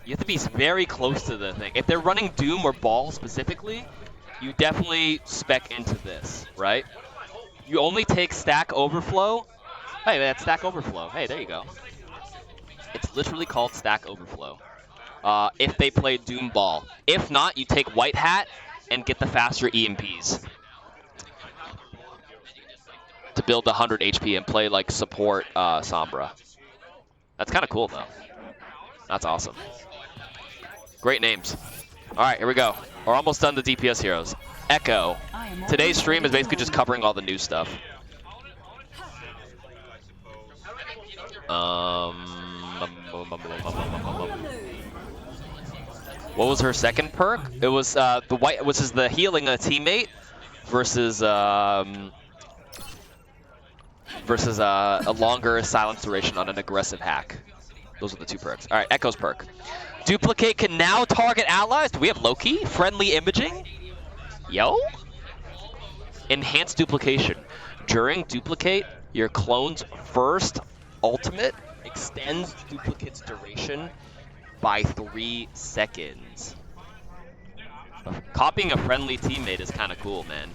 You have to be very close to the thing. If they're running Doom or Ball specifically, you definitely spec into this, right? You only take Stack Overflow. Hey, that's Stack Overflow. Hey, there you go. It's literally called Stack Overflow. If they play Doom Ball. If not, you take White Hat and get the faster EMPs to build 100 HP and play like support Sombra. That's kind of cool though. That's awesome. Great names. All right, here we go. We're almost done the DPS heroes. Echo. Today's stream is basically just covering all the new stuff. What was her second perk? It was the white, which is the healing a teammate versus a longer silence duration on an aggressive hack. Those are the two perks. All right, Echo's perk. Duplicate can now target allies. Do we have Loki? Friendly imaging? Yo? Enhanced duplication. During duplicate, your clone's first ultimate extends duplicate's duration by 3 seconds. Copying a friendly teammate is kind of cool, man.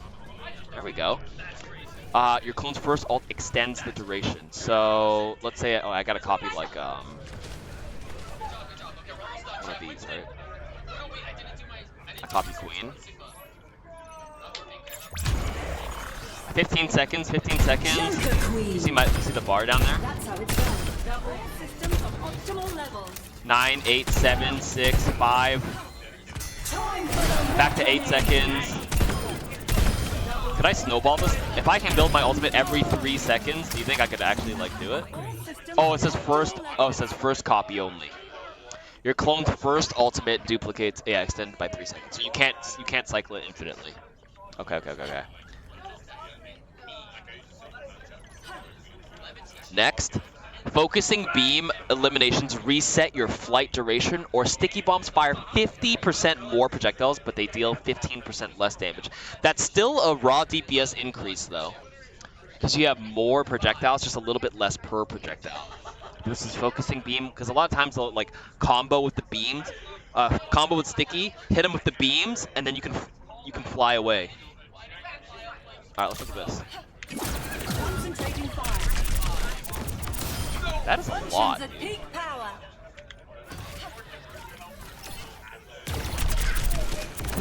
There we go. Your clone's first ult extends the duration. So let's say, oh, I gotta copy like one of these, right? I copy Queen. 15 seconds, 15 seconds. You see the bar down there? That's how it's done. Double systems of optimal levels. 9, 8, 7, 6, 5. Back to 8 seconds. Could I snowball this? If I can build my ultimate every 3 seconds, do you think I could actually like do it? Oh, it says first. Oh, it says first copy only. Your clone's first ultimate duplicates. Yeah, extended by 3 seconds. So you can't cycle it infinitely. Okay. Next, focusing beam eliminations reset your flight duration, or sticky bombs fire 50% more projectiles, but they deal 15% less damage. That's still a raw DPS increase though, because you have more projectiles, just a little bit less per projectile. This is focusing beam, because a lot of times they'll like combo with the beams, combo with sticky, hit them with the beams, and then you can fly away. All right, let's look at this. Concentrating fire. That is a lot. At peak power.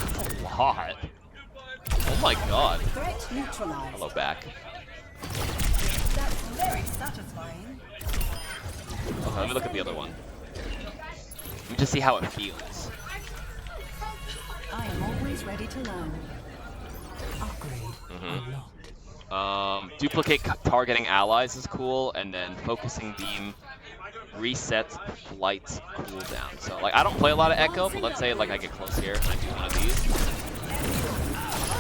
That's a lot. Oh my god. Threat neutralized. Hello back. That's very satisfying. Okay, let me look at the other one. Let me just see how it feels. I am always ready to learn. Upgrade unlocked. Duplicate targeting allies is cool, and then focusing beam resets flight's cooldown. So like I don't play a lot of Echo, but let's say like I get close here and I do one of these,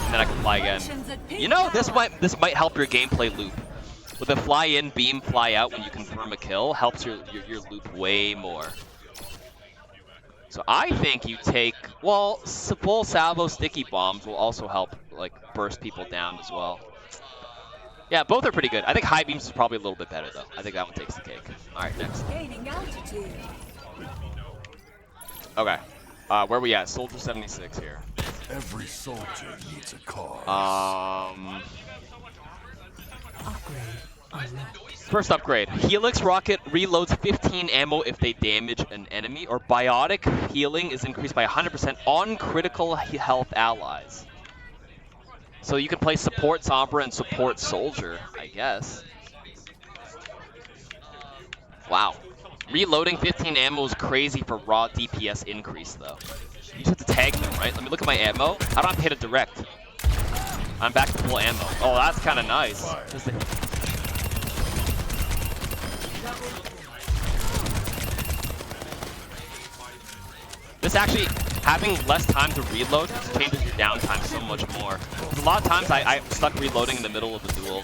and then I can fly again. You know, this might help your gameplay loop. With a fly in, beam, fly out when you confirm a kill helps your loop way more. So I think you take, well, full salvo sticky bombs will also help like burst people down as well. Yeah, both are pretty good. I think high beams is probably a little bit better though. I think that one takes the cake. All right, next. Gaining altitude. Okay, where are we at? Soldier 76 here. Every soldier needs a cause. Upgrade unlocked. First upgrade. Helix Rocket reloads 15 ammo if they damage an enemy, or Biotic healing is increased by 100% on critical health allies. So you can play support Sombra and support Soldier, I guess. Wow. Reloading 15 ammo is crazy for raw DPS increase, though. You just have to tag them, right? Let me look at my ammo. I don't have to hit it direct. I'm back to full ammo. Oh, that's kind of nice. This actually, having less time to reload changes your downtime so much more. A lot of times I stuck reloading in the middle of the duel.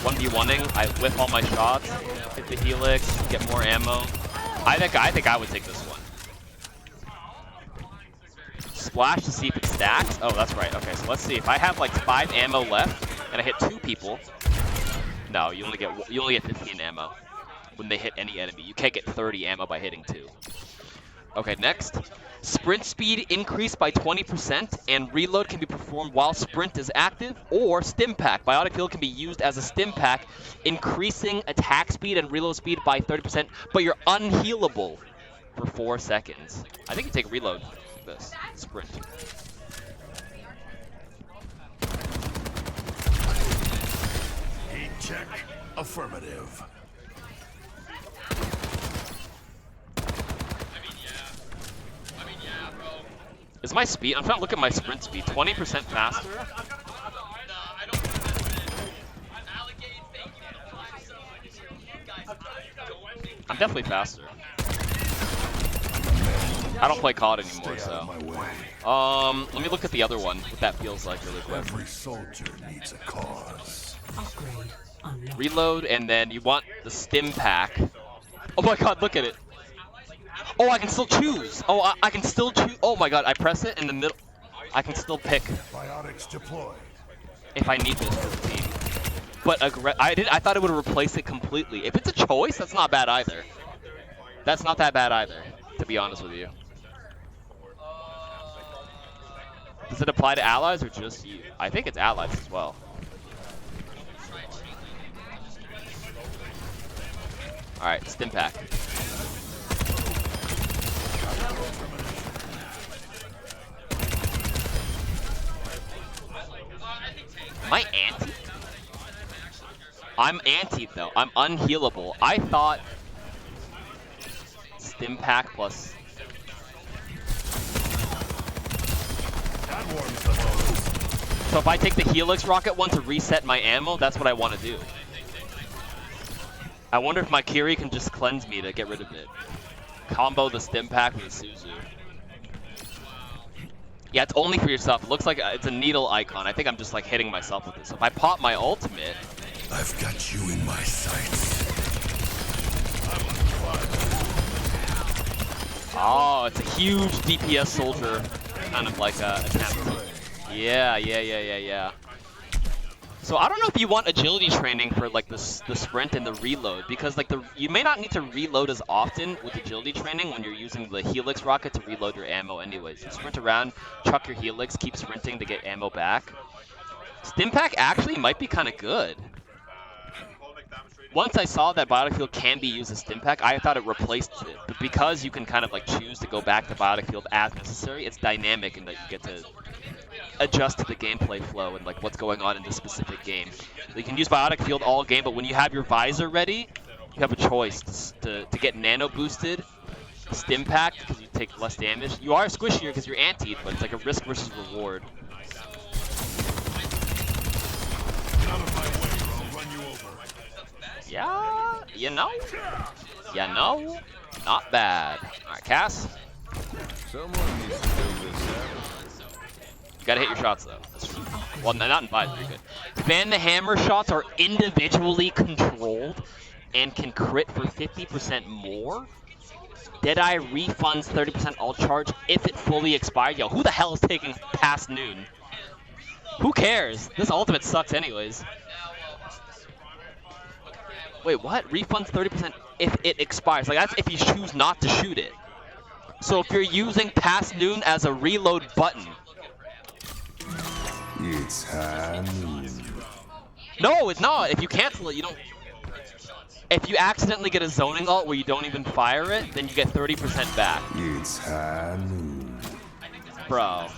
1v1ing, I whip all my shots, hit the helix, get more ammo. I think I would take this one. Splash to see if it stacks. Oh, that's right. Okay, so let's see. If I have like 5 ammo left and I hit 2 people, no, you only get 15 ammo when they hit any enemy. You can't get 30 ammo by hitting 2. Okay, next. Sprint speed increased by 20% and reload can be performed while sprint is active, or stim pack. Biotic field can be used as a stim pack, increasing attack speed and reload speed by 30%, but you're unhealable for 4 seconds. I think you take reload with this sprint. Heat check. Affirmative. Is my speed? I'm trying to look at my sprint speed. 20% faster? I'm definitely faster. I don't play COD anymore, so. Let me look at the other one, what that feels like really quick. Every soldier needs a cause. Reload, and then you want the stim pack. Oh my god, look at it. Oh, I can still choose. Oh, I can still choose. Oh my god, I press it in the middle. I can still pick Biotics deployed. if I need this for the team. But I thought it would replace it completely. If it's a choice, that's not bad either. That's not that bad either, to be honest with you. Does it apply to allies or just you? I think it's allies as well. Alright, stim pack. Am I anti? I'm anti though. I'm unhealable. I thought stim pack plus. So if I take the helix rocket one to reset my ammo, that's what I want to do. I wonder if my Kiri can just cleanse me to get rid of it. Combo the stim pack with Suzu. Yeah, it's only for yourself. It looks like it's a needle icon. I think I'm just like hitting myself with this. So if I pop my ultimate... I've got you in my sights. Oh, it's a huge DPS soldier. Kind of like a attempt. Yeah. So I don't know if you want agility training for like the sprint and the reload, because like you may not need to reload as often with agility training when you're using the helix rocket to reload your ammo anyways. You sprint around, chuck your helix, keep sprinting to get ammo back. Stim pack actually might be kind of good. Once I saw that Biotic Field can be used as stim pack, I thought it replaced it. But because you can kind of like choose to go back to Biotic Field as necessary, it's dynamic and that you get to adjust to the gameplay flow and like what's going on in this specific game. You can use Biotic Field all game, but when you have your visor ready, you have a choice to get nano boosted, stim pack because you take less damage. You are squishier because you're antied, but it's like a risk versus reward. Yeah, you know, not bad. All right, Cass. Someone needs to fill this out. You gotta hit your shots though. Well, not in 5, pretty good. Fan the hammer shots are individually controlled and can crit for 50% more. Deadeye refunds 30% all charge if it fully expired. Yo, who the hell is taking past noon? Who cares? This ultimate sucks anyways. Wait, what? Refunds 30% if it expires. Like, that's if you choose not to shoot it. So if you're using past noon as a reload button. It's high noon. No, it's not. If you cancel it, you don't. If you accidentally get a zoning ult where you don't even fire it, then you get 30% back. It's high noon. Bro.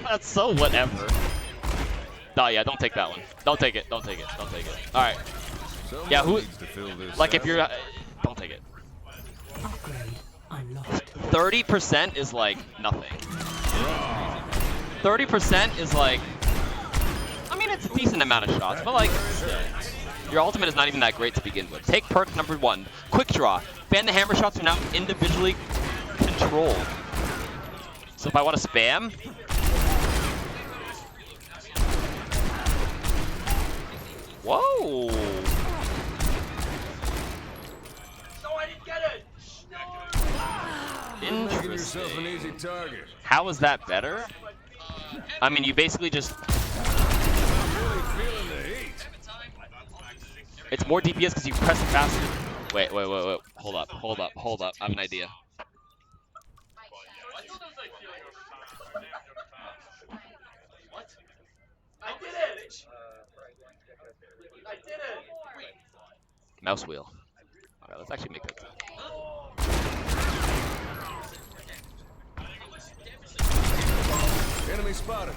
That's so whatever. Oh yeah, don't take that one. Don't take it. Don't take it. Don't take it. All right. Someone Yeah, who? needs to fill this Like if out. you're, don't take it. Upgrade unlocked. 30% is like nothing. 30% is like, I mean, it's a decent amount of shots, but like, your ultimate is not even that great to begin with. Take perk number 1, quick draw. Fan the hammer shots are now individually controlled. So if I want to spam, whoa. Interesting. How is that better? I mean, you basically just... It's more DPS because you press it faster. Wait. Hold up. I have an idea. Mouse wheel. Alright, let's actually make that. Enemy spotted.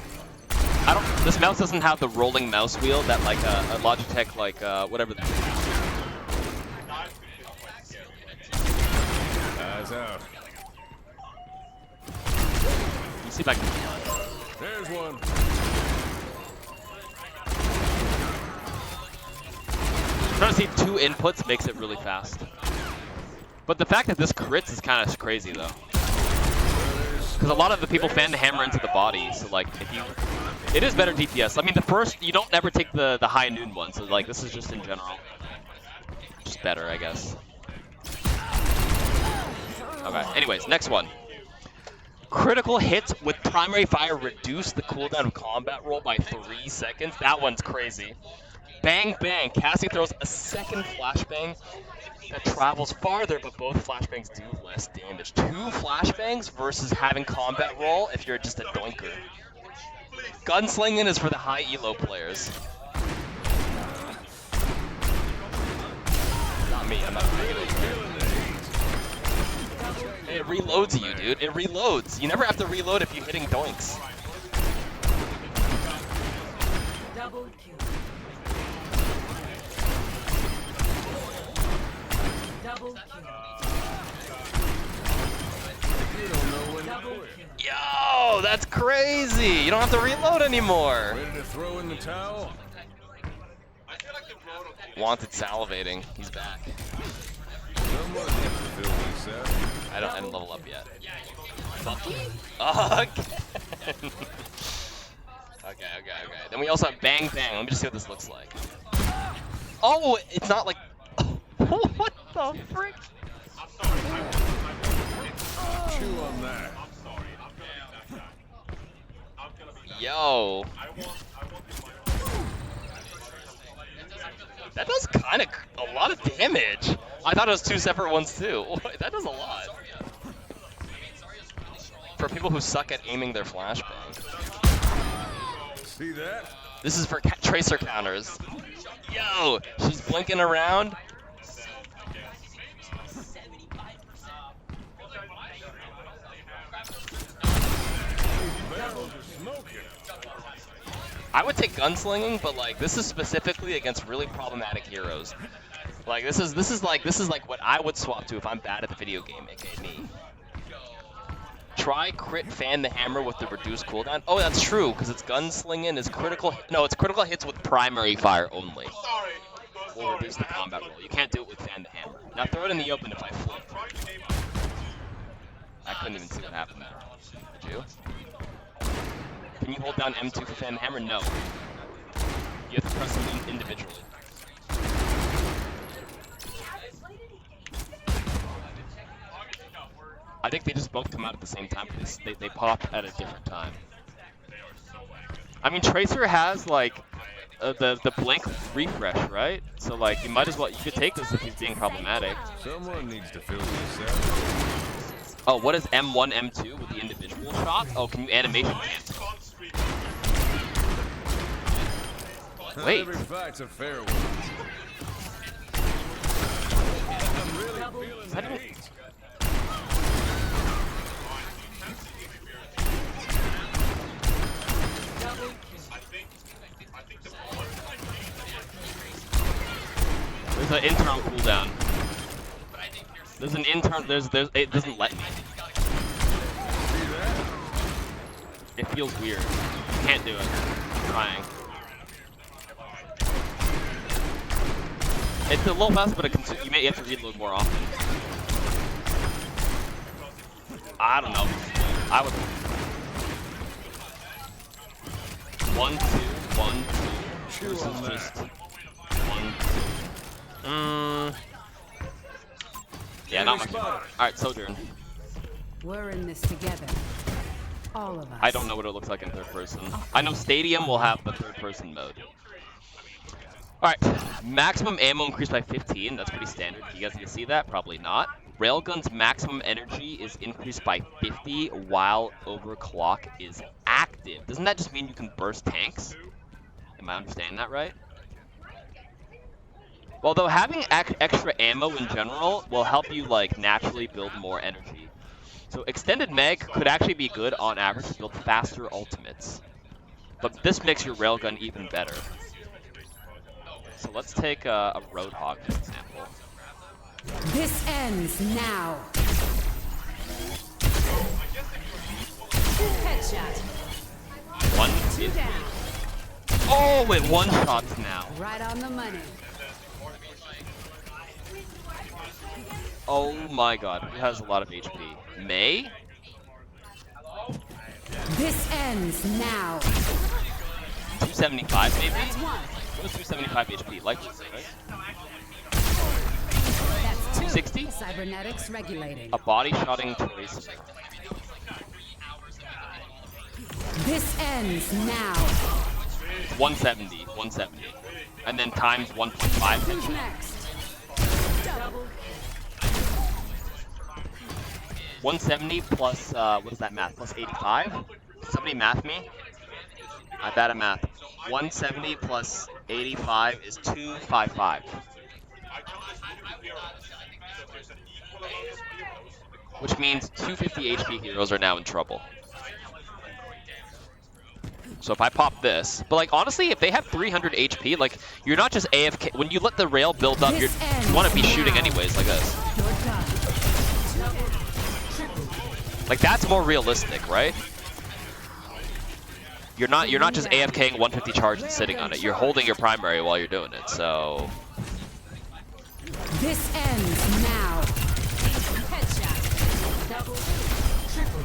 This mouse doesn't have the rolling mouse wheel that like a Logitech like whatever. Eyes out. Let's see if I can. There's one. Trying to see 2 inputs makes it really fast. But the fact that this crits is kind of crazy though. Because a lot of the people fan the hammer into the body, so like if you, it is better DPS. I mean the first, you don't ever take the high noon one, so like this is just in general. Just better, I guess. Okay, anyways, next one. Critical hits with primary fire reduce the cooldown of combat roll by 3 seconds. That one's crazy. Bang bang, Cassidy throws a second flashbang that travels farther, but both flashbangs do less damage. 2 flashbangs versus having combat roll if you're just a doinker. Gunslinging is for the high elo players. Not me, I'm not It reloads you, dude. It reloads. You never have to reload if you're hitting doinks. Double kill. Double kill. Yo, that's crazy. You don't have to reload anymore. Ready to throw in the towel? Wanted salivating. He's back. Someone needs to fill this out. I didn't level up yet. Again. Okay. Then we also have Bang Bang. Let me just see what this looks like. Oh, it's not like... What the frick? Chew on that. Yo. That does kind of a lot of damage. I thought it was 2 separate ones too. That does a lot. For people who suck at aiming their flashbang. See that? This is for tracer counters. Yo, she's blinking around. I would take gunslinging, but like this is specifically against really problematic heroes. Like this is like what I would swap to if I'm bad at the video game, aka me. Try crit fan the hammer with the reduced cooldown. Oh, that's true, because it's gunslinging is critical. No, it's critical hits with primary fire only. Will reduce the combat roll. You can't do it with fan the hammer. Now throw it in the open if I flip. I couldn't even see what happened there. Did you? Can you hold down M2 for fan the hammer? No. You have to press them individually. I think they just both come out at the same time. They pop at a different time. I mean, Tracer has like the blink refresh, right? So like you might as well, you could take this if he's being problematic. Someone needs to fill this out. Oh, what is M1, M2 with the individual shot? Oh, can you animation cancel? Wait. Every fight's a fair one. I'm really feeling the heat. There's an internal cooldown. There's an internal. It doesn't let me. It feels weird. Can't do it. I'm trying. It's a little fast, but you may have to reload more often. I don't know. I would. 1, 2, 1, 2. This is just 1, 2. Yeah, not much. Alright, Sojourn. We're in this together. All of us. I don't know what it looks like in third person. I know Stadium will have the third person mode. Alright, maximum ammo increased by 15. That's pretty standard. You guys can see that? Probably not. Railgun's maximum energy is increased by 50 while overclock is active. Doesn't that just mean you can burst tanks? Am I understanding that right? Well, though, having extra ammo in general will help you like naturally build more energy. So extended mag could actually be good on average to build faster ultimates. But this makes your railgun even better. So let's take a Roadhog, for example. This ends now. Headshot. 1, 2 down. Oh, it one-shots now. Right on the money. Oh my god, it has a lot of HP. May? This ends now. 275 maybe? That's one. What was 275 HP? Lifeweaver, right? That's 260? Cybernetics regulating. A body shotting Orisa. This ends now. 170, 170. And then times 1.5. Who's next? 170 plus, what is that math? Plus 85? Somebody math me? I'm bad at math. 170 plus 85 is 255. Which means 250 HP heroes are now in trouble. So if I pop this, but like honestly, if they have 300 HP, like you're not just AFK. When you let the rail build up, you want to be shooting anyways, like this. Like that's more realistic, right? You're not just AFKing 150 charge and sitting on it. You're holding your primary while you're doing it. So this ends now. Headshot. Double. Triple.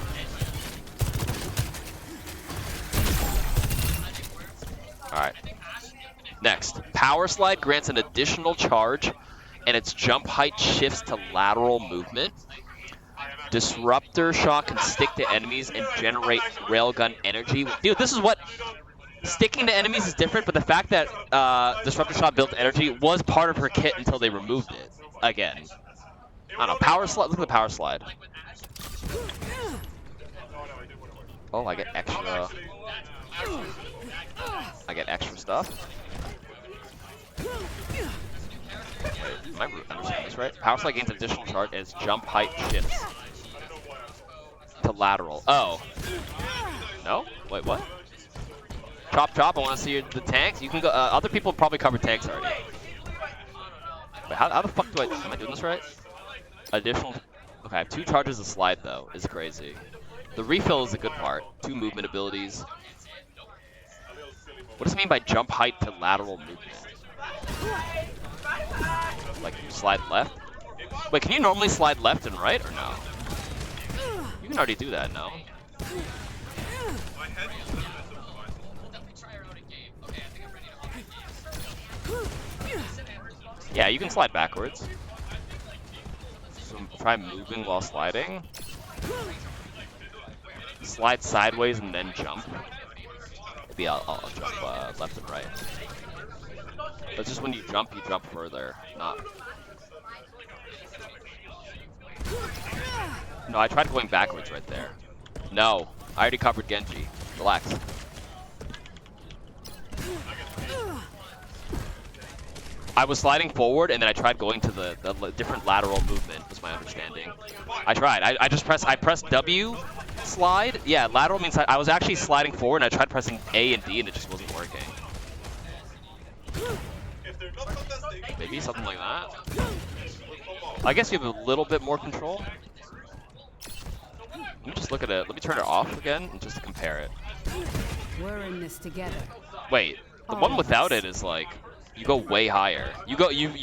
all right. Next, power slide grants an additional charge, and its jump height shifts to lateral movement. Disruptor shot can stick to enemies and generate railgun energy. Dude, this is what sticking to enemies is different, but the fact that Disruptor shot built energy was part of her kit until they removed it again. I don't know. Power slide. Look at the power slide. Oh, I get extra. I get extra stuff. Wait, am I understanding this right? Power slide gains additional charge as jump height shifts to lateral. Oh. No? Wait, what? Chop, chop. I want to see the tanks. You can go. Other people probably covered tanks already. Wait, how the fuck do am I doing this right? Additional. Okay, I have 2 charges to slide though. Is crazy. The refill is the good part. 2 movement abilities. What does it mean by jump height to lateral movement? Like you slide left? Wait, can you normally slide left and right or no? You can already do that, no? Yeah, you can slide backwards. So try moving while sliding. Slide sideways and then jump. Maybe I'll jump left and right. But just when you jump further, not... No, I tried going backwards right there. No, I already covered Genji. Relax. I was sliding forward and then I tried going to the different lateral movement, was my understanding. I tried. I pressed W slide. Yeah, lateral means I was actually sliding forward and I tried pressing A and D and it just wasn't working. Maybe something like that. I guess you have a little bit more control. Let me just look at it. Let me turn it off again just to compare it. We're in this together. Wait, the one without it is like you go way higher. You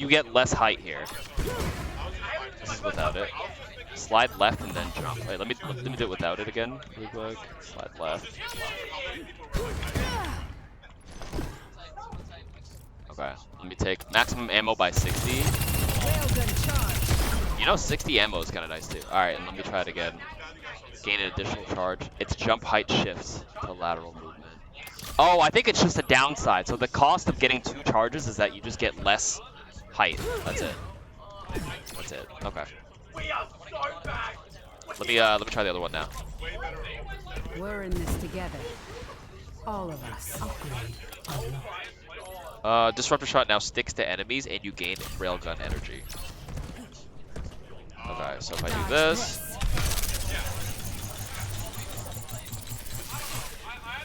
get less height here. This is without it. Slide left and then jump. Wait, let me do it without it again. Really quick. Slide left. Okay, let me take maximum ammo by 60. You know, 60 ammo is kind of nice too. All right, and let me try it again. Gain an additional charge. Its jump height shifts to lateral movement. Oh, I think it's just a downside. So the cost of getting 2 charges is that you just get less height. That's it. That's it. Okay. Let me try the other one now. We're in this together. All of us. Disruptor shot now sticks to enemies and you gain railgun energy. Okay, so if I do this,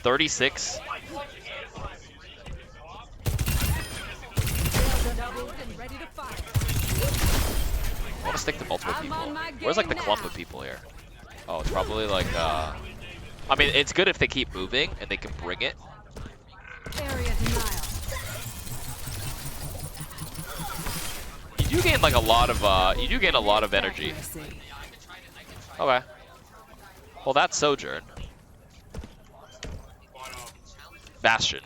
36. I want to stick to multiple people. Where's like the clump of people here? Oh, it's probably like I mean, it's good if they keep moving and they can bring it. Area denial. You do gain like a lot of energy. Okay. Well, that's Sojourn. Bastion.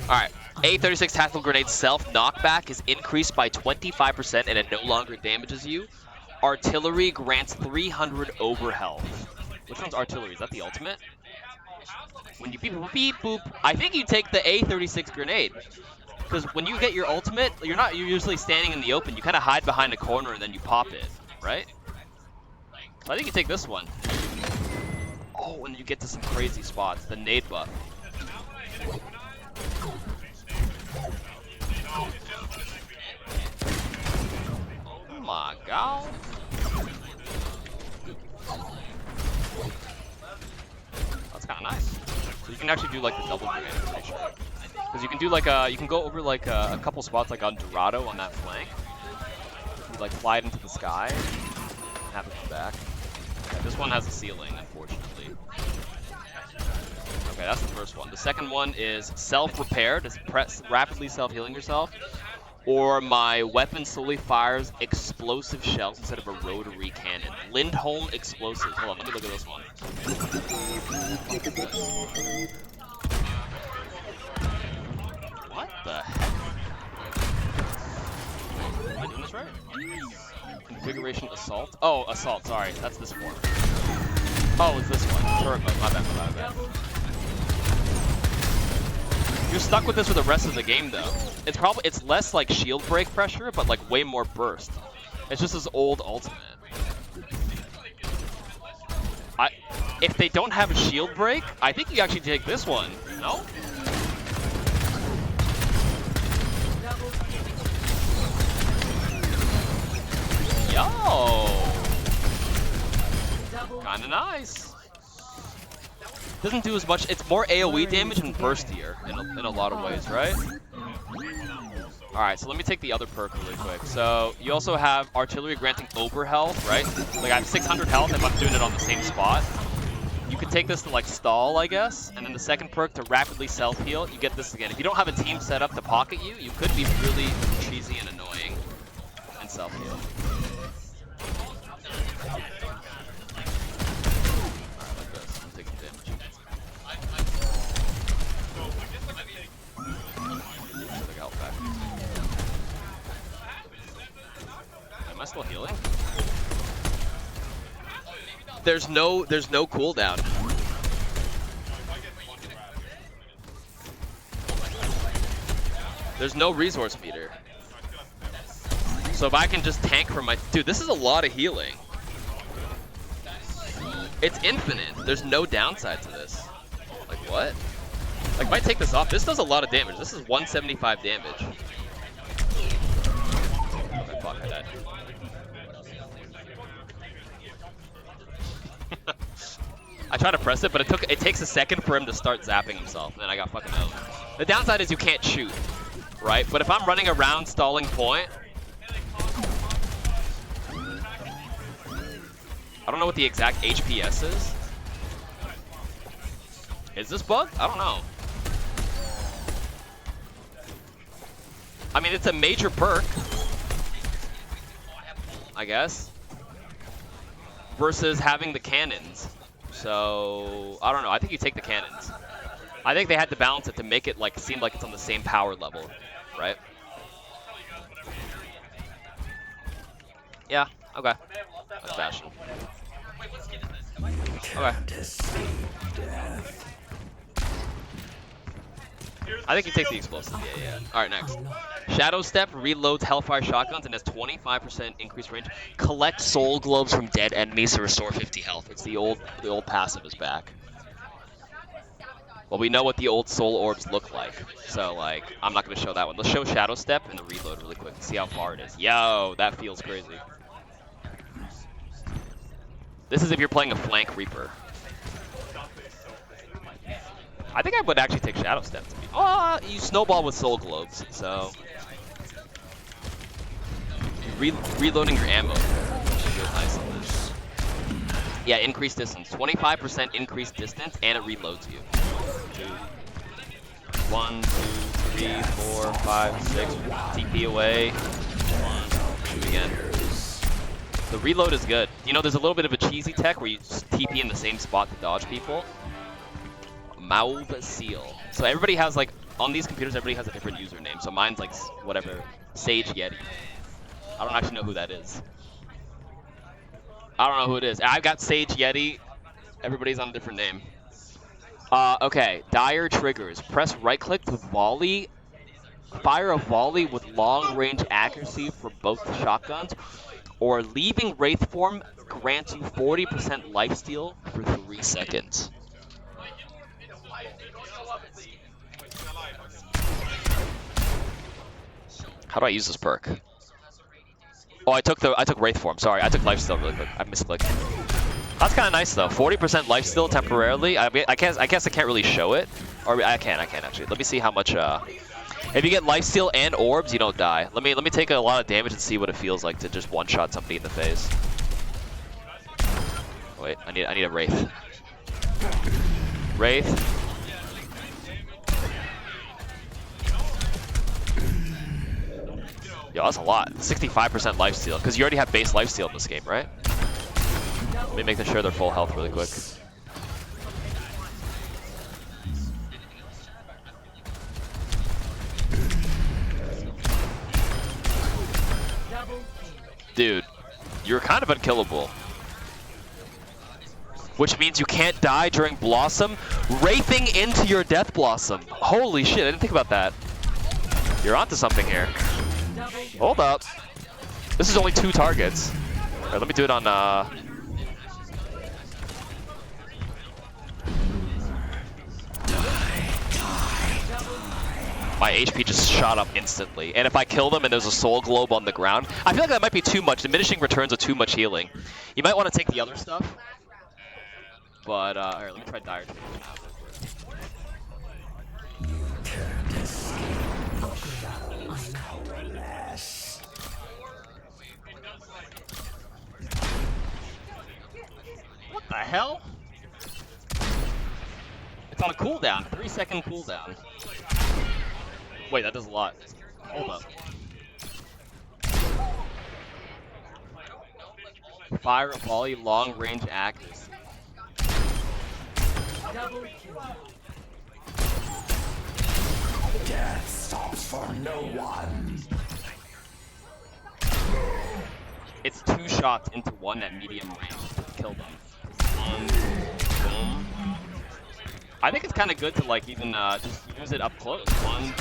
Alright. A36 tactical grenade self knockback is increased by 25% and it no longer damages you. Artillery grants 300 over health. Which one's artillery? Is that the ultimate? When you beep boop beep boop, I think you take the A36 grenade. Because when you get your ultimate, you're usually standing in the open. You kind of hide behind a corner and then you pop it, right? So I think you take this one. Oh, and you get to some crazy spots. The nade buff. Oh my god. That's kind of nice. So you can actually do like the double grenade rotation. Because you can do like you can go over like a couple spots like on Dorado on that flank. You like fly it into the sky and have it come back. Yeah, this one has a ceiling, unfortunately. Okay, that's the first one. The second one is self-repair, just rapidly self-healing yourself. Or my weapon slowly fires explosive shells instead of a rotary cannon. Lindholm explosives. Hold on, let me look at this one. What the heck? Am I doing this right? Configuration assault? Oh, assault, sorry. That's this one. Oh, it's this one. Turret mode. My bad. You're stuck with this for the rest of the game, though. It's less like shield break pressure, but like way more burst. It's just this old ultimate. If they don't have a shield break, I think you actually take this one. No? Yo! Kinda nice. Doesn't do as much. It's more AoE damage and burstier in a lot of ways, right? Alright, so let me take the other perk really quick. So you also have artillery granting over health, right? Like I have 600 health if I'm doing it on the same spot. You could take this to like stall, I guess, and then the second perk to rapidly self-heal, you get this again. If you don't have a team set up to pocket you, you could be really cheesy and annoying and self-heal. Am I still healing? There's no cooldown. There's no resource meter. So if I can just tank for my... Dude, this is a lot of healing. It's infinite. There's no downside to this. Like, what? Like, if I take this off, this does a lot of damage. This is 175 damage. Okay, fuck, I died. I tried to press it, but it takes a second for him to start zapping himself, and then I got fucking out. The downside is you can't shoot, right? But if I'm running around stalling point, I don't know what the exact HPS is. Is this bugged? I don't know. I mean, it's a major perk, I guess, versus having the cannons. So, I don't know. I think you take the cannons. I think they had to balance it to make it like seem like it's on the same power level, right? Yeah, okay. That's Bastion. Okay. I think you take the explosive. Yeah. Alright, next. Shadow Step reloads Hellfire shotguns and has 25% increased range. Collect soul globes from dead enemies to restore 50 health. It's the old passive is back. Well, we know what the old soul orbs look like, so like I'm not gonna show that one. Let's show Shadow Step and the reload really quick and see how far it is. Yo, that feels crazy. This is if you're playing a flank Reaper. I think I would actually take Shadow Step to be. Oh, you snowball with soul globes, so reloading your ammo feels nice on this. Yeah, increased distance, 25% increased distance, and it reloads you. 1, 2, 3, 4, 5, 6. TP away. 1, 2 again. The reload is good. You know, there's a little bit of a cheesy tech where you just TP in the same spot to dodge people. Mauga Seal. So everybody has like, on these computers, everybody has a different username. So mine's like, whatever, Sage Yeti. I don't actually know who that is. I don't know who it is. I've got Sage Yeti. Everybody's on a different name. Okay, dire triggers. Press right click to volley. Fire a volley with long range accuracy for both shotguns. Or leaving Wraith form grants you 40% lifesteal for 3 seconds. How do I use this perk? Oh, I took Wraith form. Sorry, I took lifesteal really quick. I misclicked. That's kind of nice though. 40% lifesteal temporarily. I guess I can't really show it, or I can actually. Let me see how much. If you get lifesteal and orbs, you don't die. Let me take a lot of damage and see what it feels like to just one-shot somebody in the face. Wait, I need a Wraith. Wraith. Yo, that's a lot. 65% lifesteal, because you already have base lifesteal in this game, right? Let me make sure they're full health really quick. Dude, you're kind of unkillable. Which means you can't die during Blossom. Wraithing into your Death Blossom. Holy shit, I didn't think about that. You're onto something here. Hold up. This is only 2 targets. Alright, let me do it on, My HP just shot up instantly. And if I kill them and there's a soul globe on the ground, I feel like that might be too much. Diminishing returns are too much healing. You might want to take the other stuff. But, alright, let me try Dire Triggers now. What the hell? It's on a cooldown, 3-second cooldown. Wait, that does a lot. Hold up. Fire a volley, long range accuracy. Death stops for no one. It's 2 shots into one at medium range to kill them. Boom. I think it's kind of good to like even just use it up close. 1,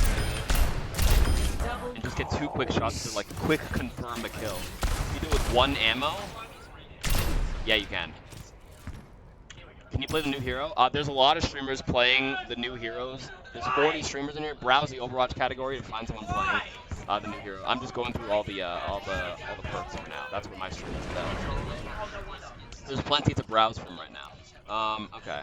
and just get 2 quick shots to like quick confirm a kill. You do it with 1 ammo. Yeah, you can. Can you play the new hero? There's a lot of streamers playing the new heroes. There's 40 streamers in here. Browse the Overwatch category to find someone playing the new hero. I'm just going through all the perks for now. That's where my stream is at. There's plenty to browse from right now. Okay.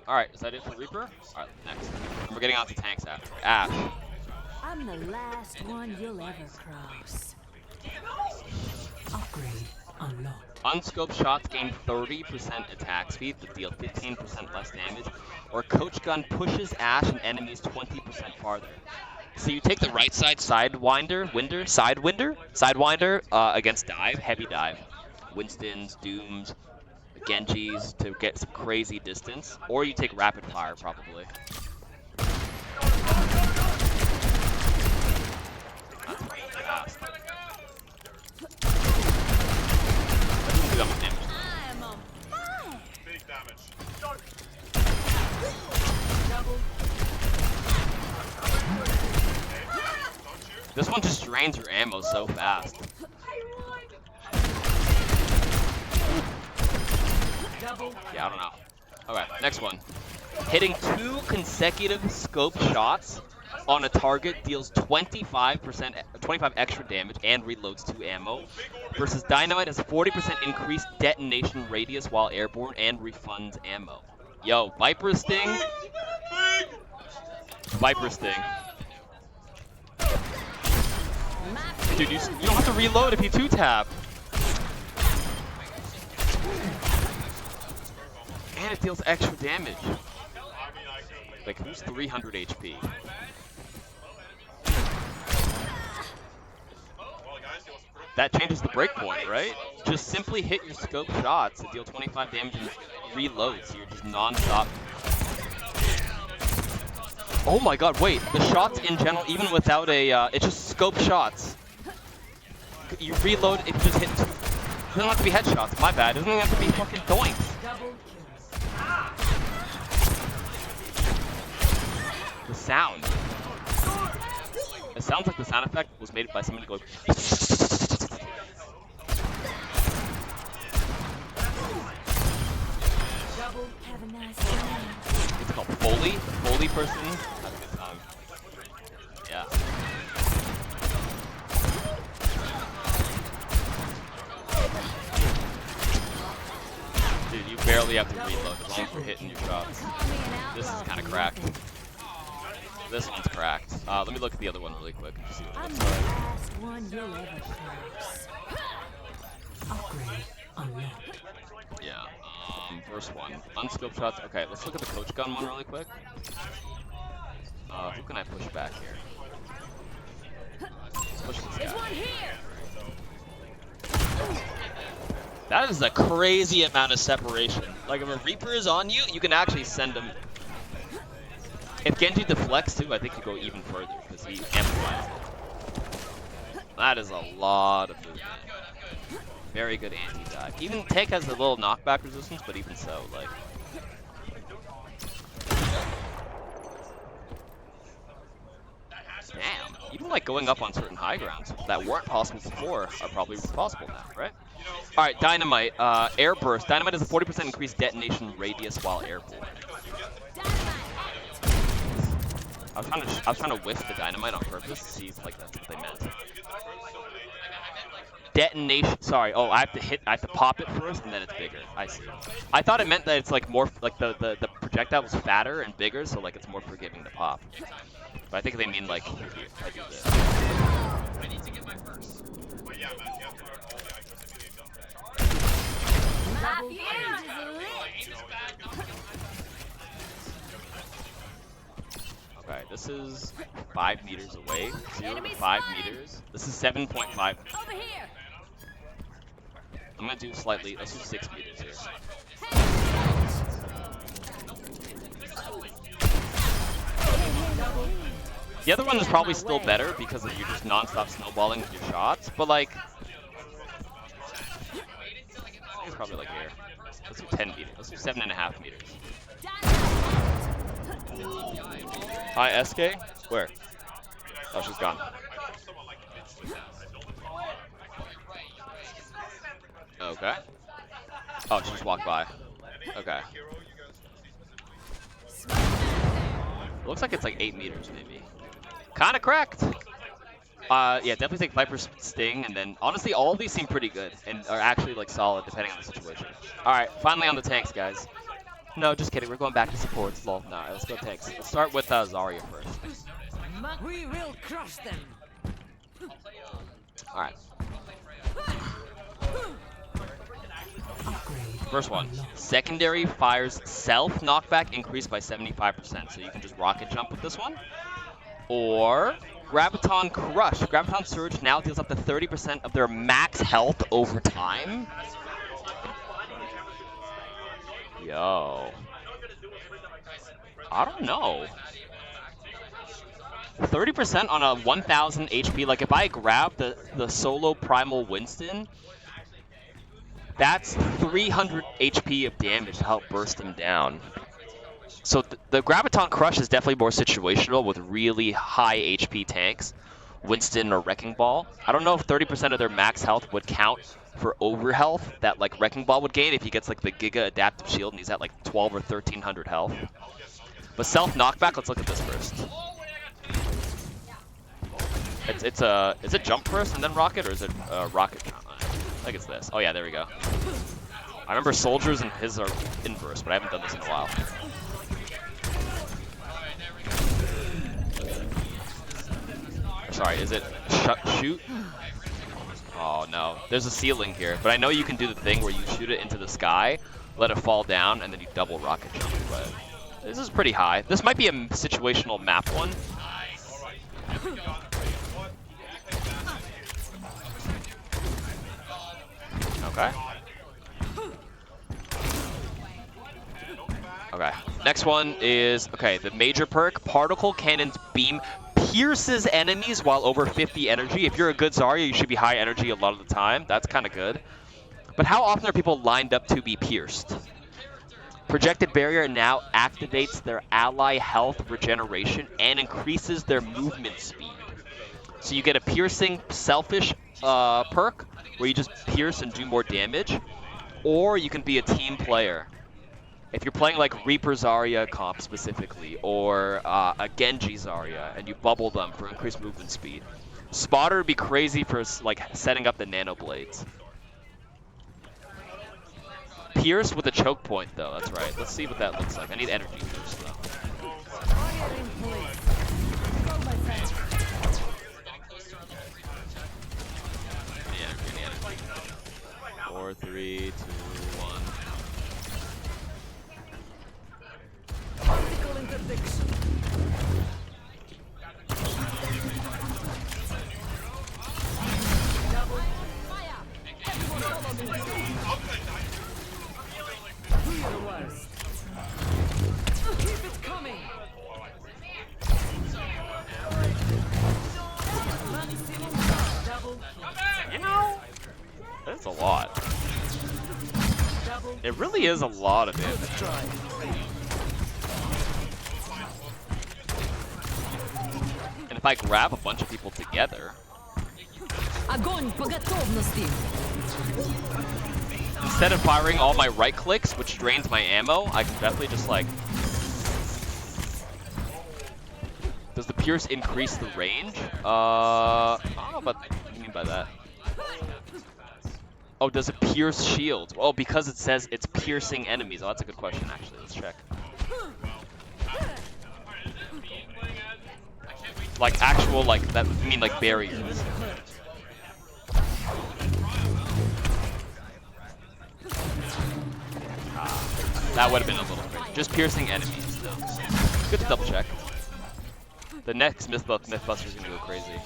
Alright, is that it for Reaper? Alright, next. And we're getting on to tanks after. Ashe. I'm the last one you'll ever cross. Unscoped shots gain 30% attack speed but deal 15% less damage, or Coach Gun pushes Ashe and enemies 20% farther. So you take the right side sidewinder against dive, heavy dive, Winstons, Dooms, Genjis to get some crazy distance, or you take rapid fire probably. That's pretty fast. That doesn't do that much damage. I'm on fire. Big damage. This one just drains your ammo so fast. Yeah, I don't know. Okay, next one. Hitting 2 consecutive scope shots on a target deals 25 extra damage and reloads 2 ammo. Versus Dynamite has a 40% increased detonation radius while airborne and refunds ammo. Yo, Viper Sting. Viper Sting. Dude, you don't have to reload if you 2-tap. And it deals extra damage. Like, who's 300 HP? That changes the breakpoint, right? Just simply hit your scope shots to deal 25 damage and reload, so you're just non-stop. Oh my god, wait. The shots in general, even without a, it's just scope shots. You reload, it just hit 2. It doesn't have to be headshots, my bad. It doesn't even have to be fucking doinks. The sound. It sounds like the sound effect was made by somebody going. Have a nice day. It's called Foley. The Foley person has a good time. Yeah. Dude, you barely have to reload as long as you're hitting your shots. This is kind of cracked. This one's cracked. Let me look at the other one really quick and just see what it looks like. Last one you'll ever face. Upgrade unlocked. Yeah. First one. Unscoped shots. Okay, let's look at the Coach Gun one really quick. Who can I push back here? Let's push this guy. That is a crazy amount of separation. Like, if a Reaper is on you, you can actually send him. If Genji deflects too, I think you go even further because he amplifies it. That is a lot of movement. Very good anti-dive. Even Take has a little knockback resistance, but even so, like. Damn. Even like going up on certain high grounds that weren't possible before are probably possible now, right? Alright, Dynamite. Air Burst. Dynamite has a 40% increased detonation radius while airborne. I was trying to whiff the Dynamite on purpose to see if like that's what they meant. Detonation. Sorry. Oh, I have to pop it first, and then it's bigger. I see. I thought it meant that it's like more like the projectile was fatter and bigger, so like it's more forgiving to pop. But I think they mean like here, I do this. I need to get my first. But yeah, man, you have to learn all the items immediately. My fuse is lit. Okay, this is 5 meters away. 0 to 5 meters. This is 7.5. Over here. I'm gonna do slightly. Let's do 6 meters here. The other one is probably still better because you're just non-stop snowballing with your shots, but like, I think it's probably like here. Let's do 10 meters. Let's do 7.5 meters. Hi, SK? Where? Oh, she's gone. Okay. Oh, she just walked by. Okay. Looks like it's like 8 meters, maybe. Kinda cracked. Yeah, definitely take Viper's Sting, and then honestly, all of these seem pretty good and are actually like solid depending on the situation. All right, finally on the tanks, guys. No, just kidding. We're going back to supports. Lol. No, let's go tanks. Let's start with Zarya first. We will crush them. All right. First one. Secondary fires self knockback increased by 75%. So you can just rocket jump with this one. Or Graviton Crush. Graviton Surge now deals up to 30% of their max health over time. Yo. I don't know. 30% on a 1000 HP. Like if I grab the solo primal Winston, that's 300 HP of damage to help burst him down. So the Graviton Crush is definitely more situational with really high HP tanks, Winston or Wrecking Ball. I don't know if 30% of their max health would count for over health that like Wrecking Ball would gain if he gets like the Giga Adaptive Shield and he's at like 12 or 1300 health. But self knockback, let's look at this first. Is it jump first and then rocket, or is it rocket jump? I think it's this. Oh yeah, there we go. I remember Soldiers and his are inverse, but I haven't done this in a while. Sorry, is it shoot? Oh no, there's a ceiling here, but I know you can do the thing where you shoot it into the sky, let it fall down, and then you double rocket jump. But this is pretty high. This might be a situational map one. Okay. Okay. Next one is, okay, the major perk, Particle Cannon's Beam pierces enemies while over 50 energy. If you're a good Zarya, you should be high energy a lot of the time. That's kind of good. But how often are people lined up to be pierced? Projected Barrier now activates their ally health regeneration and increases their movement speed. So you get a piercing selfish perk where you just pierce and do more damage, or you can be a team player. If you're playing like Reaper Zarya comp specifically, or a Genji Zarya, and you bubble them for increased movement speed. Spotter would be crazy for like setting up the nano blades. Pierce with a choke point though, that's right. Let's see what that looks like. I need energy first though. 4, 3, 2, 1. Particle interdiction. Double fire. Do your worst. Keep it coming. Maximum double. You know, that's a lot. It really is a lot of damage. And if I grab a bunch of people together, instead of firing all my right clicks, which drains my ammo, I can definitely just like... Does the Pierce increase the range? I don't know what you mean by that. Oh, does it pierce shields? Oh, because it says it's piercing enemies. Oh, that's a good question, actually. Let's check. Like actual, like, that, I mean like barriers. That would have been a little crazy. Just piercing enemies, though. Good to double check. The next Mythbuster is gonna go crazy.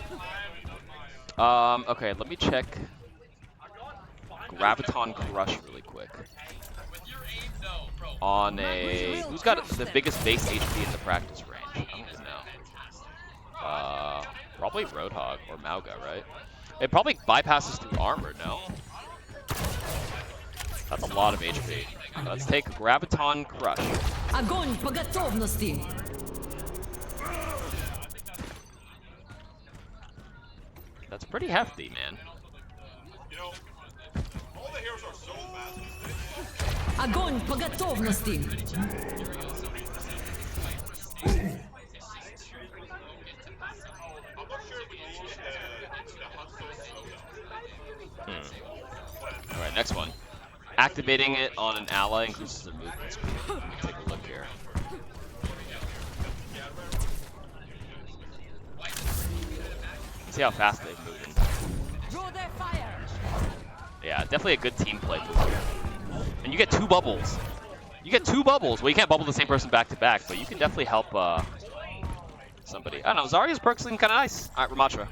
Okay, let me check Graviton Crush really quick. On a... Who's got the biggest base HP in the practice range? I don't even know. Probably Roadhog or Mauga, right? It probably bypasses through armor, no? That's a lot of HP. Let's take Graviton Crush. Огонь по готовности. That's pretty hefty, man. Огонь по готовности. Alright, next one. Activating it on an ally increases their movement speed. Let me take a look here. See how fast they move in. Draw their fire. Yeah, definitely a good team play move here. And you get 2 bubbles. You get 2 bubbles. Well, you can't bubble the same person back to back, but you can definitely help somebody. I don't know. Zarya's perks looking kind of nice. All right, Ramattra.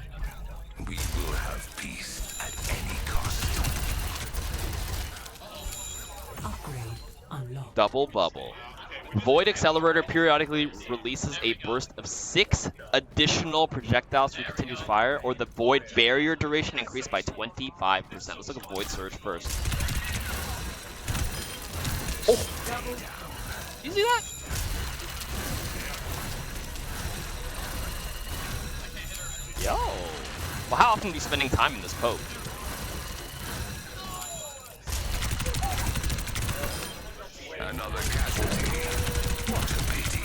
We will have peace at any cost. Upgrade unlocked. Double bubble. Void Accelerator periodically releases a burst of 6 additional projectiles through continuous fire, or the Void Barrier duration increased by 25%. Let's look at Void Surge first. Oh! Did you see that? Yo! Well, how often are you spending time in this poke? Another casualty. What a pity.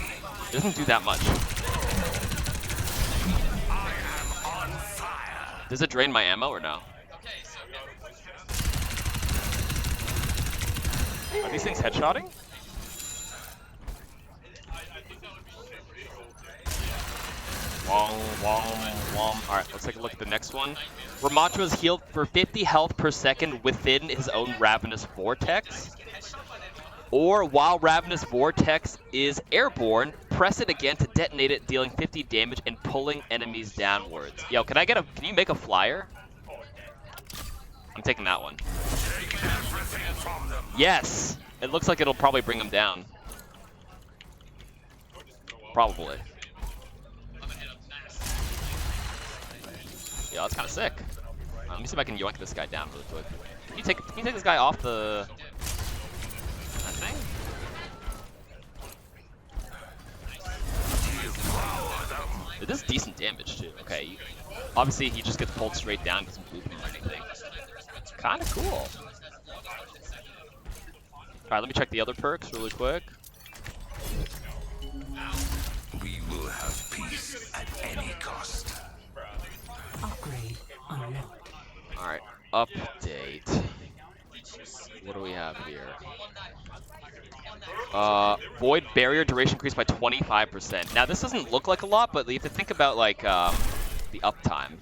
It doesn't do that much. I am on fire. Does it drain my ammo or no? Are these things headshotting? Wong, wong, wong. Alright, let's take a look at the next one. Ramattra is healed for 50 health per second within his own Ravenous Vortex. Or while Ravenous Vortex is airborne, press it again to detonate it, dealing 50 damage and pulling enemies downwards. Yo, can you make a flyer? I'm taking that one. Yes! It looks like it'll probably bring him down. Probably. Yeah, that's kind of sick. Let me see if I can yoink this guy down really quick. Can you take this guy off the... that thing? It does decent damage too. Okay, obviously he just gets pulled straight down, doesn't boop him or anything. Kind of cool. Alright, let me check the other perks really quick. We will have peace at any cost. Upgrade unlocked. Alright, update. What do we have here? Void Barrier duration increased by 25%. Now this doesn't look like a lot, but you have to think about like the uptime.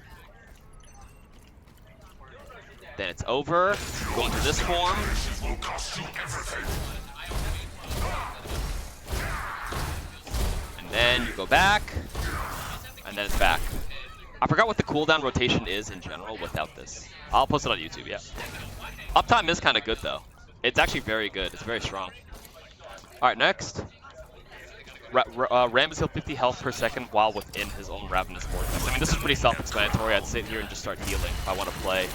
Then it's over. Go into this form. And then you go back. And then it's back. I forgot what the cooldown rotation is in general without this. I'll post it on YouTube, yeah. Uptime is kind of good though. It's actually very good. It's very strong. Alright, next. Ram is healed 50 health per second while within his own Ravenous Vortex. I mean, this is pretty self-explanatory. I'd sit here and just start healing if I want to play.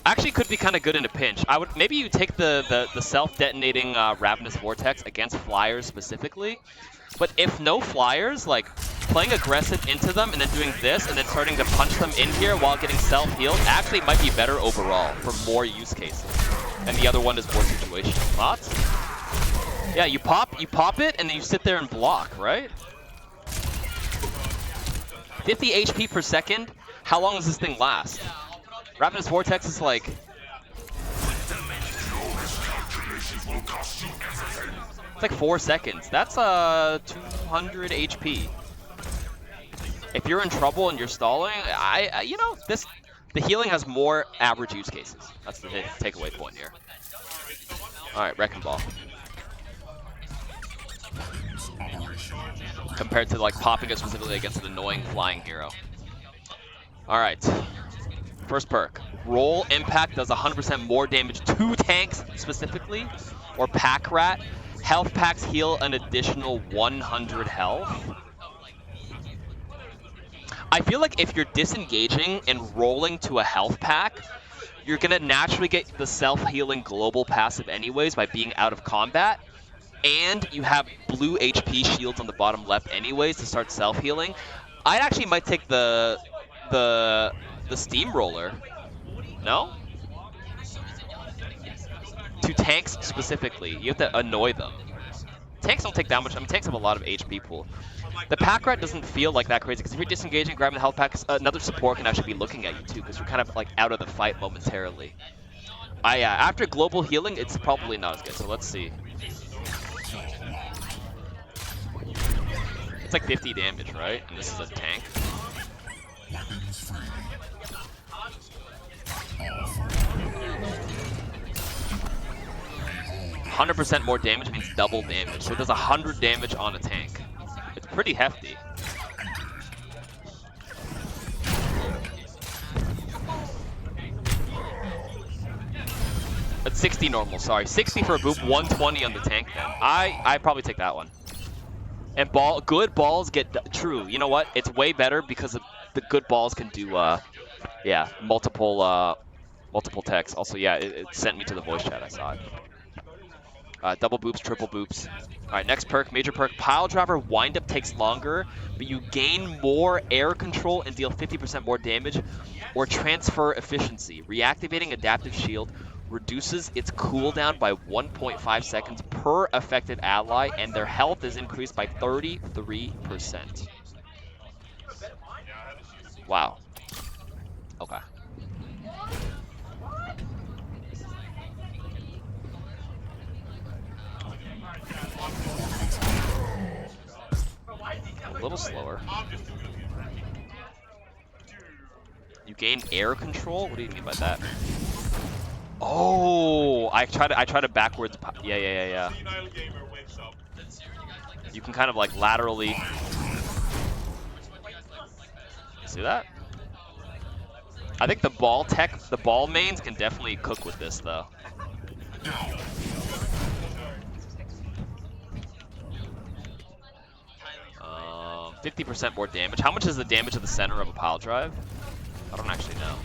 Actually, could be kind of good in a pinch. Maybe you take the self-detonating Ravenous Vortex against flyers specifically. But if no flyers, like playing aggressive into them and then doing this and then starting to punch them in here while getting self-healed actually might be better overall for more use cases. And the other one is more situational. Thoughts? Yeah, you pop it and then you sit there and block, right? 50 HP per second. How long does this thing last? Ravenous Vortex is like... it's like 4 seconds. That's 200 HP. If you're in trouble and you're stalling, you know, the healing has more average use cases. That's the takeaway point here. Alright, Wrecking Ball. Compared to like popping it specifically against an annoying flying hero. Alright. First perk. Roll Impact does 100% more damage to tanks specifically. Or Pack Rat. Health packs heal an additional 100 health. I feel like if you're disengaging and rolling to a health pack, you're gonna naturally get the self-healing global passive anyways by being out of combat. And you have blue HP shields on the bottom left anyways to start self-healing. I actually might take the Steamroller. No? To tanks specifically, you have to annoy them. Tanks don't take that much. I mean, tanks have a lot of HP pool. The Pack Rat doesn't feel like that crazy, because if you're disengaging, grabbing the health packs, another support can actually be looking at you too, because you're kind of like out of the fight momentarily. After global healing, it's probably not as good, so let's see. It's like 50 damage, right? And this is a tank. 100% more damage means double damage, so it does 100 damage on a tank. It's pretty hefty. It's 60 normal, sorry. 60 for a boop, 120 on the tank then. I'd probably take that one. And good balls get true. You know what? It's way better because the good balls can do yeah, multiple techs. Also, yeah, it sent me to the voice chat. I saw it. Double boops, triple boops. All right, next perk, major perk. Pile driver windup takes longer, but you gain more air control and deal 50% more damage, or transfer efficiency. Reactivating adaptive shield reduces its cooldown by 1.5 seconds per affected ally, and their health is increased by 33%. Wow. Okay. A little slower. You gain air control? What do you mean by that? Oh, I try to backwards. Yeah. You can kind of like laterally. See that? I think the ball mains can definitely cook with this though. 50% more damage. How much is the damage of the center of a pile drive? I don't actually know.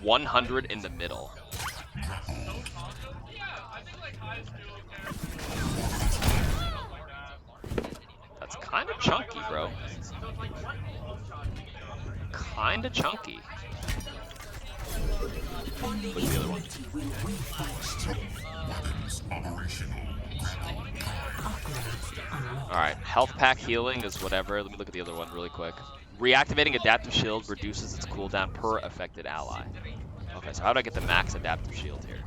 100 in the middle. That's kind of chunky, bro. Kind of chunky. What's the other one? Alright, health pack healing is whatever. Let me look at the other one really quick. Reactivating adaptive shield reduces its cooldown per affected ally. Okay, so how do I get the max adaptive shield here?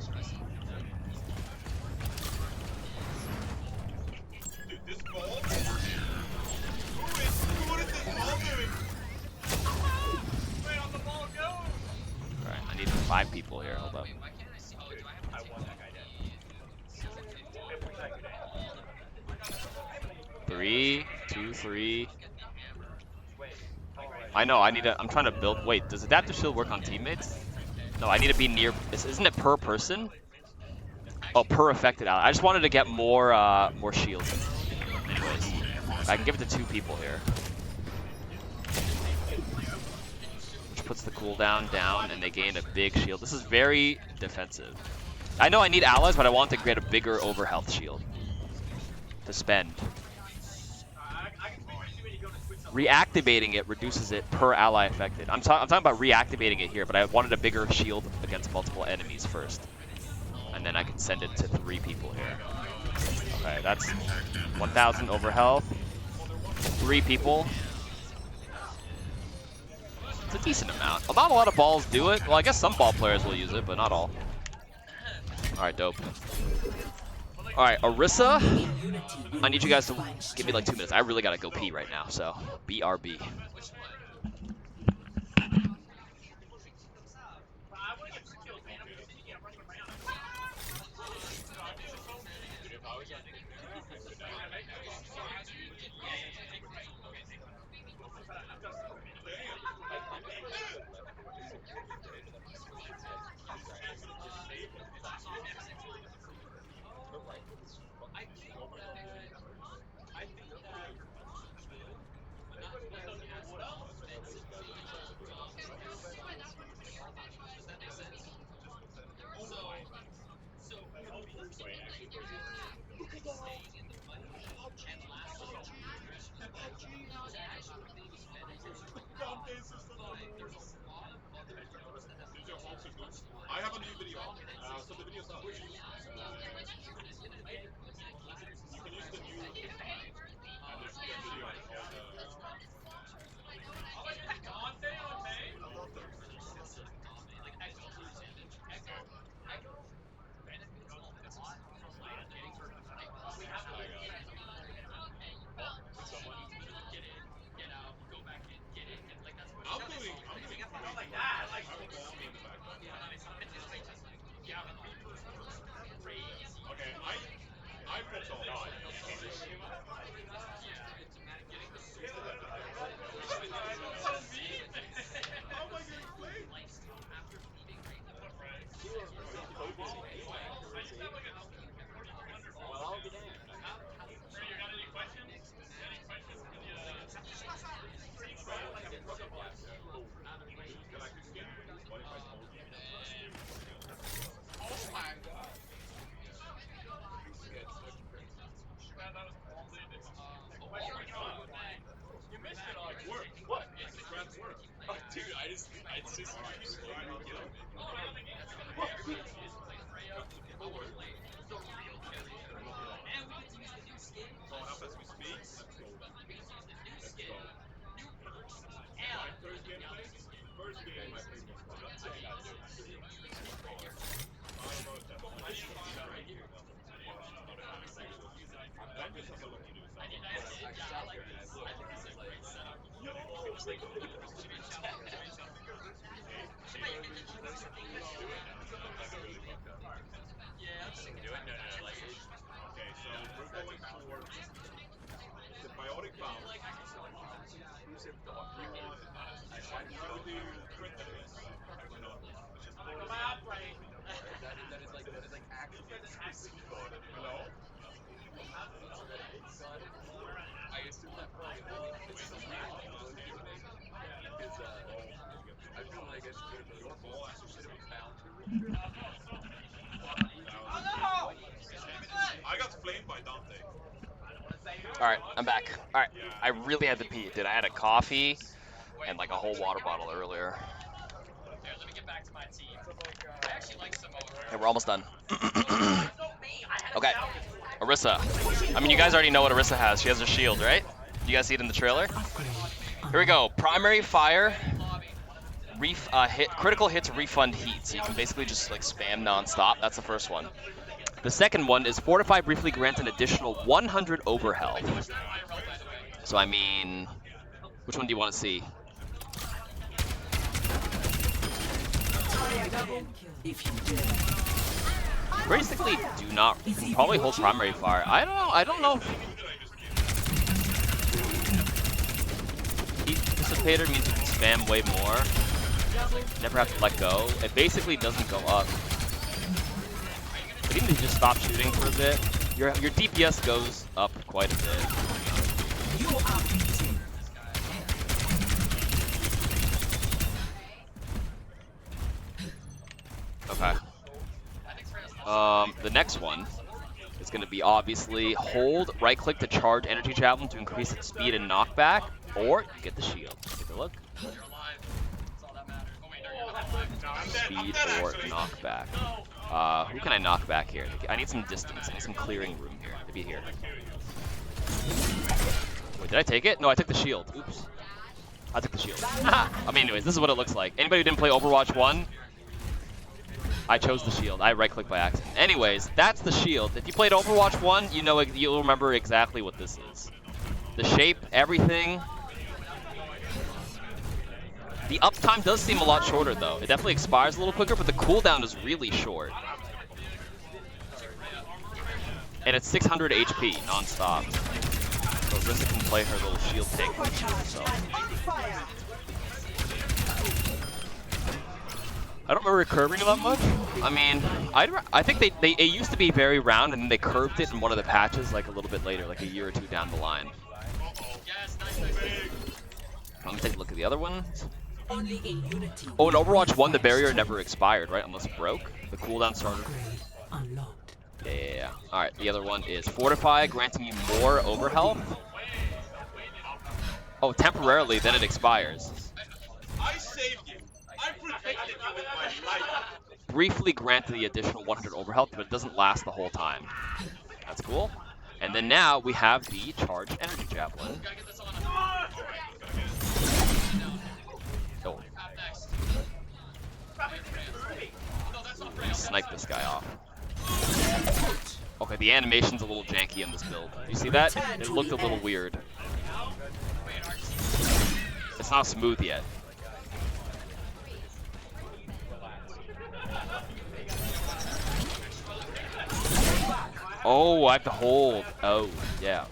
Alright, I need 5 people here. Hold up. Three, 2, 3. I know, I'm trying to build. Wait, does adaptive shield work on teammates? No, I need to be near. Isn't it per person? Oh, per affected ally. I just wanted to get more shields. Anyways, I can give it to 2 people here. Which puts the cooldown down, and they gain a big shield. This is very defensive. I know I need allies, but I want to get a bigger overhealth shield to spend. Reactivating it reduces it per ally affected. I'm talking about reactivating it here, but I wanted a bigger shield against multiple enemies first. And then I can send it to 3 people here. Okay, that's 1,000 over health. 3 people. It's a decent amount. Not a lot of balls do it. Well, I guess some ball players will use it, but not all. Alright, dope. Alright, Orisa. I need you guys to give me like 2 minutes. I really gotta go pee right now, so BRB. Alright, I'm back. Alright, I really had to pee, dude. I had a coffee and like a whole water bottle earlier. Okay, we're almost done. Okay, Orisa. I mean, you guys already know what Orisa has. She has her shield, right? You guys see it in the trailer? Here we go. Primary fire. Critical hits refund heat, so you can basically just like spam non-stop. That's the first one. The second one is Fortify briefly grants an additional 100 over health. So I mean, which one do you want to see? Basically, do not. You can probably hold primary fire. I don't know. Heat dissipator means you can spam way more. Never have to let go. It basically doesn't go up. But even if you just stop shooting for a bit, your DPS goes up quite a bit. Okay. The next one is going to be obviously hold right click to charge energy javelin to increase its speed and knockback, or you get the shield. Take a look. Speed or knockback. Who can I knock back here? I need some distance. I need some clearing room here. Maybe here. Wait, did I take it? No, I took the shield. Oops. I took the shield. I mean, anyways, this is what it looks like. Anybody who didn't play Overwatch 1, I chose the shield. I right-clicked by accident. Anyways, that's the shield. If you played Overwatch 1, you know, you'll remember exactly what this is. The shape, everything. The uptime does seem a lot shorter, though. It definitely expires a little quicker, but the cooldown is really short. And it's 600 HP non-stop. So Orisa can play her little shield tank for herself. I don't remember curving it that much. I mean, I think it used to be very round, and then they curved it in one of the patches like a little bit later, like a year or two down the line. Let me take a look at the other ones. Oh, in Overwatch 1, the barrier never expired, right? Unless it broke. The cooldown started. Yeah. Alright, the other one is Fortify, granting you more over health. Oh, temporarily, then it expires. I saved you. I protected you with my life. Briefly grant the additional 100 over health, but it doesn't last the whole time. That's cool. And then now we have the charged energy javelin. Oh. Snipe this guy off. Okay, the animation's a little janky in this build. You see that? It looked a little weird. It's not smooth yet. Oh, I have to hold. Oh, yeah.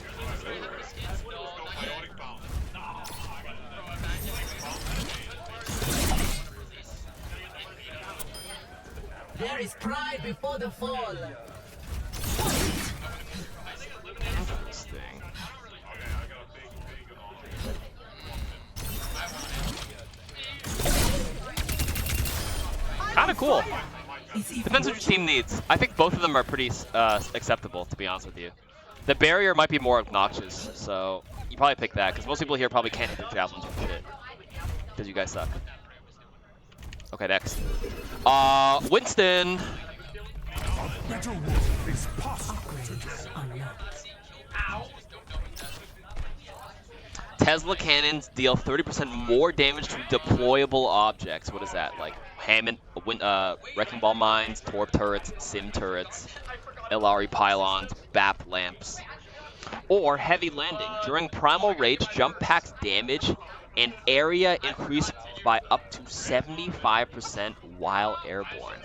There is pride before the fall. Interesting. Kind of cool. Depends what your team needs. I think both of them are pretty acceptable, to be honest with you. The barrier might be more obnoxious, so you probably pick that, because most people here probably can't hit their javelins for shit. Because you guys suck. Okay, next. Winston. A better world is possible today. Tesla cannons deal 30% more damage to deployable objects. What is that? Like Hammond, Wrecking Ball mines, Torp turrets, Sim turrets, Illari pylons, Bap lamps. Or heavy landing. During Primal Rage, jump packs damage and area increase by up to 75% while airborne.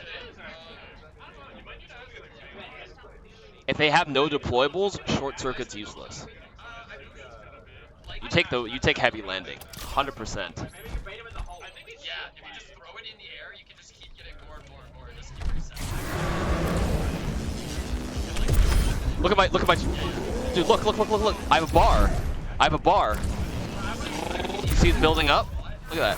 If they have no deployables, short circuit's useless. You take heavy landing, 100%. Look at my, dude, look. I have a bar. You see it building up? Look at that.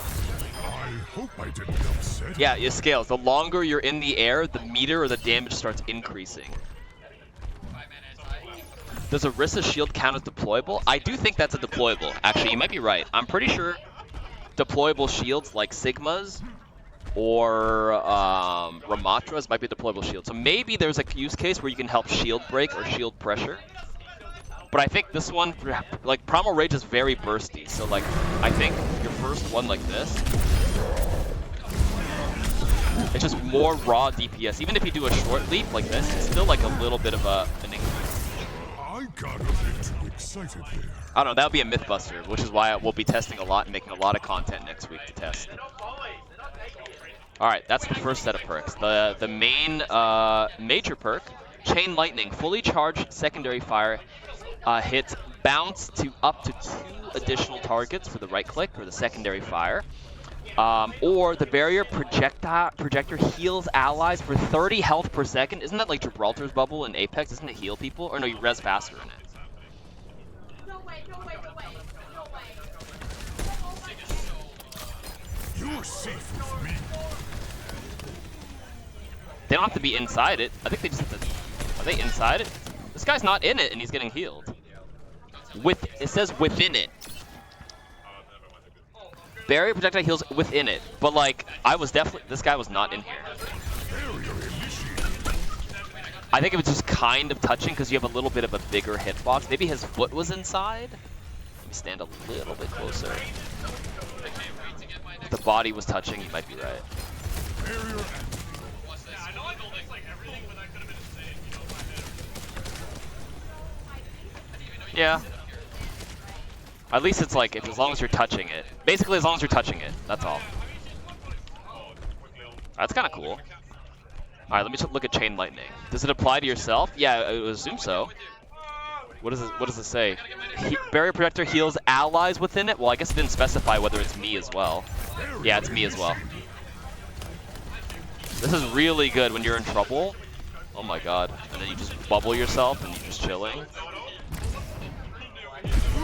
I hope I didn't upset. Yeah, it scales. The longer you're in the air, the meter or the damage starts increasing. Does Orisa's shield count as deployable? I do think that's a deployable. Actually, you might be right. I'm pretty sure deployable shields like Sigma's or Ramatra's might be a deployable shield. So maybe there's a use case where you can help shield break or shield pressure. But I think this one, like Primal Rage is very bursty. So like, I think your first one like this, it's just more raw DPS. Even if you do a short leap like this, it's still like a little bit of an increase. I got a bit too excited there. I don't know, that would be a Mythbuster, which is why we'll be testing a lot and making a lot of content next week to test. Alright, that's the first set of perks. The main major perk, Chain Lightning, fully charged secondary fire, hits bounce to up to 2 additional targets for the right click or the secondary fire. Or the barrier projector heals allies for 30 health per second. Isn't that like Gibraltar's bubble in Apex? Doesn't it heal people? Or no, you res faster in it. You're safe with me. They don't have to be inside it. I think they just have to... Are they inside it? This guy's not in it and he's getting healed. It says within it. Barrier projectile heals within it, but like, this guy was not in here. I think it was just kind of touching because you have a little bit of a bigger hitbox. Maybe his foot was inside. Let me stand a little bit closer. If the body was touching, you might be right. Yeah. At least it's like, as long as you're touching it. Basically, as long as you're touching it. That's all. That's kind of cool. Alright, let me look at Chain Lightning. Does it apply to yourself? Yeah, I would assume so. What does it say? Barrier Projector heals allies within it? Well, I guess it didn't specify whether it's me as well. Yeah, it's me as well. This is really good when you're in trouble. Oh my god. And then you just bubble yourself and you're just chilling.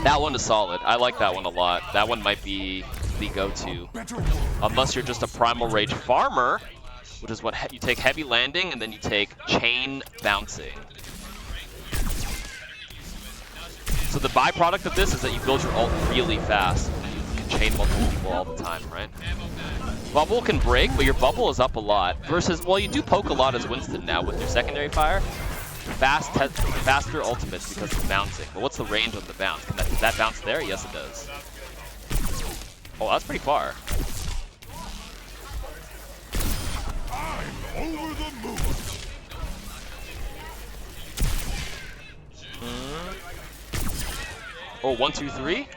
That one is solid. I like that one a lot. That one might be the go-to. Unless you're just a Primal Rage farmer, which is what you take heavy landing and then you take chain bouncing. So the byproduct of this is that you build your ult really fast. You can chain multiple people all the time, right? Bubble can break, but your bubble is up a lot. Versus, well, you do poke a lot as Winston now with your secondary fire. Faster ultimates because it's bouncing. But what's the range of the bounce? Does that bounce there? Yes, it does. Oh, that's pretty far. I'm over the moon. Oh, 1, 2, 3?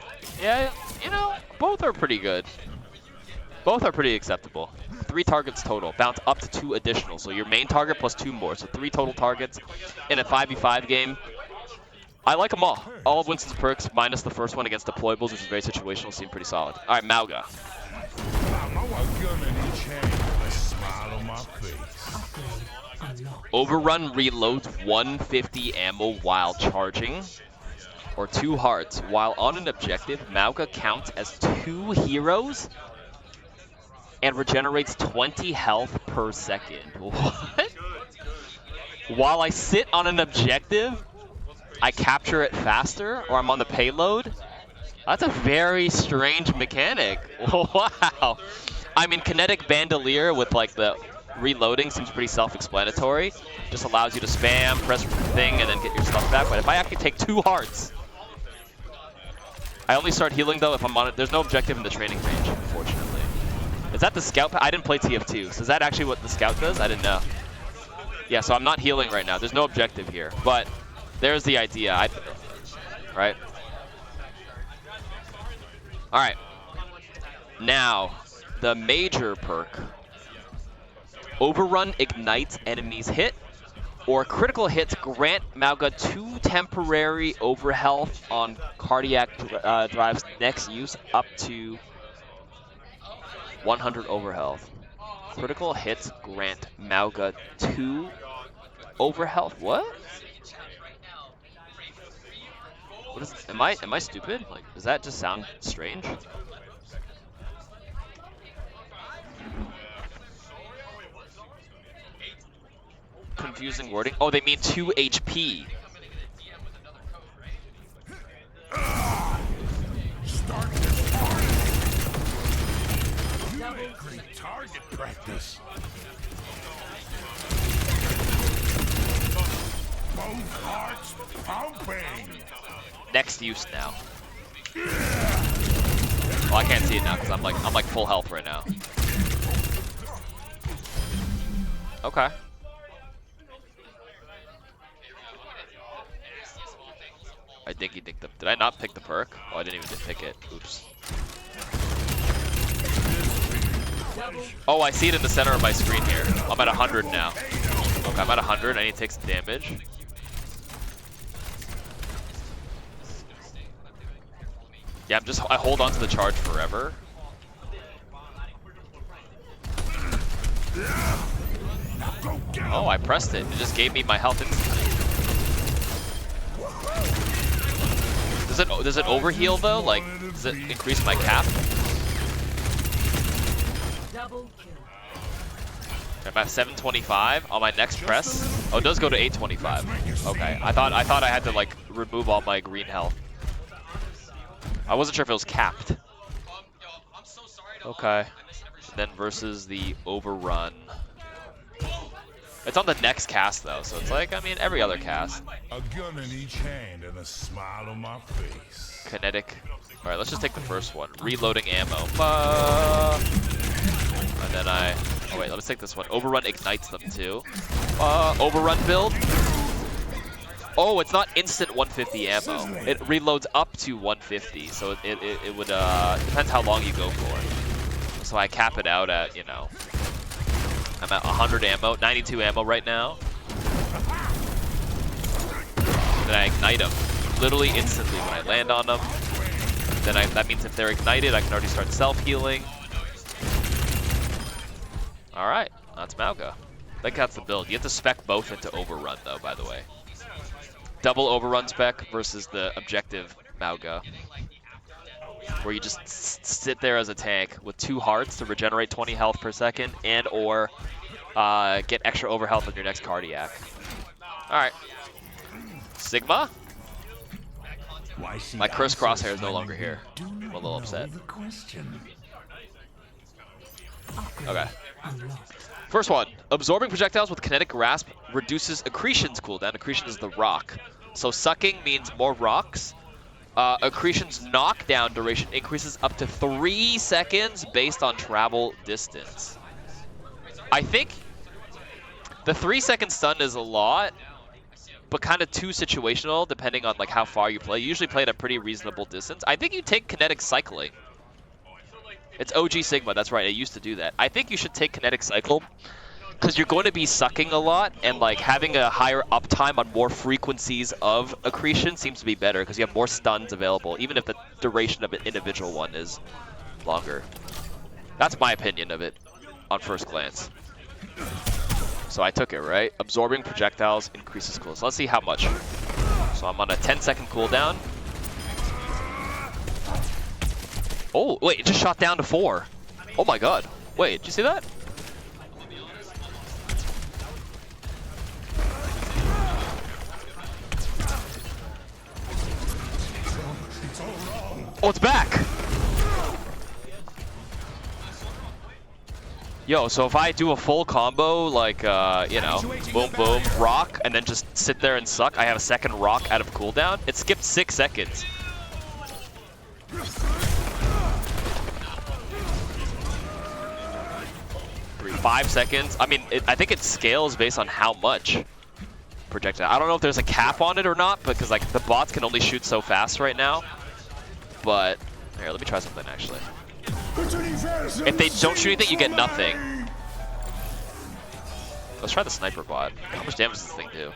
Yeah, you know, both are pretty good. Both are pretty acceptable. 3 targets total. Bounce up to 2 additional. So your main target plus 2 more. So 3 total targets in a 5v5 game. I like them all. All of Winston's perks, minus the first one against deployables, which is very situational, seem pretty solid. All right, Mauga. Overrun reloads 150 ammo while charging. Or 2 hearts. While on an objective, Mauga counts as 2 heroes and regenerates 20 health per second. What? While I sit on an objective, I capture it faster, or I'm on the payload? That's a very strange mechanic. Wow. I mean, kinetic bandolier with like the reloading seems pretty self-explanatory. Just allows you to spam, press thing, and then get your stuff back. But if I actually take 2 hearts, I only start healing though if I'm on it. There's no objective in the training range, unfortunately. Is that the scout? I didn't play TF2, so is that actually what the scout does? I didn't know. Yeah, so I'm not healing right now. There's no objective here, but there's the idea. Right? All right. Now, the major perk. Overrun ignites enemies hit, or critical hits grant Mauga 2 temporary overhealth on cardiac drives next use up to 100 overhealth. Critical hits grant Mauga 2 overhealth. What? What is? Am I stupid? Like, does that just sound strange? Confusing wording. Oh, they mean 2 HP. Great target practice. Both hearts pumping. Next use now. Well, I can't see it now because I'm like full health right now. Okay. I dinky dinked them. Did I not pick the perk? Oh, I didn't even pick it. Oops. Oh, I see it in the center of my screen here. I'm at 100 now. Okay, I'm at 100. I need to take some damage. Yeah, I hold on to the charge forever. Oh, I pressed it. It just gave me my health instantly. Does it overheal though? Like, does it increase my cap? I'm at 725 on my next press. Oh, it does go to 825. Okay, I thought I had to like remove all my green health. I wasn't sure if it was capped. Okay. Then versus the overrun. It's on the next cast though, so it's like, I mean, every other cast. A gun in each hand and a smile on my face. Kinetic. All right, let's just take the first one. Reloading ammo. And then oh wait, let's take this one. Overrun ignites them too. Overrun build. Oh, it's not instant 150 ammo. It reloads up to 150, so it would, depends how long you go for. So I cap it out at, you know, I'm at 100 ammo, 92 ammo right now. Then I ignite them literally instantly when I land on them. Then that means if they're ignited, I can already start self-healing. All right, that's Mauga. I think that's the build. You have to spec both into Overrun though, by the way. Double Overrun spec versus the objective Mauga, where you just sit there as a tank with 2 hearts to regenerate 20 health per second and or get extra overhealth on your next cardiac. All right, Sigma. My cursed crosshair is no longer here. I'm a little upset. Okay. First one, absorbing projectiles with kinetic grasp reduces accretion's cooldown. Accretion is the rock. So sucking means more rocks. Accretion's knockdown duration increases up to 3 seconds based on travel distance. I think the 3-second stun is a lot, but kind of too situational depending on like how far you play. You usually play at a pretty reasonable distance. I think you take kinetic cycling. It's OG Sigma, that's right, I used to do that. I think you should take kinetic cycle because you're going to be sucking a lot, and like having a higher uptime on more frequencies of accretion seems to be better because you have more stuns available, even if the duration of an individual one is longer. That's my opinion of it on first glance. So I took it, right? Absorbing projectiles increases cooldown. So let's see how much. So I'm on a 10-second cooldown. Oh, wait, it just shot down to 4. Oh my god. Wait, did you see that? Oh, it's back! Yo, so if I do a full combo, like, you know, boom, boom, rock, and then just sit there and suck, I have a second rock out of cooldown, it skipped 6 seconds. 5 seconds. I mean, I think it scales based on how much projectile. I don't know if there's a cap on it or not, because like the bots can only shoot so fast right now. But here, let me try something actually. If they don't shoot anything, you get nothing. Let's try the sniper bot. How much damage does this thing do?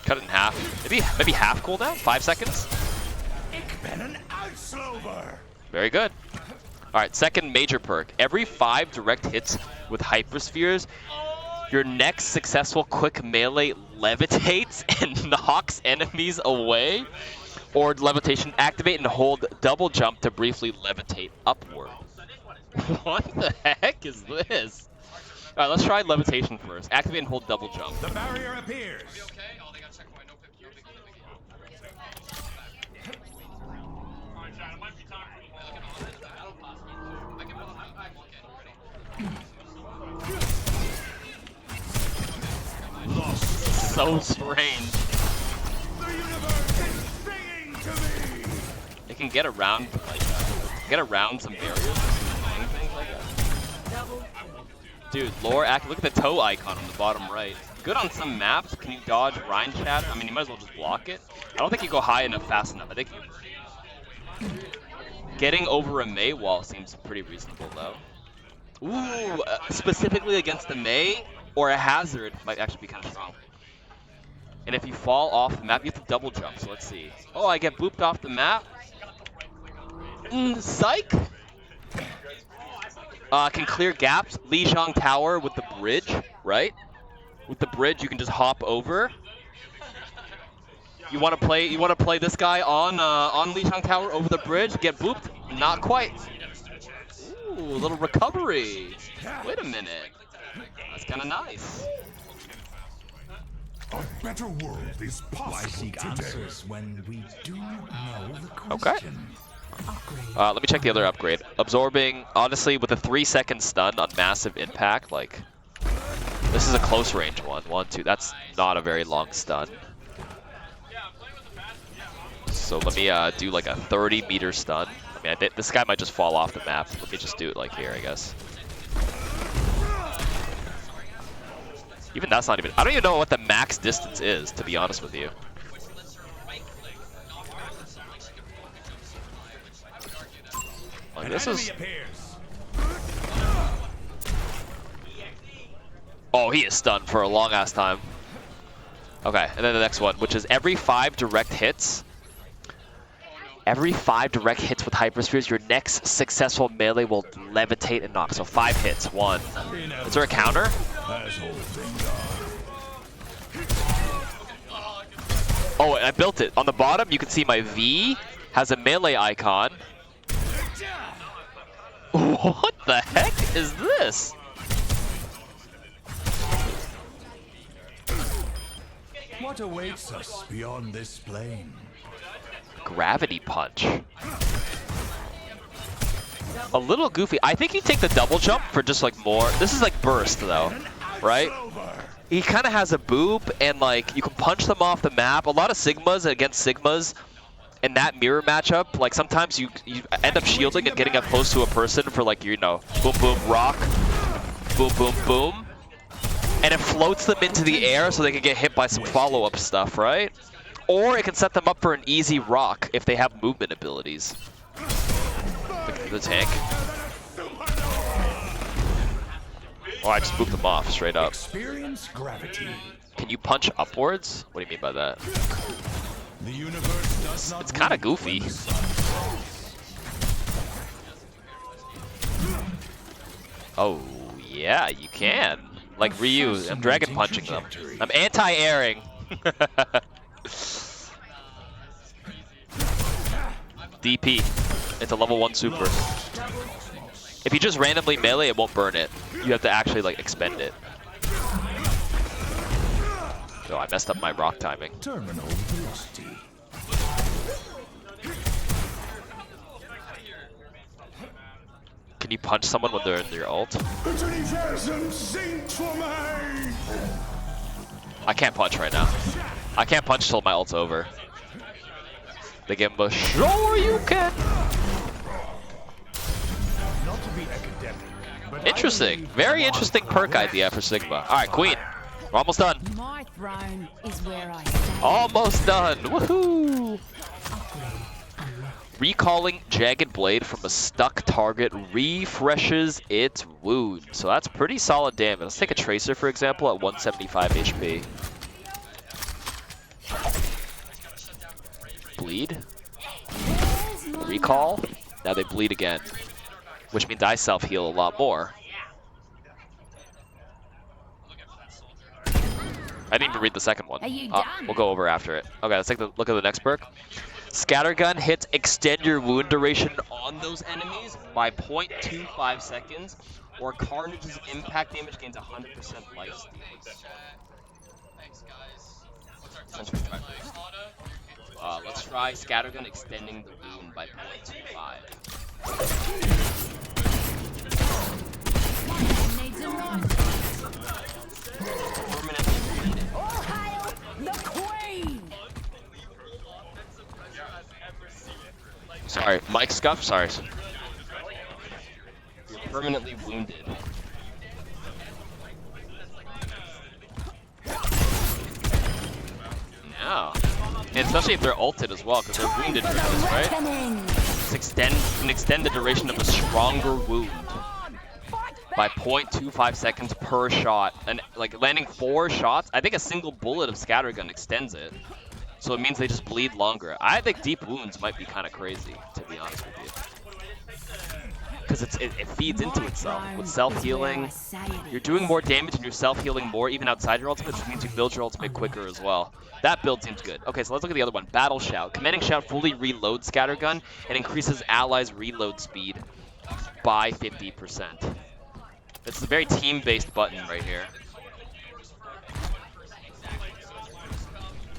Cut it in half. Maybe half cooldown? 5 seconds? Very good. Alright, second major perk. Every 5 direct hits with hyperspheres, your next successful quick melee levitates and knocks enemies away. Or levitation, activate and hold double jump to briefly levitate upward. What the heck is this? Alright, let's try levitation first. Activate and hold double jump. The barrier appears. So strange. It can get around like some barriers, things like that. Dude, lore act. Look at the toe icon on the bottom right. Good on some maps. Can you dodge Rhine Chat? I mean, you might as well just block it. I don't think you go high enough, fast enough. I think getting over a Mei wall seems pretty reasonable though. Ooh, specifically against the Mei or a hazard might actually be kind of strong. And if you fall off the map, you have to double jump. So let's see. Oh, I get booped off the map. Psych. Can clear gaps. Lijiang Tower with the bridge, right? With the bridge, you can just hop over. You want to play this guy on Lijiang Tower over the bridge? Get booped? Not quite. Ooh, a little recovery. Wait a minute. That's kind of nice. A better world is possible today. Answers when we do know the question. Okay. Let me check the other upgrade. Absorbing, honestly, with a 3-second stun on massive impact, like, this is a close range one. 1, 2, that's not a very long stun. So let me do like a 30-meter stun. I mean, this guy might just fall off the map. Let me just do it like here, I guess. Even that's not even, I don't even know what the max distance is, to be honest with you. Like, this is... Oh, he is stunned for a long ass time. Okay, and then the next one, which is every 5 direct hits. Every 5 direct hits with hyperspheres, your next successful melee will levitate and knock. So 5 hits. 1. Is there a counter? Oh, I built it. On the bottom, you can see my V has a melee icon. What the heck is this? What awaits us beyond this plane? Gravity punch. A little goofy. I think you take the double jump for just like more. This is like burst though, right? He kind of has a boop and like you can punch them off the map. A lot of Sigmas against Sigmas in that mirror matchup, like sometimes you end up shielding and getting up close to a person for like, you know, boom, boom, rock, boom, boom, boom. And it floats them into the air so they can get hit by some follow-up stuff, right? Or it can set them up for an easy rock if they have movement abilities. The tank. Oh, I just booped them off straight up. Experience gravity. Can you punch upwards? What do you mean by that? The universe does not It's kind of goofy. Oh, yeah, you can. Like Ryu, I'm dragon punching them. I'm anti-airing. DP. It's a level 1 super. If you just randomly melee, it won't burn it. You have to actually like expend it. Oh, I messed up my rock timing. terminal velocity. Can you punch someone when they're in their ult? I can't punch right now. I can't punch till my ult's over. They give him a sure you can. Not to be academic, but Interesting. Very interesting perk idea for Sigma. Alright, Queen. We're almost done. My throne is where I stand. Almost done. Woohoo! Recalling Jagged Blade from a stuck target refreshes its wound. So that's pretty solid damage. Let's take a Tracer, for example, at 175 HP. Bleed. Recall. Now they bleed again. Which means I self-heal a lot more. I didn't even read the second one. We'll go over after it. Okay, let's take a look at the next perk. Scattergun hits extend your wound duration on those enemies by 0.25 seconds, or Carnage's impact damage gains 100% life steal. Let's try Scattergun extending the wound by 0.25. All hail the Queen! Sorry, Mike Scuff, sorry. You're permanently wounded. Yeah. And especially if they're ulted as well, because they're wounded for this, right? It's can extend the duration of a stronger wound by 0.25 seconds per shot. And like landing 4 shots, I think a single bullet of Scattergun extends it. So it means they just bleed longer. I think deep wounds might be kind of crazy, to be honest with you. Because it feeds into itself. With self-healing, you're doing more damage and you're self-healing more even outside your ultimate, which means you build your ultimate quicker as well. That build seems good. Okay, so let's look at the other one. Battle Shout. Commanding Shout fully reloads Scattergun and increases allies' reload speed by 50%. It's a very team-based button right here.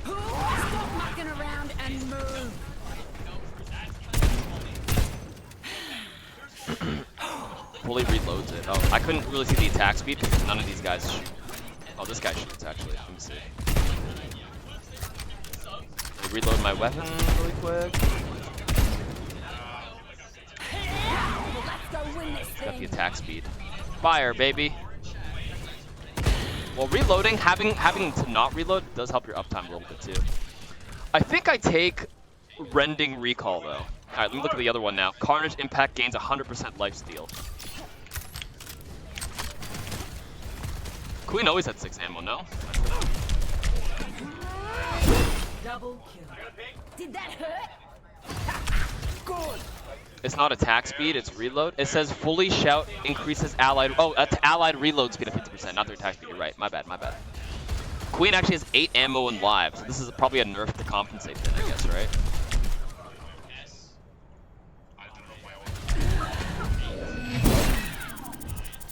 Stop mucking around and move. Fully reloads it. Oh, I couldn't really see the attack speed because none of these guys shoot. Oh, this guy shoots actually. Let me see. Let me reload my weapon really quick. Let's go win this Got the thing. attack speed. Fire, baby. Well, reloading, having to not reload does help your uptime a little bit too. I think I take Rending Recall though. Alright, let me look at the other one now. Carnage Impact gains 100% lifesteal. Queen always had 6 ammo, no? Double kill. Did that hurt? Good. It's not attack speed, it's reload. It says fully shout increases allied. Oh, that's allied reload speed of 50%, not their attack speed. You're right. My bad, my bad. Queen actually has 8 ammo and lives. So this is probably a nerf to compensate then, I guess, right?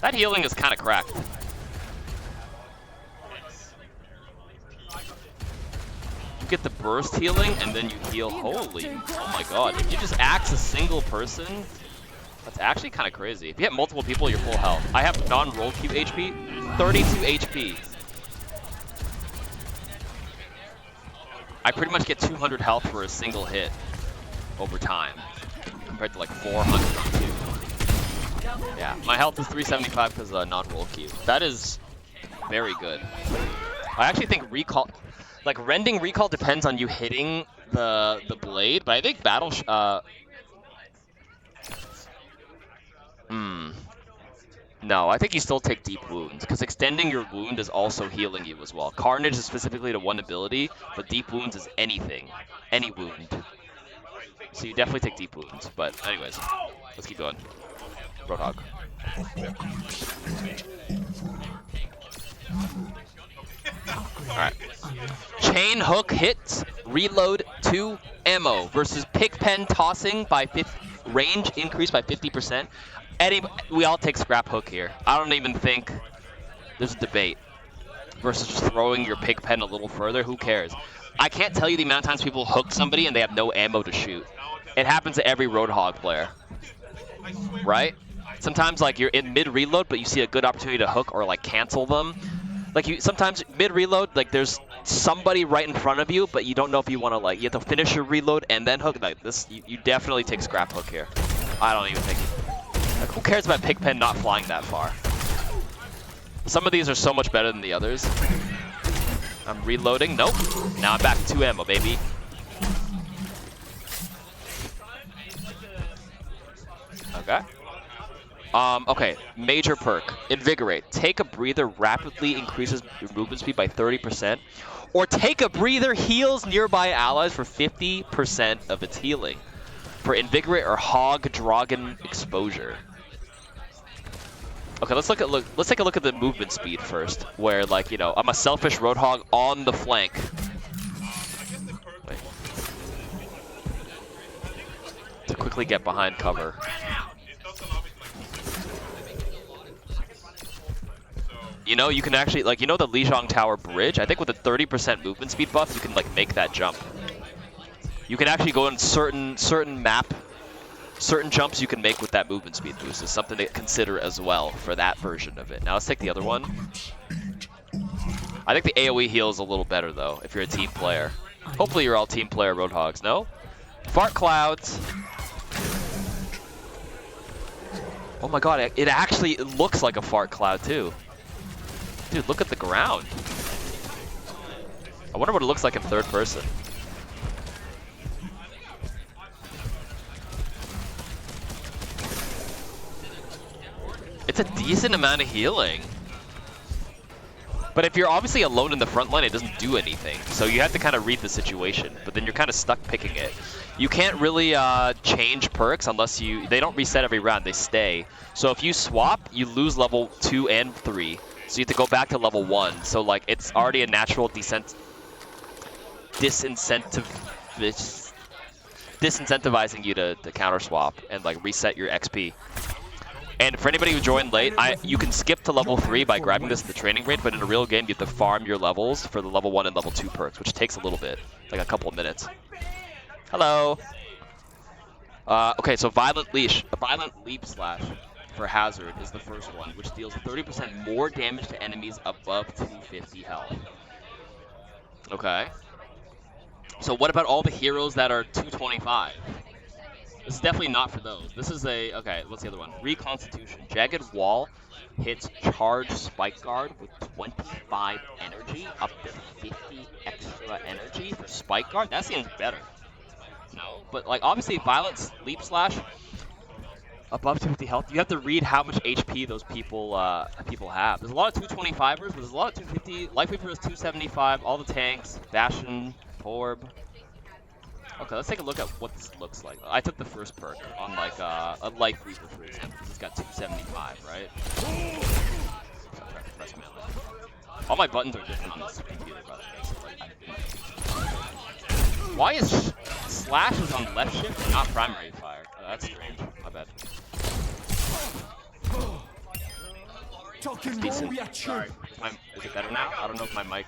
That healing is kind of cracked. You get the burst healing and then you heal. Holy, oh my god. If you just axe a single person, that's actually kind of crazy. If you hit multiple people, you're full health. I have non-roll cube HP, 32 HP. I pretty much get 200 health for a single hit over time, compared to like 400 too. Yeah, my health is 375 because non-roll cube. That is very good. I actually think recall, like rending recall depends on you hitting the blade, but I think battle. No, I think you still take deep wounds because extending your wound is also healing you as well. Carnage is specifically to one ability, but deep wounds is anything, any wound. So you definitely take deep wounds. But anyways, let's keep going. Roadhog. Alright. Chain hook hits, reload 2 ammo versus pick pen tossing by range increase by 50%. We all take scrap hook here. I don't even think there's a debate. Versus just throwing your pick pen a little further, who cares? I can't tell you the amount of times people hook somebody and they have no ammo to shoot. It happens to every Roadhog player. Right? Sometimes like you're in mid reload, but you see a good opportunity to hook or like cancel them. Like you sometimes mid reload, like there's somebody right in front of you, but you don't know if you want to like you have to finish your reload and then hook. Like this, you definitely take scrap hook here. I don't even think. Like, who cares about Pigpen not flying that far? Some of these are so much better than the others. I'm reloading. Nope. Now I'm back to 2 ammo, baby. Okay. Okay, major perk. Invigorate. Take a breather, rapidly increases your movement speed by 30%. Or take a breather, heals nearby allies for 50% of its healing. For Invigorate or Hog Dragon exposure. Okay, let's take a look at the movement speed first. Where like, you know, I'm a selfish Roadhog on the flank. Wait. To quickly get behind cover. You know, you can actually, like, you know the Lijiang Tower bridge? I think with a 30% movement speed buff, you can, like, make that jump. You can actually go in certain jumps you can make with that movement speed boost. Is something to consider as well for that version of it. Now let's take the other one. I think the AoE heal is a little better, though, if you're a team player. Hopefully you're all team player Roadhogs, no? Fart clouds. Oh my god, it actually looks like a fart cloud, too. Dude, look at the ground. I wonder what it looks like in third person. It's a decent amount of healing. But if you're obviously alone in the front line, it doesn't do anything. So you have to kind of read the situation, but then you're kind of stuck picking it. You can't really change perks unless they don't reset every round, they stay. So if you swap, you lose level 2 and 3. So you have to go back to level 1. So like it's already a natural disincentivizing you to counter swap and like reset your XP. And for anybody who joined late, you can skip to level 3 by grabbing this in the training range, but in a real game you have to farm your levels for the level 1 and level 2 perks, which takes a little bit, like a couple of minutes. Hello. Okay, so Violent Leap Slash for Hazard is the first one, which deals 30% more damage to enemies above 250 health. Okay. So what about all the heroes that are 225? This is definitely not for those. This is okay, what's the other one? Reconstitution. Jagged Wall hits charge Spike Guard with 25 energy, up to 50 extra energy for Spike Guard. That seems better. No, but like obviously Violent Leap Slash, above 250 health, you have to read how much HP those people have. There's a lot of 225ers, but there's a lot of 250. Lifeweaver is 275, all the tanks, Bastion, Torb. Okay, let's take a look at what this looks like. I took the first perk on like a Lifeweaver, for example. It's got 275, right? All my buttons are different on this computer, by the way. So like, why is slash is on left shift and not primary fire? Oh, that's strange. My bad. It's decent. Sorry. Is it better now? I don't know if my mic...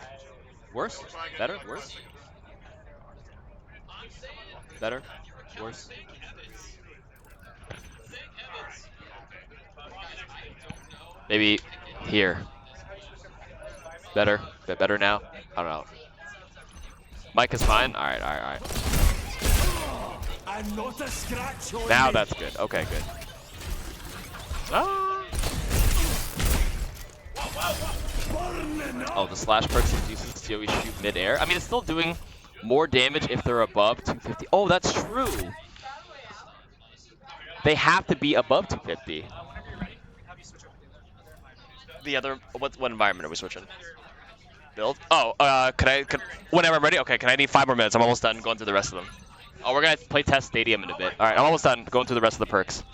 Worse? Better? Worse? Better? Worse? Maybe here. Better? Bit better now? I don't know. Mic is fine? Alright, alright, alright. Now that's good. Okay, good. Ah. Oh, the slash perks uses to always shoot mid-air. I mean, it's still doing more damage if they're above 250. Oh, that's true. They have to be above 250. The other, what environment are we switching? Build? Oh, whenever I'm ready? Okay, can I need 5 more minutes? I'm almost done going through the rest of them. Oh, we're gonna play test stadium in a bit. Alright, I'm almost done going through the rest of the perks.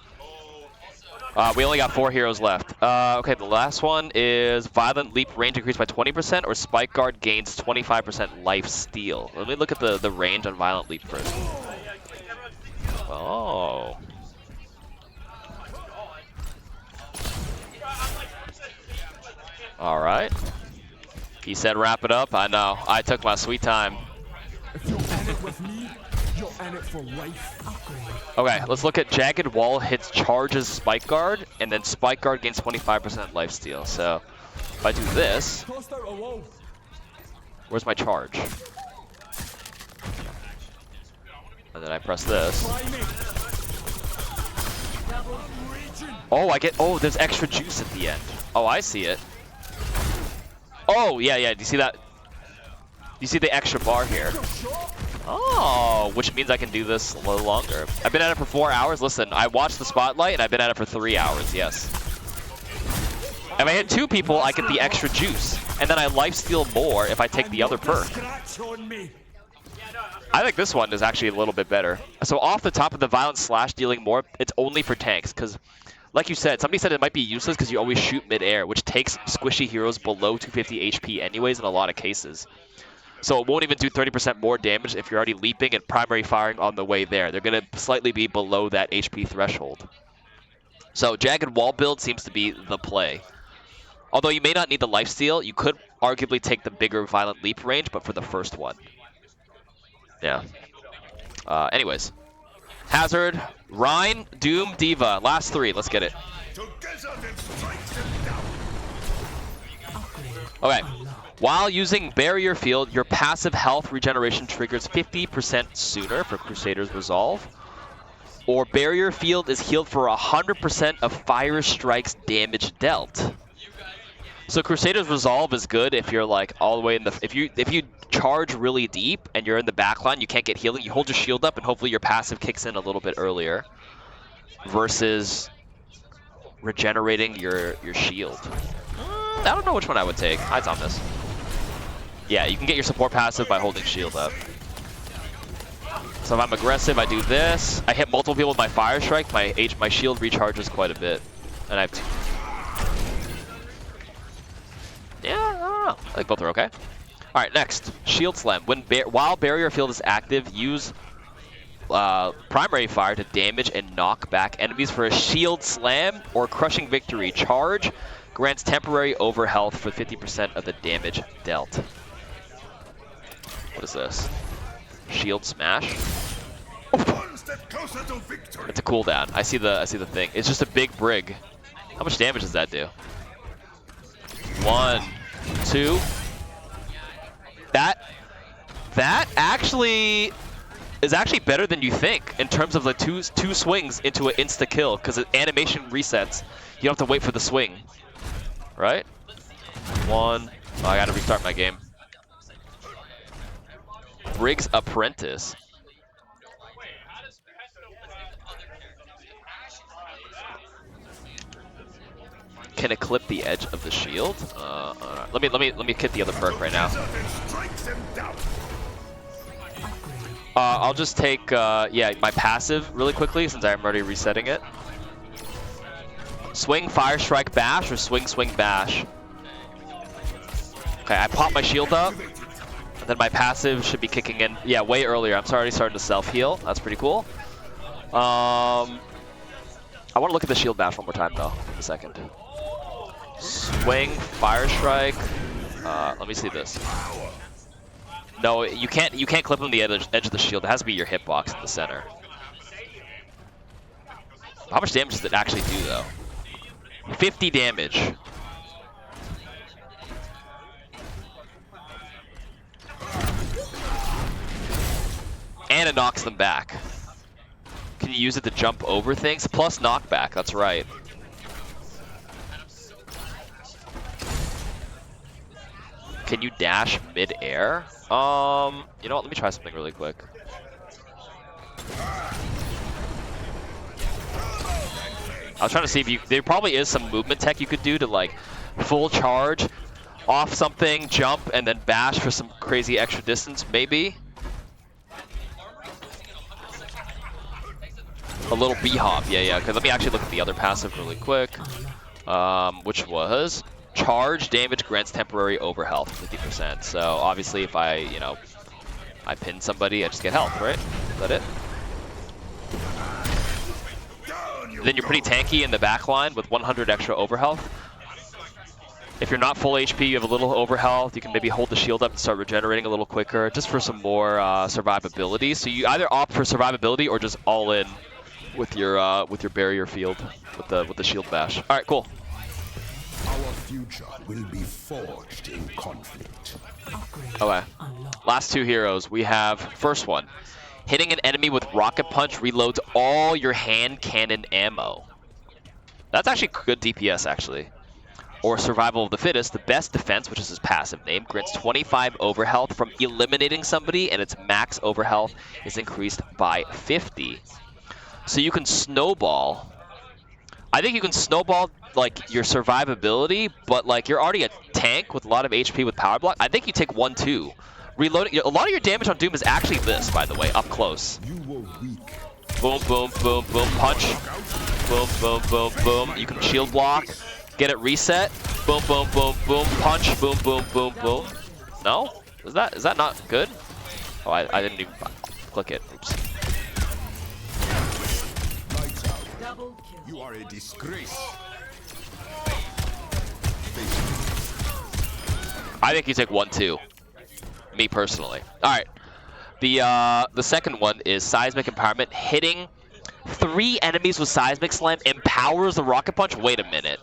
We only got 4 heroes left. Okay, the last one is Violent Leap range increased by 20% or Spike Guard gains 25% life steal. Let me look at the range on Violent Leap first. Oh. Alright. He said wrap it up. I know. I took my sweet time. You're in it for life. Okay, let's look at Jagged Wall hits charges Spike Guard, and then Spike Guard gains 25% lifesteal. So if I do this, Tossed out a wall. where's my charge? And then I press this. Oh, I get, oh, there's extra juice at the end. Oh, I see it. Oh, yeah, yeah, do you see that? You see the extra bar here? Oh, which means I can do this a little longer. I've been at it for 4 hours. Listen, I watched the spotlight and I've been at it for 3 hours, yes. If I hit 2 people, I get the extra juice. And then I lifesteal more if I take the other perk. I think this one is actually a little bit better. So off the top of the violent slash dealing more, it's only for tanks. Because, like you said, somebody said it might be useless because you always shoot mid-air, which takes squishy heroes below 250 HP anyways in a lot of cases. So it won't even do 30% more damage if you're already leaping and primary firing on the way there. They're going to slightly be below that HP threshold. So Jagged Wall build seems to be the play. Although you may not need the lifesteal, you could arguably take the bigger Violent Leap range, but for the first one. Yeah. Anyways. Hazard, Rein, Doom, D.Va. Last 3. Let's get it. Okay. While using Barrier Field, your passive health regeneration triggers 50% sooner for Crusader's Resolve. Or Barrier Field is healed for 100% of Fire Strike's damage dealt. So Crusader's Resolve is good if you're like all the way in the... If you charge really deep and you're in the backline, you can't get healing, you hold your shield up and hopefully your passive kicks in a little bit earlier. Versus regenerating your shield. I don't know which one I would take. Hides on this. Yeah, you can get your support passive by holding shield up. So if I'm aggressive, I do this. I hit multiple people with my Fire Strike, my shield recharges quite a bit. And I have 2. Yeah, I don't know. I think both are okay. Alright, next. Shield Slam. While Barrier Field is active, use Primary Fire to damage and knock back enemies for a Shield Slam or Crushing Victory. Charge grants temporary overhealth for 50% of the damage dealt. What is this? Shield Smash? One step closer to victory. It's a cooldown. I see the thing. It's just a big Brig. How much damage does that do? 1, 2. That actually is actually better than you think in terms of the two swings into an insta kill because the animation resets. You don't have to wait for the swing, right? 1. Oh, I gotta restart my game. Brig's Apprentice. Can it clip the edge of the shield? Let me hit the other perk right now. I'll just take yeah, my passive really quickly since I'm already resetting it. Swing Fire Strike Bash or swing Bash. Okay, I pop my shield up, and then my passive should be kicking in. Yeah, way earlier. I'm already starting to self heal. That's pretty cool. I want to look at the shield bash one more time though. In a second. Swing, Fire Strike. Let me see this. No, you can't clip on the edge of the shield. It has to be your hitbox in the center. How much damage does it actually do though? 50 damage. And it knocks them back. Can you use it to jump over things? Plus knockback, that's right. Can you dash mid-air? You know what, let me try something really quick. I was trying to see if there probably is some movement tech you could do to like full charge off something, jump, and then bash for some crazy extra distance, maybe. A little B-hop, yeah, because let me actually look at the other passive really quick, which was charge damage grants temporary overhealth, 50%. So obviously if I pin somebody, I just get health, right? Is that it? Then you're pretty tanky in the back line with 100 extra overhealth. If you're not full HP, you have a little overhealth, you can maybe hold the shield up and start regenerating a little quicker, just for some more survivability. So you either opt for survivability or just all in with your barrier field with the shield bash. All right, cool. Our future will be forged in conflict. Okay. Last two heroes. We have first one. Hitting an enemy with rocket punch reloads all your hand cannon ammo. That's actually good DPS actually. Or survival of the fittest, the best defense, which is his passive name, grants 25 overhealth from eliminating somebody, and its max overhealth is increased by 50. So you can snowball. I think you can snowball like your survivability, but like you're already a tank with a lot of HP with power block. I think you take 1-2. Reloading. A lot of your damage on Doom is actually this, by the way, up close. You were weak. Boom, boom, boom, boom, punch. Boom, boom, boom, boom. You can shield block. Get it reset. Boom, boom, boom, boom. Punch. Boom, boom, boom, boom. No? Is that not good? Oh, I didn't even click it. Oops. Lights out. You are a disgrace. I think you take 1-2. Me personally. All right. The second one is Seismic Empowerment. Hitting 3 enemies with Seismic Slam empowers the Rocket Punch. Wait a minute.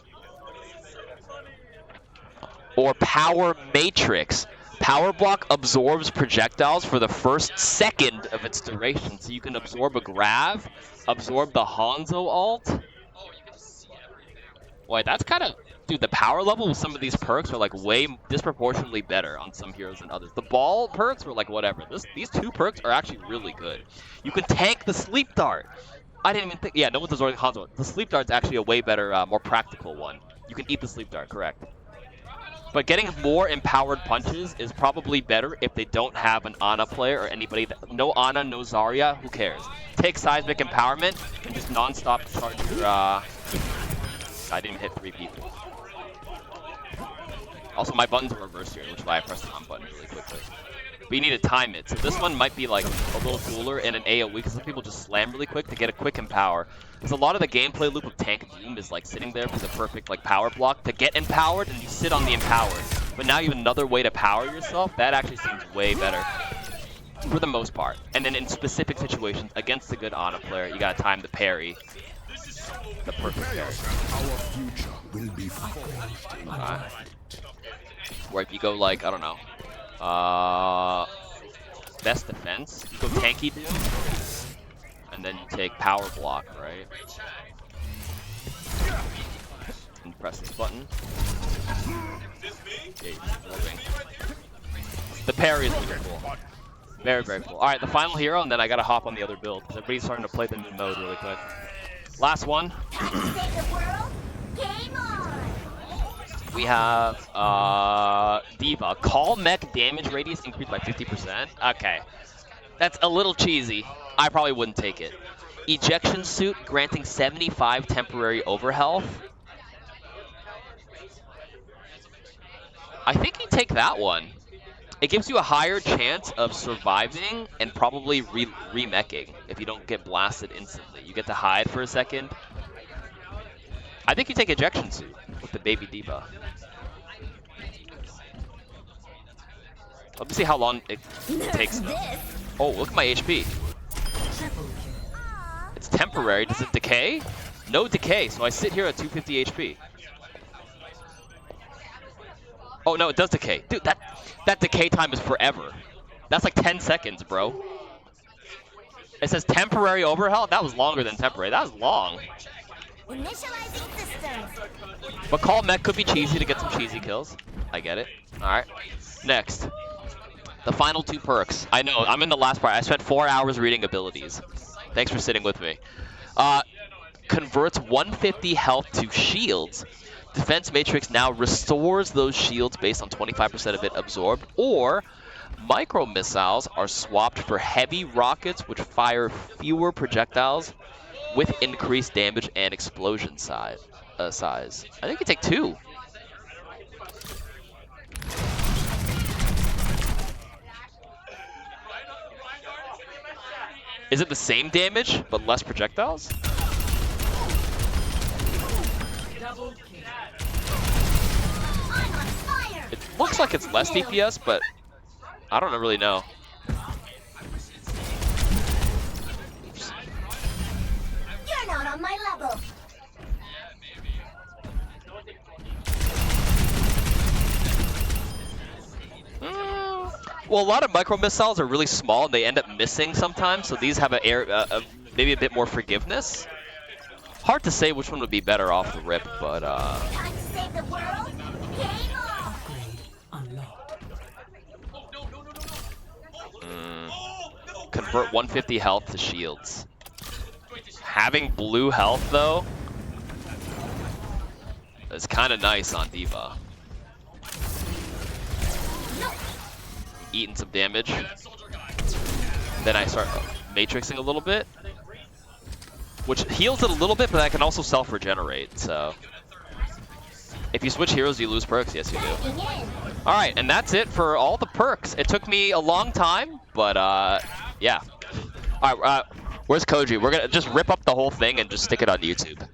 Or Power Matrix. Power Block absorbs projectiles for the first second of its duration. So you can absorb a grab, absorb the Hanzo ult. Wait, that's kind of... Dude, the power level with some of these perks are like way disproportionately better on some heroes than others. The ball perks were like whatever. These 2 perks are actually really good. You can tank the sleep dart. I didn't even think... Yeah, no one's absorbing Hanzo. The sleep dart's actually a way better, more practical one. You can eat the sleep dart, correct. But getting more empowered punches is probably better if they don't have an Ana player or anybody that... No Ana, no Zarya, who cares? Take Seismic Empowerment and just non-stop charge your... I didn't hit 3 people. Also, my buttons are reversed here, which is why I pressed the on button really quickly. But you need to time it. So this one might be like a little cooler and an AoE, because some people just slam really quick to get a quick empower. Because a lot of the gameplay loop of Tank Doom is like sitting there for the perfect like power block to get empowered, and you sit on the empowered. But now you have another way to power yourself. That actually seems way better. For the most part. And then in specific situations, against a good Ana player, you gotta time the parry. The perfect parry. Our future will be forged in conflict. Where if you go like, I don't know, best defense, you go tanky Doom, and then you take power block, right? And press this button. Yeah, you're just moving. The parry is really cool. Very, very cool. Alright, the final hero, and then I gotta hop on the other build, because everybody's starting to play the new mode really quick. Last one. We have D.Va. Call mech damage radius increased by 50%. Okay. That's a little cheesy. I probably wouldn't take it. Ejection suit granting 75 temporary overhealth. I think you take that one. It gives you a higher chance of surviving and probably re-meching if you don't get blasted instantly. You get to hide for a second. I think you take ejection suit with the baby D.Va. Let me see how long it takes though. Oh, look at my HP. It's temporary. Does it decay? No decay, so I sit here at 250 HP. Oh no, it does decay. Dude, that decay time is forever. That's like 10 seconds, bro. It says temporary overhealth? That was longer than temporary. That was long. Initializing systems. But Call Mech could be cheesy to get some cheesy kills. I get it. Alright. Next. The final 2 perks. I know, I'm in the last part. I spent 4 hours reading abilities. Thanks for sitting with me. Converts 150 health to shields. Defense Matrix now restores those shields based on 25% of it absorbed. Or micro missiles are swapped for heavy rockets which fire fewer projectiles with increased damage and explosion size. I think you take 2. Is it the same damage but less projectiles? Looks like it's less DPS, but I don't really know. You're not on my level. Well, a lot of micro missiles are really small and they end up missing sometimes, so these have maybe a bit more forgiveness. Hard to say which one would be better off the rip, but Time to save the world. Game on. convert 150 health to shields. Having blue health though is kind of nice on D.Va. Eating some damage. Then I start matrixing a little bit, which heals it a little bit, but I can also self-regenerate, so. If you switch heroes, you lose perks? Yes, you do. Alright, and that's it for all the perks. It took me a long time, but yeah. Alright, where's Koji? We're gonna just rip up the whole thing and just stick it on YouTube.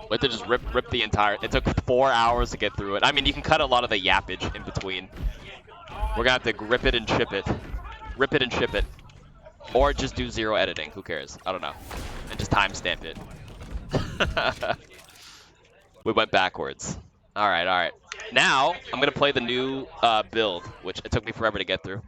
We have to just rip the entire... It took 4 hours to get through it. I mean, you can cut a lot of the yappage in between. We're gonna have to rip it and ship it. Rip it and ship it. Or just do 0 editing. Who cares? I don't know. And just timestamp it. We went backwards. Alright, alright. Now, I'm gonna play the new build, which it took me forever to get through.